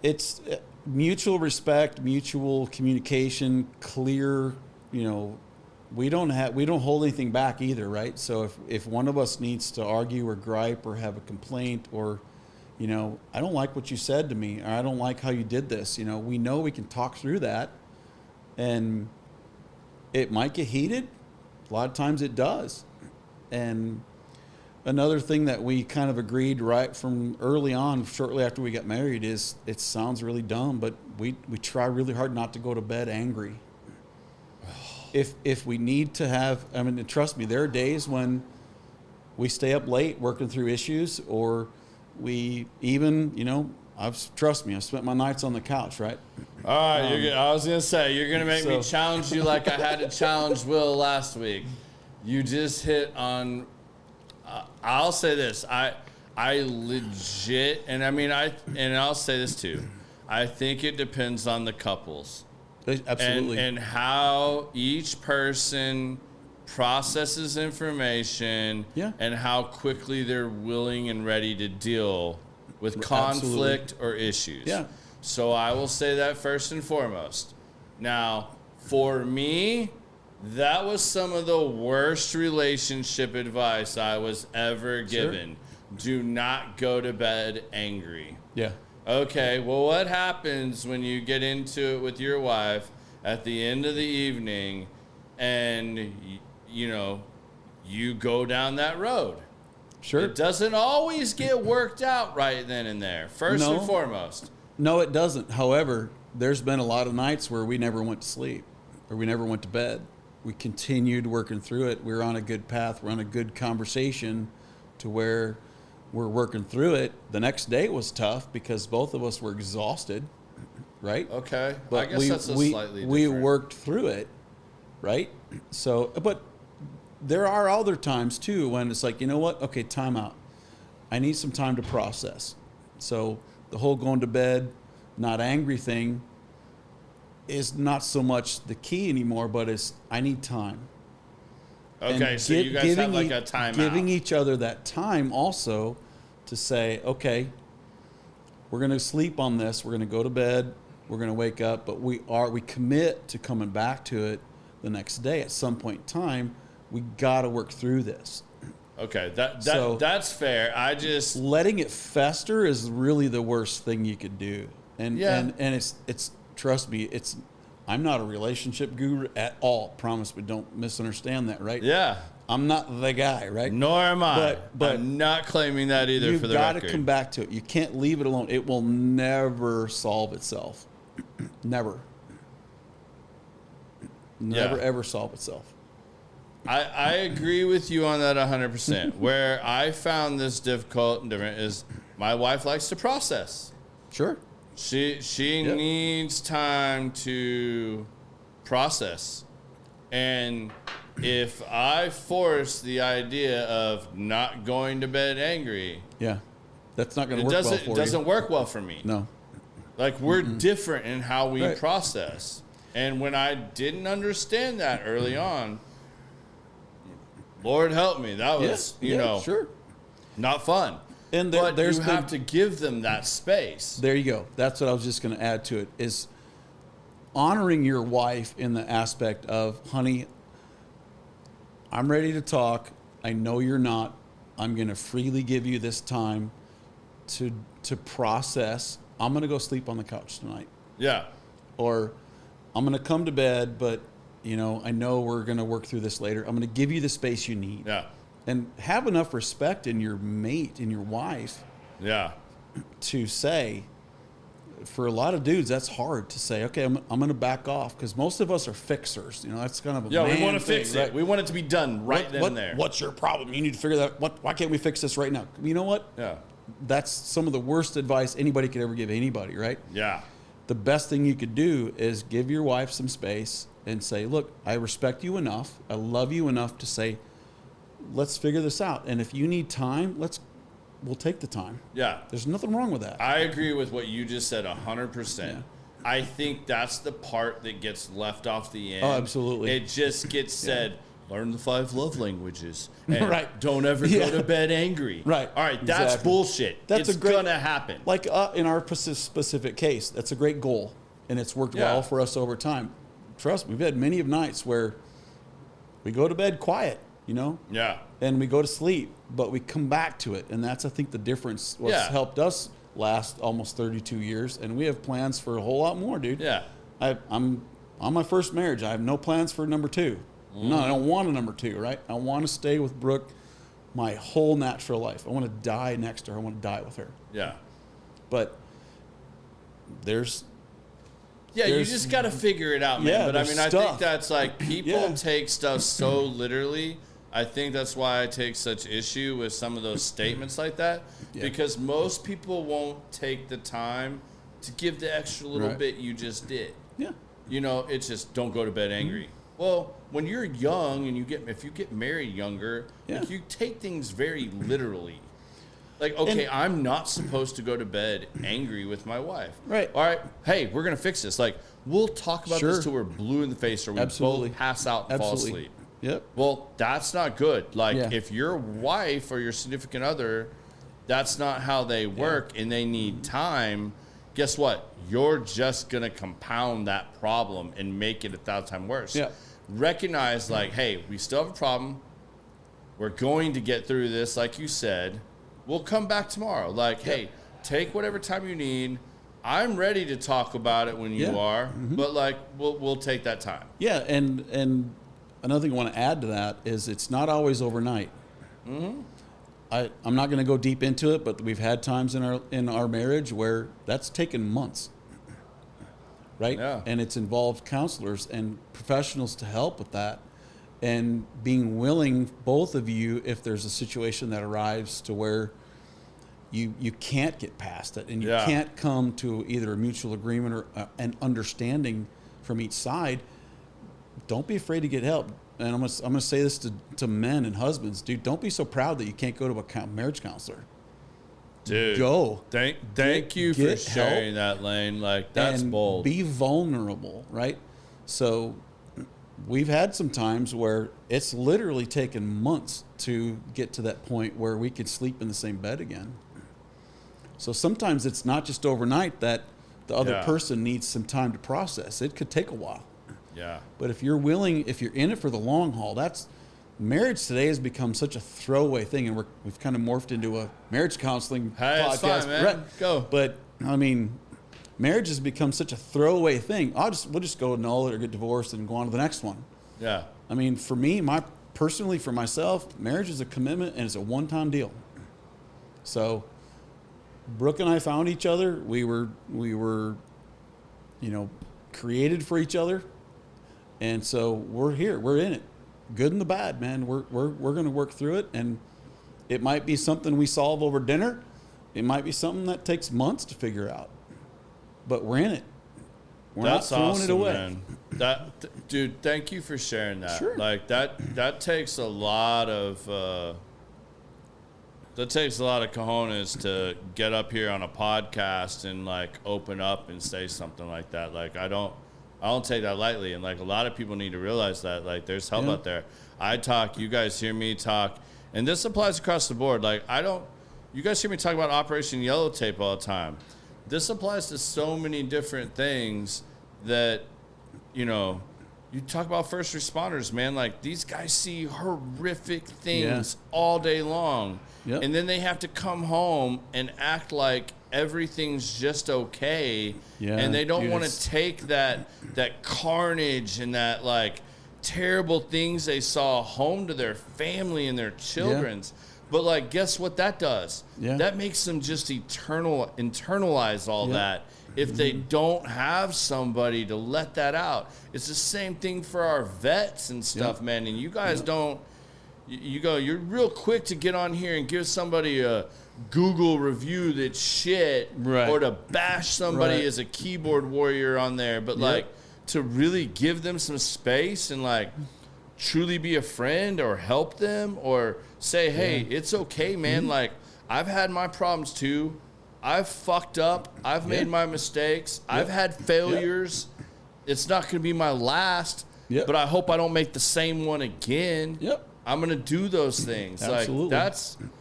B: it's mutual respect, mutual communication, clear. We don't hold anything back either, right? So if one of us needs to argue or gripe or have a complaint or, I don't like what you said to me, or I don't like how you did this, we know we can talk through that. And it might get heated. A lot of times it does. And another thing that we kind of agreed right from early on, shortly after we got married, is, it sounds really dumb, but we try really hard not to go to bed angry. If we need to have, I mean, trust me, there are days when we stay up late working through issues, or we even, trust me, I've spent my nights on the couch, right?
A: All right, I was going to say, you're going to make me challenge you like I had to challenge Will last week. You just hit on, I'll say this, I legit, and I mean, and I'll say this too, I think it depends on the couples.
B: Absolutely.
A: And how each person processes information and how quickly they're willing and ready to deal with conflict or issues.
B: Yeah.
A: So I will say that first and foremost. Now, for me, that was some of the worst relationship advice I was ever given. Do not go to bed angry.
B: Yeah.
A: Okay, well, what happens when you get into it with your wife at the end of the evening and you go down that road.
B: Sure.
A: It doesn't always get worked out right then and there, first and foremost.
B: No, it doesn't. However, there's been a lot of nights where we never went to sleep or we never went to bed. We continued working through it. We're on a good path. We're on a good conversation to where we're working through it. The next day was tough because both of us were exhausted, right?
A: Okay.
B: But
A: I guess that's a slightly different.
B: We worked through it, right? So, but there are other times too when it's like, you know what? Okay, time out. I need some time to process. So the whole going to bed, not angry thing is not so much the key anymore, but it's I need time.
A: Okay, so you guys have like a timeout.
B: Giving each other that time also to say, okay, we're going to sleep on this. We're going to go to bed. We're going to wake up, but we commit to coming back to it the next day at some point in time. We got to work through this.
A: Okay, that's fair. I just
B: letting it fester is really the worst thing you could do. And it's trust me, I'm not a relationship guru at all. Promise, but don't misunderstand that, right?
A: Yeah.
B: I'm not the guy, right?
A: Nor am I.
B: But
A: I'm not claiming that either for the record.
B: You've got to come back to it. You can't leave it alone. It will never solve itself. Never. Never, ever solve itself.
A: I agree with you on that 100%. Where I found this difficult and different is my wife likes to process.
B: Sure.
A: She needs time to process. And if I force the idea of not going to bed angry,
B: that's not going to work well for you.
A: It doesn't work well for me.
B: No.
A: Like we're different in how we process. And when I didn't understand that early on, Lord help me, that was,
B: sure,
A: not fun.
B: And
A: but you have to give them that space.
B: There you go. That's what I was just going to add to it, is honoring your wife in the aspect of, honey, I'm ready to talk. I know you're not. I'm going to freely give you this time to process. I'm going to go sleep on the couch tonight.
A: Yeah.
B: Or I'm going to come to bed, but I know we're going to work through this later. I'm going to give you the space you need.
A: Yeah.
B: And have enough respect in your mate, in your wife.
A: Yeah.
B: To say, for a lot of dudes, that's hard to say, okay, I'm going to back off, because most of us are fixers. That's kind of a man
A: we want to fix
B: thing,
A: it.
B: right?
A: We want it to be done then and there.
B: What's your problem? You need to figure that. Why can't we fix this right now? You know what?
A: Yeah.
B: That's some of the worst advice anybody could ever give anybody, right?
A: Yeah.
B: The best thing you could do is give your wife some space and say, look, I respect you enough. I love you enough to say, let's figure this out. And if you need time, we'll take the time.
A: Yeah.
B: There's nothing wrong with that.
A: I agree with what you just said 100%.
B: Yeah.
A: I think that's the part that gets left off the end.
B: Oh, absolutely.
A: It just gets said, learn the 5 love languages. And
B: right.
A: Don't ever go to bed angry.
B: Right.
A: All right, that's bullshit. It's going to happen.
B: Like in our specific case, that's a great goal. And it's worked well for us over time. Trust me, we've had many of nights where we go to bed quiet,
A: Yeah.
B: And we go to sleep, but we come back to it. And that's, I think, the difference. What's helped us last almost 32 years. And we have plans for a whole lot more, dude.
A: Yeah.
B: I'm on my first marriage. I have no plans for number 2. No, I don't want a number 2, right? I want to stay with Brooke my whole natural life. I want to die next to her. I want to die with her.
A: Yeah.
B: But there's...
A: Yeah, you just got to figure it out, man.
B: Yeah,
A: but I mean, I think that's like people take stuff so literally. I think that's why I take such issue with some of those statements like that, because most people won't take the time to give the extra little bit you just did.
B: Yeah.
A: It's just don't go to bed angry. Well, when you're young and if you get married younger, like, you take things very literally. Like, okay, I'm not supposed to go to bed angry with my wife.
B: Right.
A: All right. Hey, we're going to fix this. Like, we'll talk about this till we're blue in the face or we both pass out and fall asleep.
B: Yep.
A: Well, that's not good. Like, if your wife or your significant other, that's not how they work and they need time, guess what? You're just going to compound that problem and make it 1,000 times worse.
B: Yeah.
A: Recognize, like, hey, we still have a problem. We're going to get through this, like you said. We'll come back tomorrow. Like, hey, take whatever time you need. I'm ready to talk about it when you are, but like we'll take that time.
B: Yeah, and another thing I want to add to that is it's not always overnight.
A: Mm-hmm.
B: I'm not going to go deep into it, but we've had times in our marriage where that's taken months, right?
A: Yeah.
B: And it's involved counselors and professionals to help with that, and being willing, both of you, if there's a situation that arrives to where you can't get past it and you can't come to either a mutual agreement or an understanding from each side, don't be afraid to get help. And I'm gonna say this to men and husbands, dude. Don't be so proud that you can't go to a marriage counselor.
A: Dude,
B: go.
A: Thank you for sharing that, Lane. Like, that's bold.
B: Be vulnerable, right? So we've had some times where it's literally taken months to get to that point where we could sleep in the same bed again. So sometimes it's not just overnight that the other person needs some time to process. It could take a while.
A: Yeah.
B: But if you're willing, if you're in it for the long haul, marriage today has become such a throwaway thing, and we've kind of morphed into a marriage counseling podcast.
A: It's fine, man.
B: Right.
A: Go.
B: But I mean, marriage has become such a throwaway thing. We'll just go annul it or get divorced and go on to the next one.
A: Yeah.
B: I mean, for me, personally, for myself, marriage is a commitment and it's a one-time deal. So Brooke and I found each other. We were, created for each other. And so we're here, we're in it, good and the bad, man. We're going to work through it, and it might be something we solve over dinner. It might be something that takes months to figure out, but we're in it. We're
A: That's
B: not throwing
A: awesome,
B: it away.
A: Man. Dude, thank you for sharing that.
B: Sure.
A: Like that takes a lot of cojones to get up here on a podcast and like open up and say something like that. Like, I don't take that lightly. And like, a lot of people need to realize that, like, there's help out there. I talk, you guys hear me talk, and this applies across the board. Like, you guys hear me talk about Operation Yellow Tape all the time. This applies to so many different things that, you talk about first responders, man. Like, these guys see horrific things all day long. Yep. And then they have to come home and act like everything's just okay. Yeah, and they don't want to take that carnage and that like terrible things they saw home to their family and their children's. Yeah. But like, guess what that does? Yeah. That makes them just internalize all that if they don't have somebody to let that out. It's the same thing for our vets and stuff, man. And you guys don't. You're real quick to get on here and give somebody a Google review that's shit, or to bash somebody as a keyboard warrior on there. But like, to really give them some space and like truly be a friend or help them or say, hey, it's okay, man. Like, I've had my problems too. I've fucked up. I've made my mistakes. I've had failures. It's not going to be my last, but I hope I don't make the same one again. I'm gonna do those things.
B: Absolutely.
A: Like,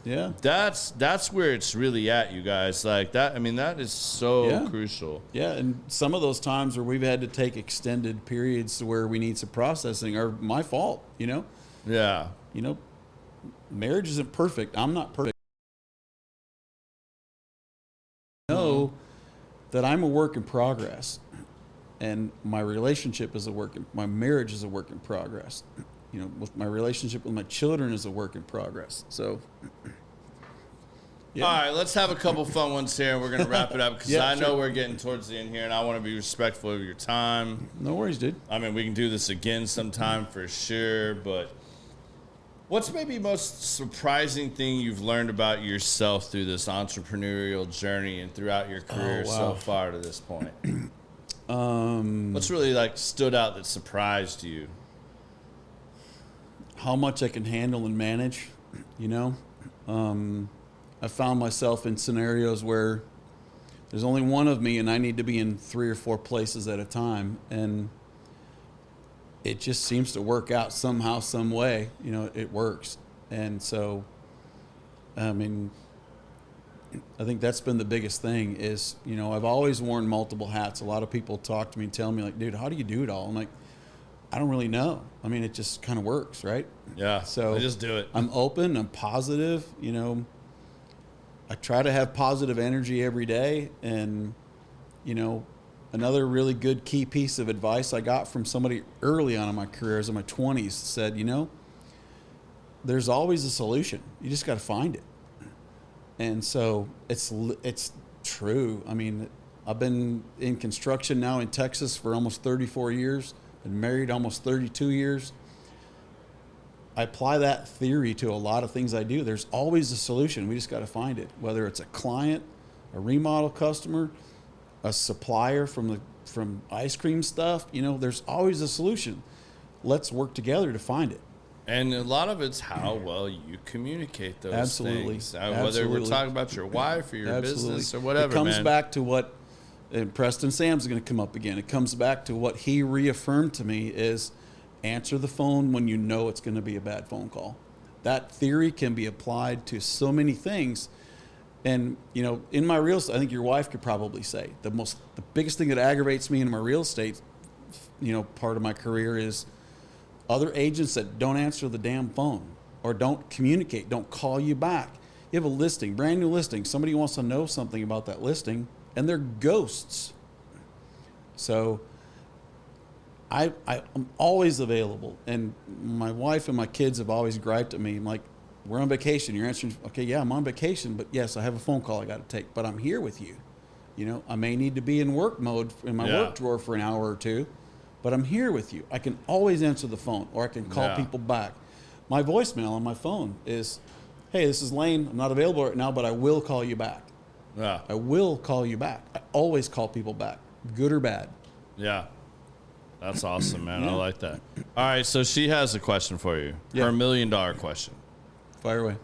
A: that's where it's really at, you guys. Like that. I mean, that is so crucial.
B: Yeah, and some of those times where we've had to take extended periods to where we need some processing are my fault.
A: Yeah.
B: Marriage isn't perfect. I'm not perfect. I know that I'm a work in progress, and my relationship is my marriage is a work in progress. With my relationship with my children is a work in progress. So,
A: all right, let's have a couple fun ones here, and we're going to wrap it up because I know we're getting towards the end here, and I want to be respectful of your time.
B: No worries, dude.
A: I mean, we can do this again sometime for sure, but what's maybe most surprising thing you've learned about yourself through this entrepreneurial journey and throughout your career so far to this point? What's really like stood out that surprised you?
B: How much I can handle and manage, I found myself in scenarios where there's only one of me and I need to be in 3 or 4 places at a time. And it just seems to work out somehow, some way, it works. And so, I mean, I think that's been the biggest thing is, I've always worn multiple hats. A lot of people talk to me and tell me like, dude, how do you do it all? I'm like, I don't really know. I mean, it just kind of works, right?
A: Yeah.
B: So
A: I just do it.
B: I'm open. I'm positive. I try to have positive energy every day, and Another really good key piece of advice I got from somebody early on in my career, as in my 20s, said, there's always a solution. You just got to find it. And so it's true. I mean, I've been in construction now in Texas for almost 34 years, been married almost 32 years. I apply that theory to a lot of things I do. There's always a solution. We just got to find it, whether it's a client, a remodel customer, a supplier from ice cream stuff. There's always a solution. Let's work together to find it.
A: And a lot of it's how well you communicate those things. Whether
B: Absolutely.
A: we're talking about your wife or your business or whatever,
B: it comes back to what, and Preston Sam's going to come up again. It comes back to what he reaffirmed to me is answer the phone when you know it's going to be a bad phone call. That theory can be applied to so many things. And, in my real estate, I think your wife could probably say the biggest thing that aggravates me in my real estate, part of my career is other agents that don't answer the damn phone or don't communicate, don't call you back. You have a listing, brand new listing. Somebody wants to know something about that listing and they're ghosts. So I'm always available. And my wife and my kids have always griped at me. I'm like, we're on vacation. You're answering, okay, yeah, I'm on vacation, but yes, I have a phone call I got to take, but I'm here with you. I may need to be in work mode in my work drawer for an hour or two, but I'm here with you. I can always answer the phone or I can call people back. My voicemail on my phone is, hey, this is Lane. I'm not available right now, but I will call you back.
A: Yeah.
B: I will call you back. I always call people back, good or bad.
A: Yeah. That's awesome, man. I like that. All right, so she has a question for you. Her $1 million question.
B: Fire away.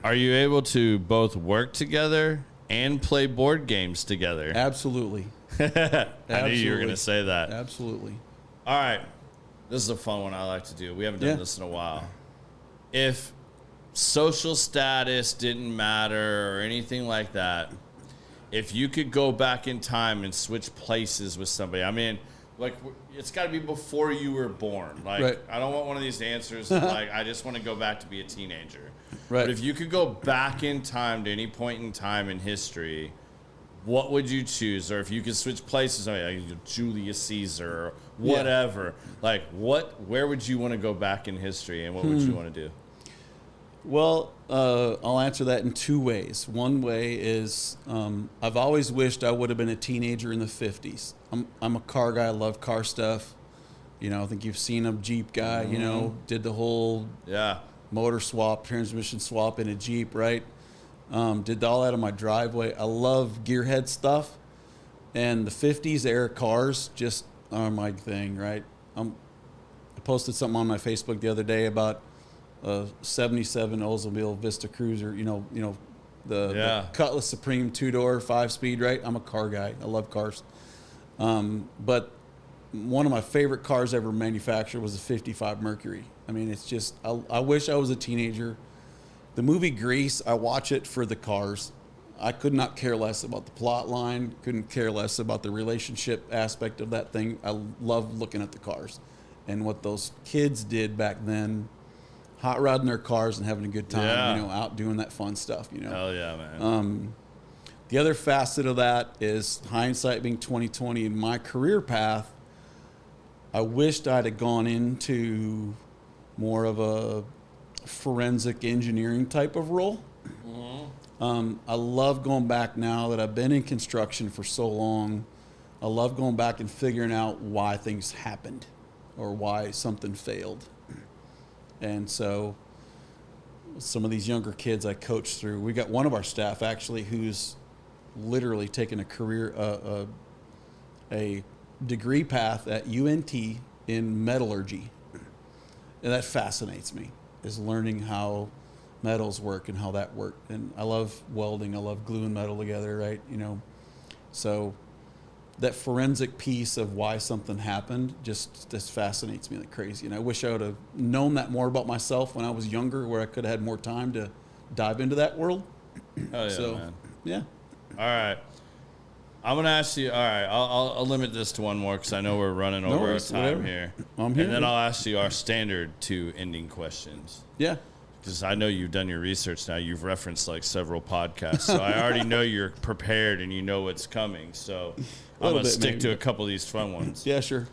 A: Are you able to both work together and play board games together?
B: Absolutely.
A: I knew you were going to say that.
B: Absolutely.
A: All right. This is a fun one I like to do. We haven't done this in a while. If social status didn't matter or anything like that, if you could go back in time and switch places with somebody, I mean, like, it's got to be before you were born. Like,
B: right.
A: I don't want one of these answers like, I just want to go back to be a teenager.
B: Right.
A: But if you could go back in time to any point in time in history, what would you choose? Or if you could switch places, like Julius Caesar or whatever, like, where would you want to go back in history and what would you want to do?
B: Well, I'll answer that in two ways. One way is I've always wished I would have been a teenager in the 50s. I'm a car guy. I love car stuff. I think you've seen a Jeep guy, did the whole motor swap, transmission swap in a Jeep, right? Did all that on my driveway. I love gearhead stuff. And the 50s era cars just are my thing, right? I posted something on my Facebook the other day about a 77 Oldsmobile Vista Cruiser, the Cutlass Supreme 2-door 5-speed, right? I'm a car guy. I love cars. But one of my favorite cars ever manufactured was a 55 Mercury. I mean, it's just, I wish I was a teenager. The movie Grease, I watch it for the cars. I could not care less about the plot line, couldn't care less about the relationship aspect of that thing. I love looking at the cars and what those kids did back then. Hot rodding their cars and having a good time, out doing that fun stuff,
A: Hell yeah, man.
B: The other facet of that is hindsight being 20/20 in my career path. I wished I'd have gone into more of a forensic engineering type of role. Mm-hmm. I love going back now that I've been in construction for so long. I love going back and figuring out why things happened or why something failed. And so some of these younger kids I coach through, we got one of our staff actually who's literally taken a career, a degree path at UNT in metallurgy. And that fascinates me, is learning how metals work and how that worked. And I love welding. I love gluing metal together, right? So that forensic piece of why something happened just fascinates me like crazy. And I wish I would have known that more about myself when I was younger, where I could have had more time to dive into that world.
A: Oh, yeah, man.
B: Yeah.
A: All right. I'm going to ask you, all right, I'll limit this to one more because I know we're running over our time here.
B: I'm here.
A: And then I'll ask you our standard 2 ending questions.
B: Yeah.
A: because I know you've done your research now. You've referenced like several podcasts, so I already know you're prepared and you know what's coming. So I'm going to stick to a couple of these fun ones.
B: Yeah, sure.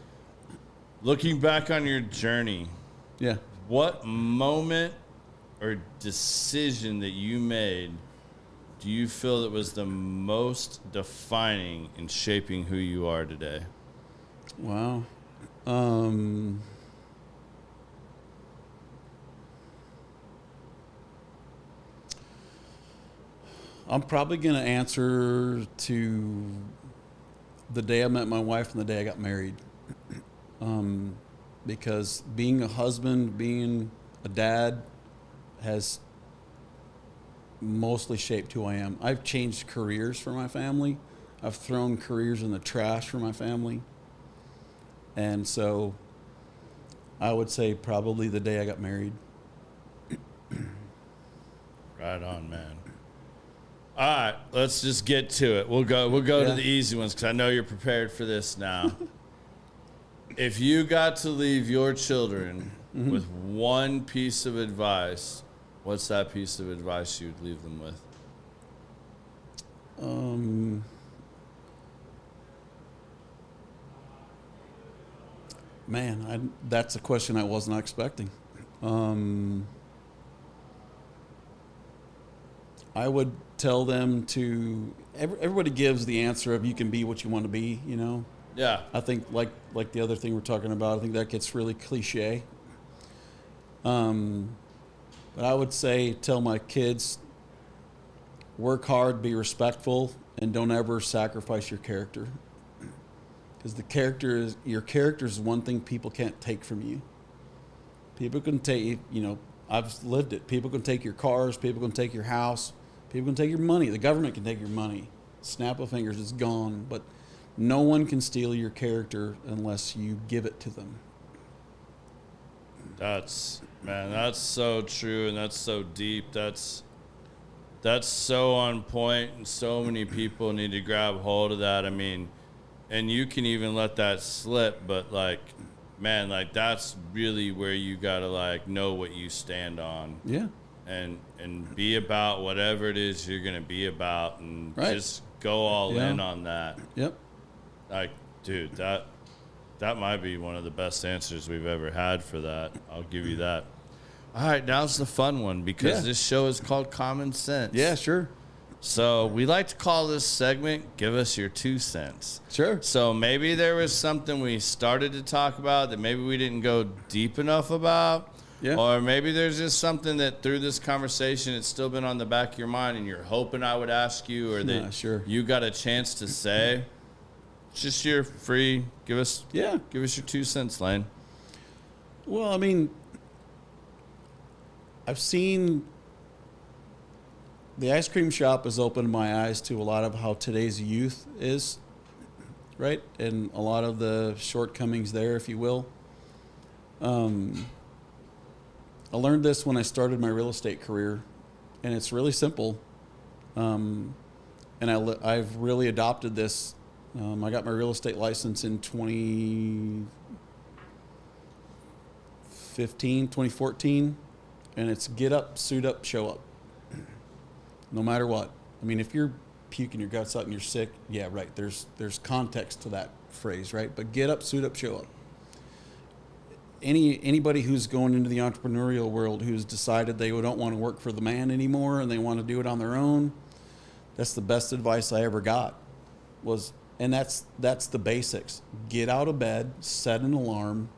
A: Looking back on your journey,
B: Yeah.
A: what moment or decision that you made do you feel that was the most defining in shaping who you are today?
B: Wow. I'm probably going to answer to the day I met my wife and the day I got married. Because being a husband, being a dad has mostly shaped who I am. I've changed careers for my family. I've thrown careers in the trash for my family. And so I would say probably the day I got married.
A: Right on, man. All right, let's just get to it. We'll go to the easy ones because I know you're prepared for this now. If you got to leave your children with one piece of advice, what's that piece of advice you'd leave them with? That's a question I was not expecting. I would tell them to. Everybody gives the answer of you can be what you want to be. You know. Yeah.
B: I think like the other thing we're talking about. I think that gets really cliche. But I would say tell my kids, work hard, be respectful, and don't ever sacrifice your character. Because your character is one thing people can't take from you. People can take, I've lived it. People can take your cars. People can take your house. People can take your money. The government can take your money. Snap of fingers, it's gone. But no one can steal your character unless you give it to them.
A: That's so true, and that's so deep. That's so on point, and so many people need to grab hold of that. I mean, and you can even let that slip, but that's really where you gotta know what you stand on.
B: Yeah.
A: And be about whatever it is you're gonna be about, and just go all in on that.
B: Yep.
A: Dude, that might be one of the best answers we've ever had for that. I'll give you that. All right, now's the fun one because this show is called Common Sense.
B: Yeah, sure.
A: So we like to call this segment, Give Us Your 2 cents.
B: Sure.
A: So maybe there was something we started to talk about that maybe we didn't go deep enough about. Yeah. Or maybe there's just something that through this conversation it's still been on the back of your mind and you're hoping I would ask you or that you got a chance to say. It's just your free. Give us your 2 cents, Lane.
B: Well, I mean, I've seen the ice cream shop has opened my eyes to a lot of how today's youth is, right? And a lot of the shortcomings there, if you will. I learned this when I started my real estate career, and it's really simple. And I've really adopted this. I got my real estate license in 2014, and it's get up, suit up, show up. No matter what. I mean, if you're puking your guts out and you're sick, yeah, right. There's context to that phrase, right? But get up, suit up, show up. Anybody who's going into the entrepreneurial world who's decided they don't want to work for the man anymore and they want to do it on their own, that's the best advice I ever got. And that's the basics. Get out of bed, set an alarm,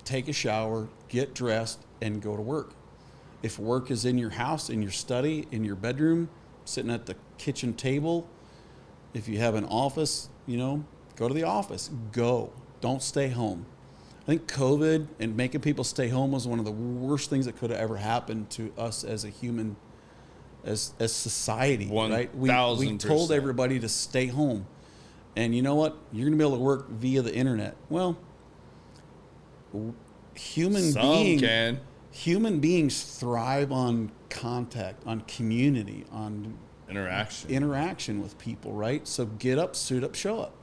B: take a shower, get dressed, and go to work. If work is in your house, in your study, in your bedroom, sitting at the kitchen table, if you have an office, go to the office. Go. Don't stay home. I think COVID and making people stay home was one of the worst things that could have ever happened to us as a human, as society.
A: 1,000%.
B: Right? We told everybody to stay home. And you know what? You're going to be able to work via the internet. Well, human beings thrive on contact, on community, on interaction with people, right? So get up, suit up, show up.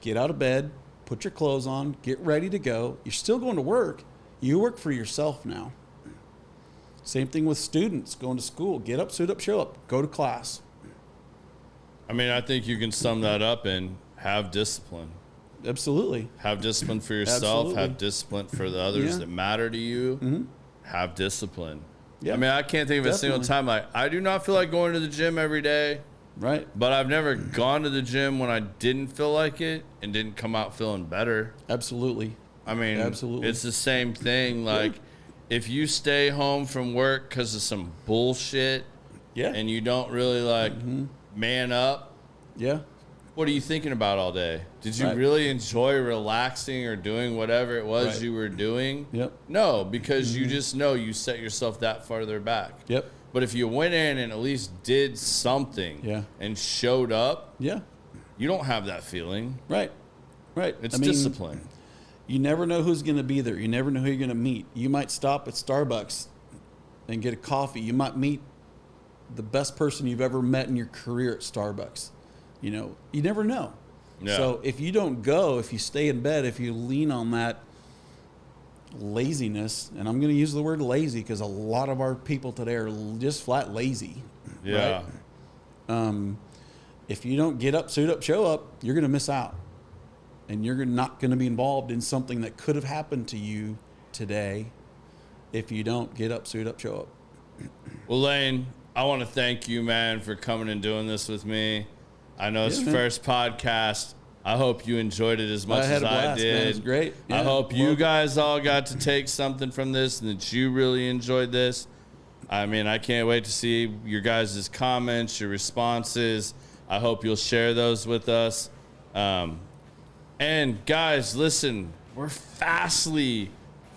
B: Get out of bed, put your clothes on, get ready to go. You're still going to work. You work for yourself now. Same thing with students going to school. Get up, suit up, show up. Go to class.
A: I mean, I think you can sum that up in have discipline.
B: Absolutely.
A: Have discipline for yourself.
B: Absolutely.
A: Have discipline for the others
B: Yeah.
A: that matter to you.
B: Mm-hmm.
A: Have discipline.
B: Yeah.
A: I mean, I can't think of a single time. Like, I do not feel like going to the gym every day.
B: Right.
A: But I've never gone to the gym when I didn't feel like it and didn't come out feeling better.
B: Absolutely.
A: I mean,
B: Absolutely.
A: it's the same thing. Like, if you stay home from work because of some bullshit and you don't really, like, man up, what are you thinking about all day? Did you really enjoy relaxing or doing whatever it was you were doing?
B: Yep.
A: No, because you just know you set yourself that farther back.
B: Yep.
A: But if you went in and at least did something and showed up, you don't have that feeling.
B: Right. Right.
A: It's discipline.
B: You never know who's going to be there. You never know who you're going to meet. You might stop at Starbucks and get a coffee. You might meet the best person you've ever met in your career at Starbucks. You know, you never know.
A: Yeah.
B: So if you don't go, if you stay in bed, if you lean on that laziness, and I'm going to use the word lazy because a lot of our people today are just flat lazy.
A: Yeah.
B: Right? If you don't get up, suit up, show up, you're going to miss out. And you're not going to be involved in something that could have happened to you today if you don't get up, suit up, show up.
A: Well, Lane, I want to thank you, man, for coming and doing this with me. I know it's first podcast. I hope you enjoyed it as much as I did.
B: Man. It was great. Yeah,
A: I hope you guys all got to take something from this and that you really enjoyed this. I mean, I can't wait to see your guys' comments, your responses. I hope you'll share those with us. And guys, listen, we're fastly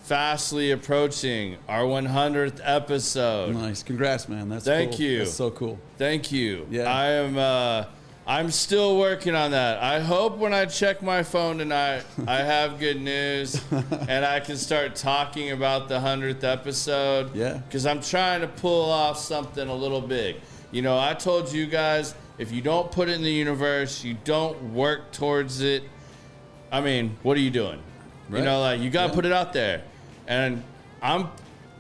A: approaching our 100th episode.
B: Nice. Congrats, man. That's
A: Thank
B: cool.
A: you.
B: That's so cool.
A: Thank you.
B: Yeah.
A: I'm still working on that. I hope when I check my phone tonight, I have good news and I can start talking about the 100th episode.
B: Yeah.
A: Because I'm trying to pull off something a little big. You know, I told you guys, if you don't put it in the universe, you don't work towards it, I mean, what are you doing? Right. You know, like, you got to put it out there. And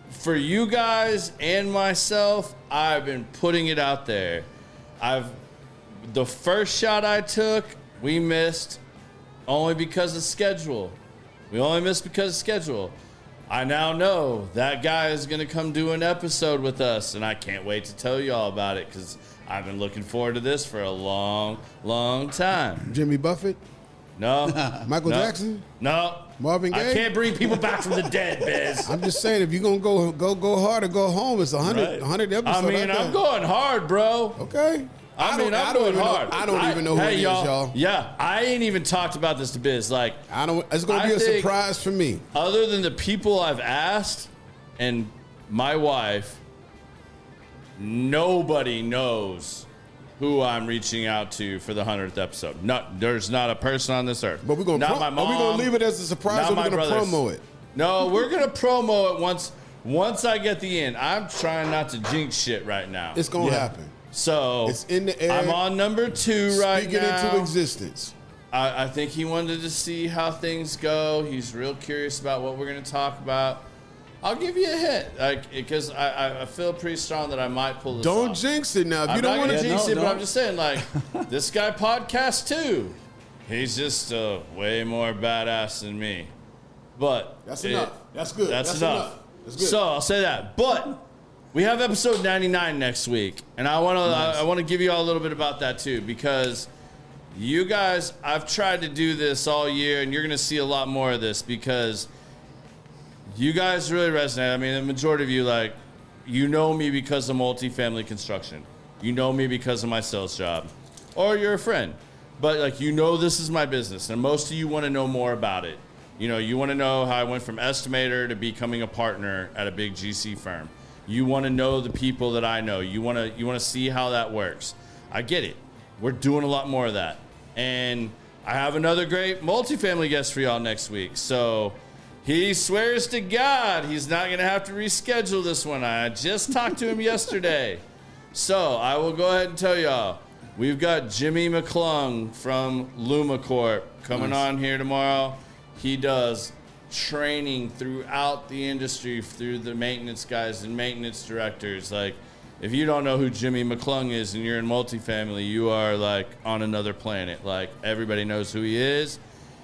A: for you guys and myself, I've been putting it out there. The first shot I took, we missed only because of schedule. We only missed because of schedule. I now know that guy is going to come do an episode with us, and I can't wait to tell you all about it because I've been looking forward to this for a long, long time.
C: Jimmy Buffett?
A: No.
C: Michael Jackson?
A: No.
C: Marvin Gaye?
A: I can't bring people back from the dead, Biz.
C: I'm just saying, if you're going to go hard or go home, it's 100 episodes.
A: I mean, I'm going hard, bro.
C: Okay.
A: I'm going hard.
C: I don't even know who it is, y'all.
A: Yeah, I ain't even talked about this to Biz. Like,
C: it's going to be a surprise for me.
A: Other than the people I've asked and my wife, nobody knows who I'm reaching out to for the 100th episode. There's not a person on this earth.
C: But we're going to leave it as a surprise, or we're going to promo it?
A: No, we're going to promo it once I get the end. I'm trying not to jinx shit right now.
C: It's going to happen.
A: So
C: it's in the air.
A: I'm on number 2 right now.
C: Speak it into existence.
A: I think he wanted to see how things go. He's real curious about what we're going to talk about. I'll give you a hint, because I feel pretty strong that I might pull this
C: Don't
A: off.
C: jinx it now. If
A: I'm
C: you don't want to
A: jinx it, but I'm just saying, like, this guy podcasts too. He's just way more badass than me. But
C: that's enough. That's good.
A: That's enough.
C: That's good.
A: So I'll say that. But we have episode 99 next week, and I want to give you all a little bit about that too, because you guys, I've tried to do this all year, and you're going to see a lot more of this because you guys really resonate. I mean, the majority of you, like, you know me because of multifamily construction. You know me because of my sales job, or you're a friend. But, like, you know this is my business, and most of you want to know more about it. You know, you want to know how I went from estimator to becoming a partner at a big GC firm. You want to know the people that I know. You want to see how that works. I get it. We're doing a lot more of that. And I have another great multifamily guest for y'all next week. So he swears to God he's not going to have to reschedule this one. I just talked to him yesterday. So I will go ahead and tell y'all, we've got Jimmy McClung from LumaCorp coming on here tomorrow. He does training throughout the industry through the maintenance guys and maintenance directors. Like, if you don't know who Jimmy McClung is and you're in multifamily, you are like on another planet. Like, everybody knows who he is,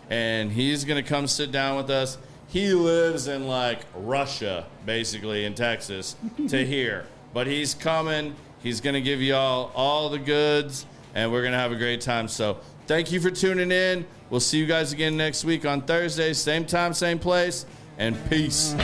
A: and he's gonna come sit down with us. He lives in like Russia, basically, in Texas, to here. But he's coming. He's gonna give you all the goods, and we're gonna have a great time. So thank you for tuning in. We'll see you guys again next week on Thursday, same time, same place, and peace.